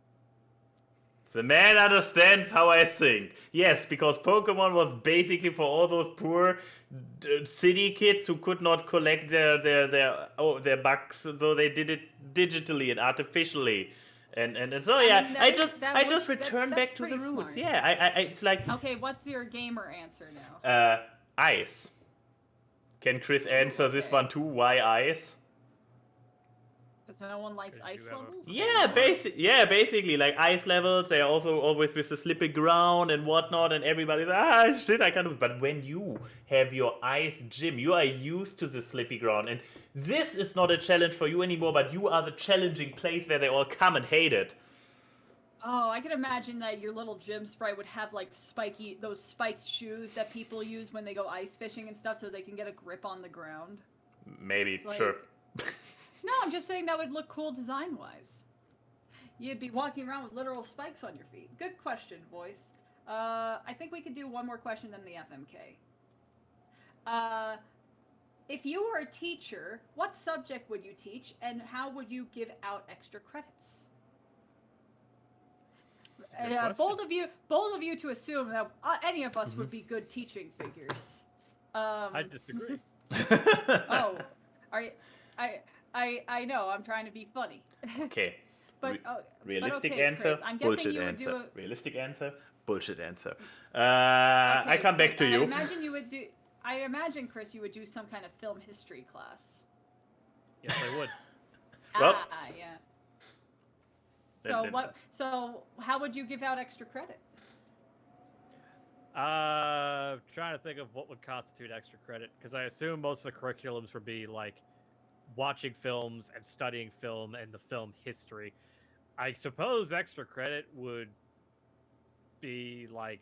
The man understands how I think. Yes, because Pokemon was basically for all those poor city kids who could not collect their bugs, so they did it digitally and artificially. And so I just returned back to the roots. Smart. Yeah, it's like. Okay, what's your gamer answer now? Ice. Can Chris answer this one too? Why ice? Because no one likes ice levels? Yeah, basically, like ice levels, they're also always with the slippy ground and whatnot, and everybody's like, shit, I can't do it. But when you have your ice gym, you are used to the slippy ground, and this is not a challenge for you anymore, but you are the challenging place where they all come and hate it. Oh, I can imagine that your little gym sprite would have like those spiked shoes that people use when they go ice fishing and stuff so they can get a grip on the ground. Maybe, like, sure. No, I'm just saying that would look cool design-wise. You'd be walking around with literal spikes on your feet. Good question, voice. I think we could do one more question than the FMK. If you were a teacher, what subject would you teach, and how would you give out extra credits? Bold of you to assume that any of us would be good teaching figures. I disagree. Oh, I know. I'm trying to be funny. Okay. But realistic okay, answer. Chris, Bullshit answer. Realistic answer. Bullshit answer. I come back to you. I imagine, Chris, you would do some kind of film history class. Yes, I would. Well, yeah. So how would you give out extra credit? Trying to think of what would constitute extra credit, because I assume most of the curriculums would be like watching films and studying film and the film history. I suppose extra credit would be like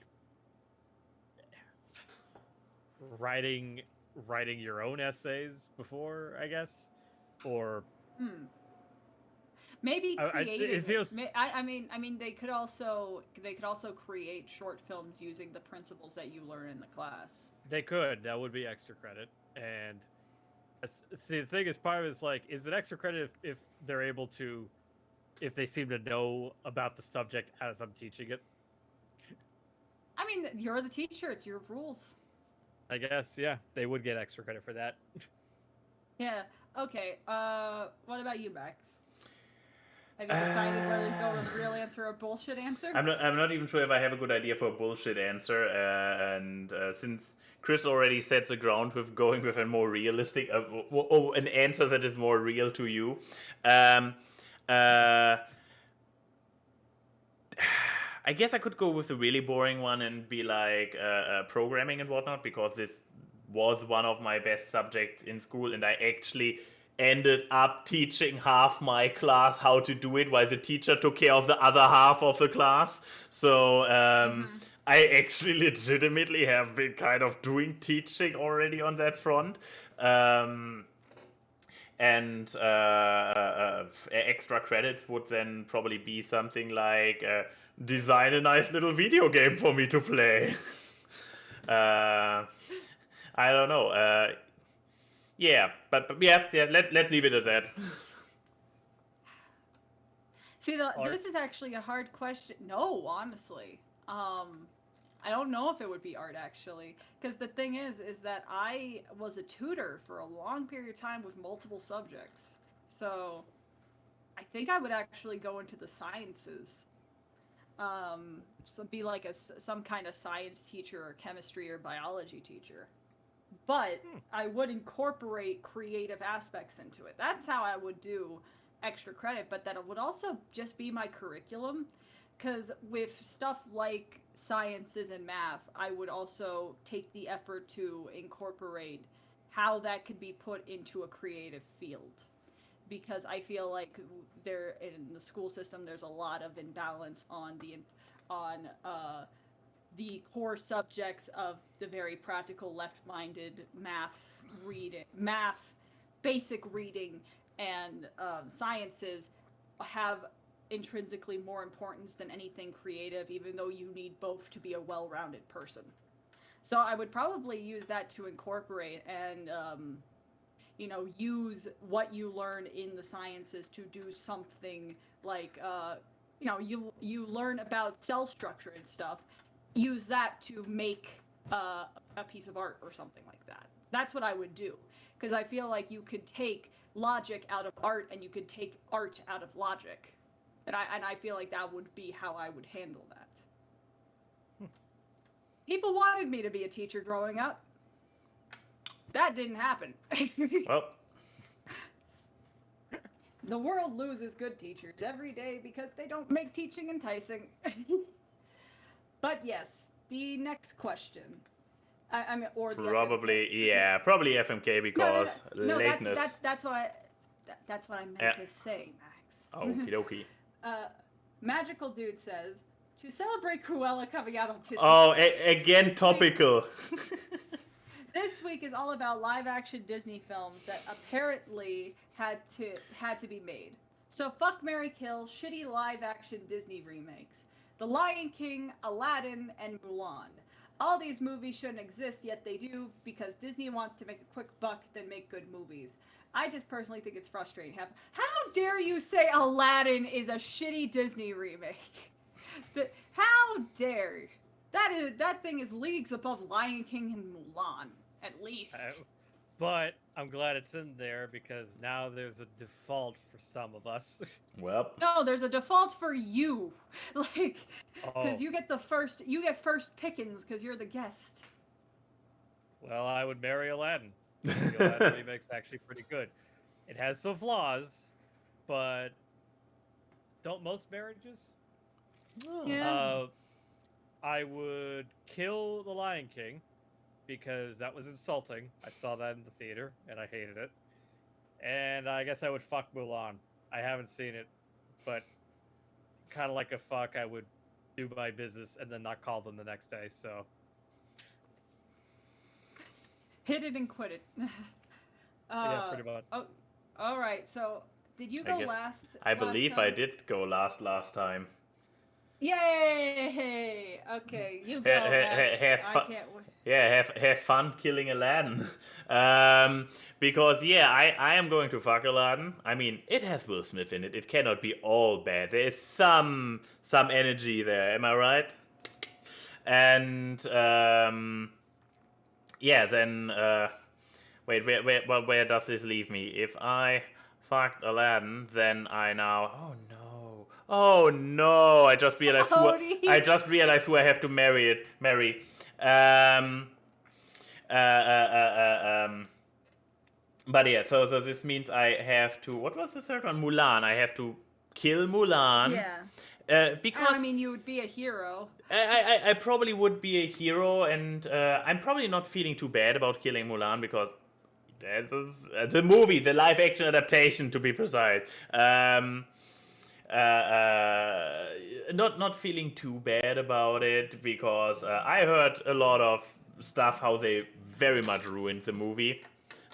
writing your own essays before, I guess, or maybe creating. It feels. I mean, they could also create short films using the principles that you learn in the class. They could. That would be extra credit. And see, the thing is, part of it is like, is it extra credit if they're able to, if they seem to know about the subject as I'm teaching it? I mean, you're the teacher. It's your rules. I guess, yeah, they would get extra credit for that. Yeah. Okay. What about you, Max? Have you decided whether to go with real answer or bullshit answer? I'm not even sure if I have a good idea for a bullshit answer. And since Chris already sets the ground with going with a more realistic, an answer that is more real to I guess I could go with the really boring one and be like programming and whatnot, because this was one of my best subjects in school, and I actually ended up teaching half my class how to do it while the teacher took care of the other half of the class. So I actually legitimately have been kind of doing teaching already on that front. And extra credits would then probably be something like design a nice little video game for me to play. I don't know. Yeah, but yeah. Let's leave it at that. See, this is actually a hard question. No, honestly, I don't know if it would be art actually, because the thing is that I was a tutor for a long period of time with multiple subjects, so I think I would actually go into the sciences. So be like some kind of science teacher or chemistry or biology teacher. But I would incorporate creative aspects into it. That's how I would do extra credit, but that it would also just be my curriculum. Because with stuff like sciences and math, I would also take the effort to incorporate how that could be put into a creative field. Because I feel like there in the school system, there's a lot of imbalance on the core subjects of the very practical, left-minded math, basic reading, and sciences have intrinsically more importance than anything creative, even though you need both to be a well-rounded person. So I would probably use that to incorporate and, use what you learn in the sciences to do something like, you learn about cell structure and stuff. Use that to make a piece of art or something like that. That's what I would do, because I feel like you could take logic out of art and you could take art out of logic, and I feel like that would be how I would handle that. People wanted me to be a teacher growing up. That didn't happen. Well, the world loses good teachers every day because they don't make teaching enticing. But yes, the next question. I mean, or the probably FMK. probably FMK because lateness. That's what I meant to say, Max. Okie dokie. Magical Dude says, to celebrate Cruella coming out on Disney. Oh, again topical. This week is all about live-action Disney films that apparently had to be made. So fuck, marry, kill, shitty live-action Disney remakes. The Lion King, Aladdin, and Mulan. All these movies shouldn't exist, yet they do, because Disney wants to make a quick buck, then make good movies. I just personally think it's frustrating. How dare you say Aladdin is a shitty Disney remake? How dare? That thing is leagues above Lion King and Mulan, at least. But I'm glad it's in there, because now there's a default for some of us. Well, no, there's a default for you, like, because you get first pickings because you're the guest. Well, I would marry Aladdin. The Aladdin remake's actually pretty good. It has some flaws, but don't most marriages? Yeah. I would kill the Lion King, because that was insulting. I saw that in the theater, and I hated it. And I guess I would fuck Mulan. I haven't seen it, but kind of like a fuck, I would do my business and then not call them the next day, so. Hit it and quit it. Yeah, pretty much. Oh, all right, so did you go last? I believe I did go last time. Yay! Okay, you go next. I can't wait. Yeah, have fun killing Aladdin. Because I am going to fuck Aladdin. I mean, it has Will Smith in it. It cannot be all bad. There is some energy there. Am I right? And then wait, where does this leave me? If I fucked Aladdin, then I now. Oh no! I just realized who I have to marry. But yeah, so this means I have to. What was the third one? Mulan. I have to kill Mulan. Yeah. Because I mean, you would be a hero. I probably would be a hero, and I'm probably not feeling too bad about killing Mulan because the movie, the live action adaptation, to be precise. Not feeling too bad about it because I heard a lot of stuff how they very much ruined the movie.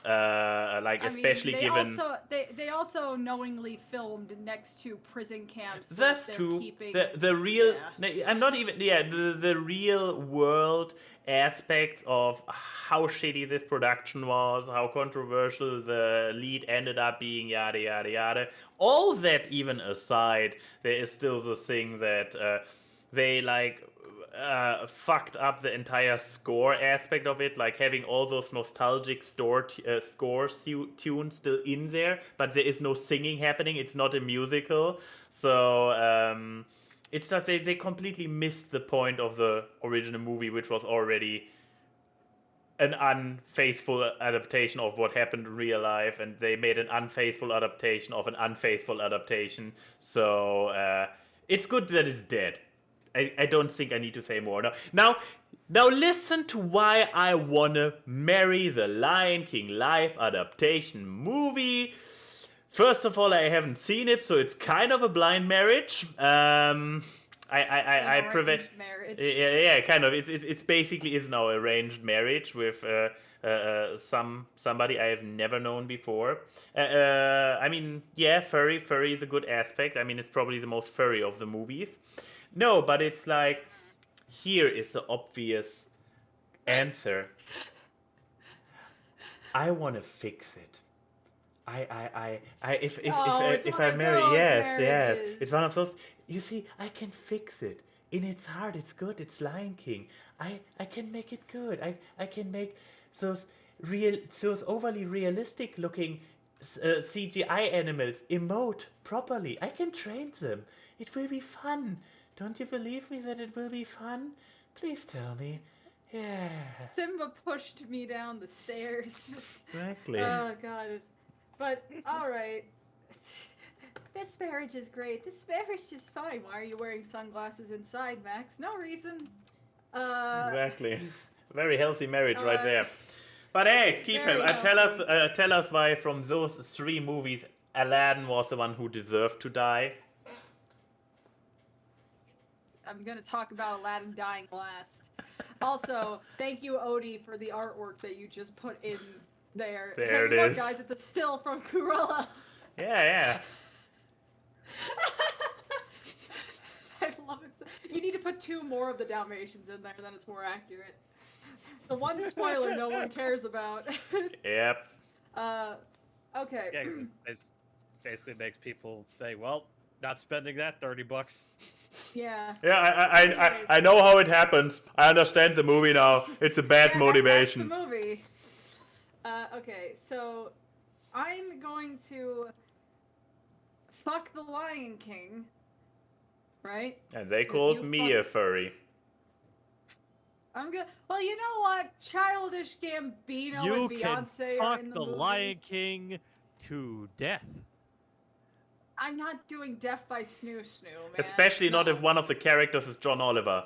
Especially given they also knowingly filmed next to prison camps. That's true. The real I'm not even the real world aspect of how shitty this production was, how controversial the lead ended up being, yada yada yada. All that even aside, there is still the thing that they fucked up the entire score aspect of it, like having all those nostalgic score tunes still in there, but there is no singing happening. It's not a musical, so it's just they completely missed the point of the original movie, which was already an unfaithful adaptation of what happened in real life, and they made an unfaithful adaptation of an unfaithful adaptation. So it's good that it's dead. I don't think I need to say more. Now listen to why I wanna marry the Lion King live adaptation movie. First of all, I haven't seen it, so it's kind of a blind marriage. I prevent marriage. Yeah, kind of. It's basically is now arranged marriage with somebody I have never known before. I mean, yeah, furry is a good aspect. I mean, it's probably the most furry of the movies. No, but it's like, here is the obvious answer. I want to fix it. If I marry, yes, it's one of those. You see, I can fix it. In its heart, it's good. It's Lion King. I can make it good. I can make those overly realistic looking CGI animals emote properly. I can train them. It will be fun. Don't you believe me that it will be fun? Please tell me. Yeah. Simba pushed me down the stairs. Exactly. Oh god. But alright. This marriage is great. This marriage is fine. Why are you wearing sunglasses inside, Max? No reason. Exactly. Very healthy marriage right there. But hey, Keyframe, tell us why from those 3 movies Aladdin was the one who deserved to die. I'm gonna talk about Aladdin dying last. Also, thank you, Odie, for the artwork that you just put in there. There it look, is. guys, it's a still from Cruella. Yeah. I love it. You need to put 2 more of the Dalmatians in there, then it's more accurate. The one spoiler no one cares about. Yep. Okay. Yeah, it basically makes people say, well, not spending that $30. Yeah. Yeah, I know how it happens. I understand the movie now. It's a bad motivation. That's the movie. Okay, so I'm going to fuck the Lion King, right? And they called me a furry. I'm good. Well, you know what? Childish Gambino and Beyonce are in the movie. You can fuck the Lion King to death. I'm not doing Death by Snoo Snoo, man. Especially not if one of the characters is John Oliver.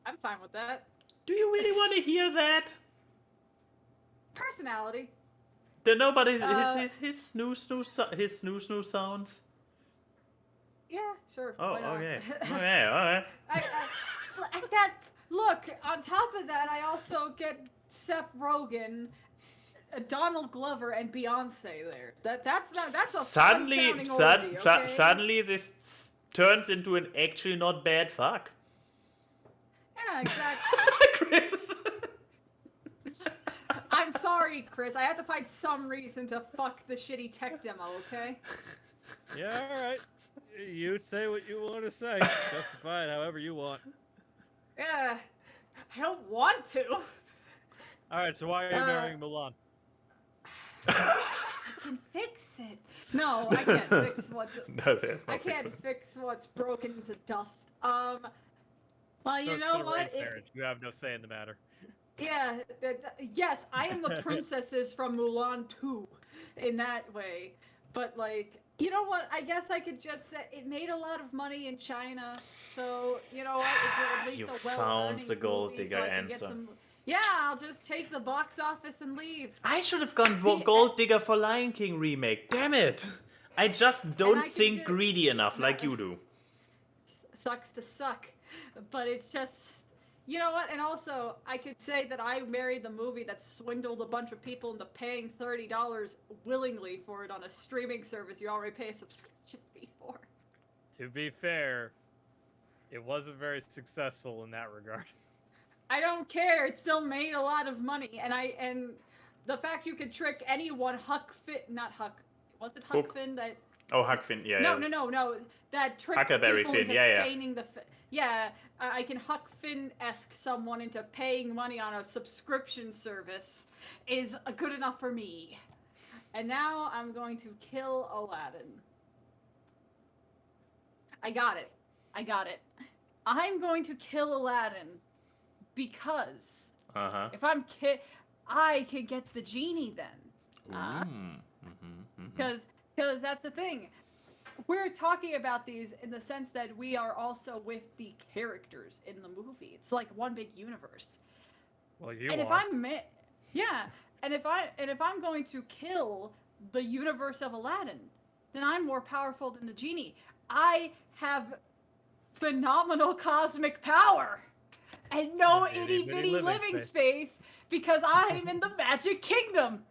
I'm fine with that. Do you really want to hear that? Personality. No, but his snoo sounds. Yeah, sure. Oh, why not? okay. Okay, alright. Look, on top of that, I also get Seth Rogen, Donald Glover, and Beyonce there. That's a fun-sounding orgy, okay? Suddenly this turns into an actually not bad fuck. Yeah, exactly. Chris. I'm sorry, Chris. I have to find some reason to fuck the shitty tech demo, okay? Yeah, alright. You say what you want to say. Justify it however you want. Yeah, I don't want to. Alright, so why are you marrying Mulan? I can fix it. No, I can't fix what's. I can't fix what's broken into dust. Well, you know what? You have no say in the matter. Yeah. Yes, I am the princesses from Mulan 2, in that way. But like, You know what? I guess I could just say it made a lot of money in China, so you know what? It's at least You a well found the gold digger answer. Yeah, I'll just take the box office and leave. I should have gone Gold Digger for Lion King remake. Damn it! I just don't think greedy enough like you do. Sucks to suck, but it's just, you know what? And also, I could say that I married the movie that swindled a bunch of people into paying $30 willingly for it on a streaming service you already pay a subscription fee for. To be fair, it wasn't very successful in that regard. I don't care. It still made a lot of money, and the fact you could trick anyone, was it Huck Finn that? Oh, Huck Finn, yeah. No. That tricked Huckleberry people Finn, into painting the. Yeah, I can Huck Finn-esque someone into paying money on a subscription service is good enough for me. And now I'm going to kill Aladdin. I got it. I'm going to kill Aladdin because if I can get the genie then. Because that's the thing. We're talking about these in the sense that we are also with the characters in the movie. It's like one big universe. Well, you and are. If I'm going to kill the universe of Aladdin, then I'm more powerful than the genie. I have phenomenal cosmic power and no itty bitty living space because I'm in the Magic Kingdom.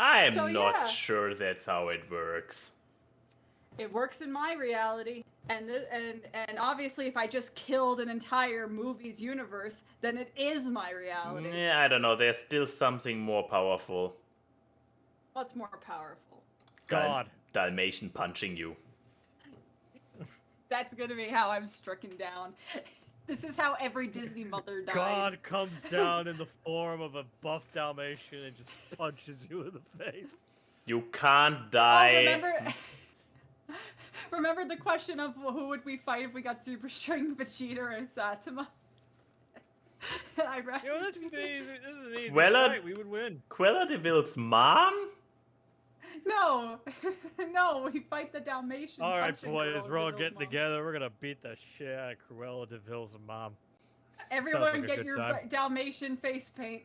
I am not sure that's how it works. It works in my reality, and obviously, if I just killed an entire movie's universe, then it is my reality. Yeah, I don't know. There's still something more powerful. What's more powerful? God. Dalmatian punching you. That's gonna be how I'm stricken down. This is how every Disney mother died. God comes down in the form of a buff Dalmatian and just punches you in the face. You can't die. Oh, remember the question of who would we fight if we got Super Strength, Vegeta or Saitama? This is an easy fight. We would win. Cruella de Vil's mom? No, no, we fight the Dalmatian. All right, boys, we're all getting together. We're gonna beat the shit out of Cruella de Vil's mom. Everyone, get your Dalmatian face paint.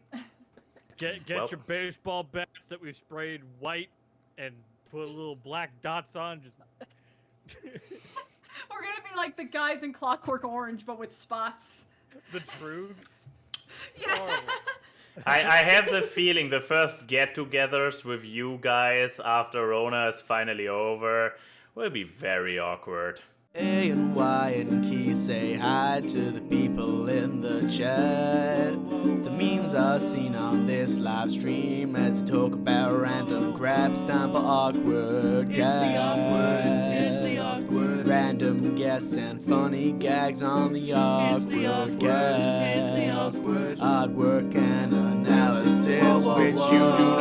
Get your baseball bats that we sprayed white and put little black dots on. Just we're gonna be like the guys in Clockwork Orange, but with spots. The Troogs. Yeah. I have the feeling the first get-togethers with you guys after Rona is finally over will be very awkward. A and Y and Key say hi to the people in the chat. The memes are seen on this live stream as they talk about random crap. It's time for awkward guys. It's the awkward. Random guests and funny gags on the awkward guys. Artwork and analysis which you do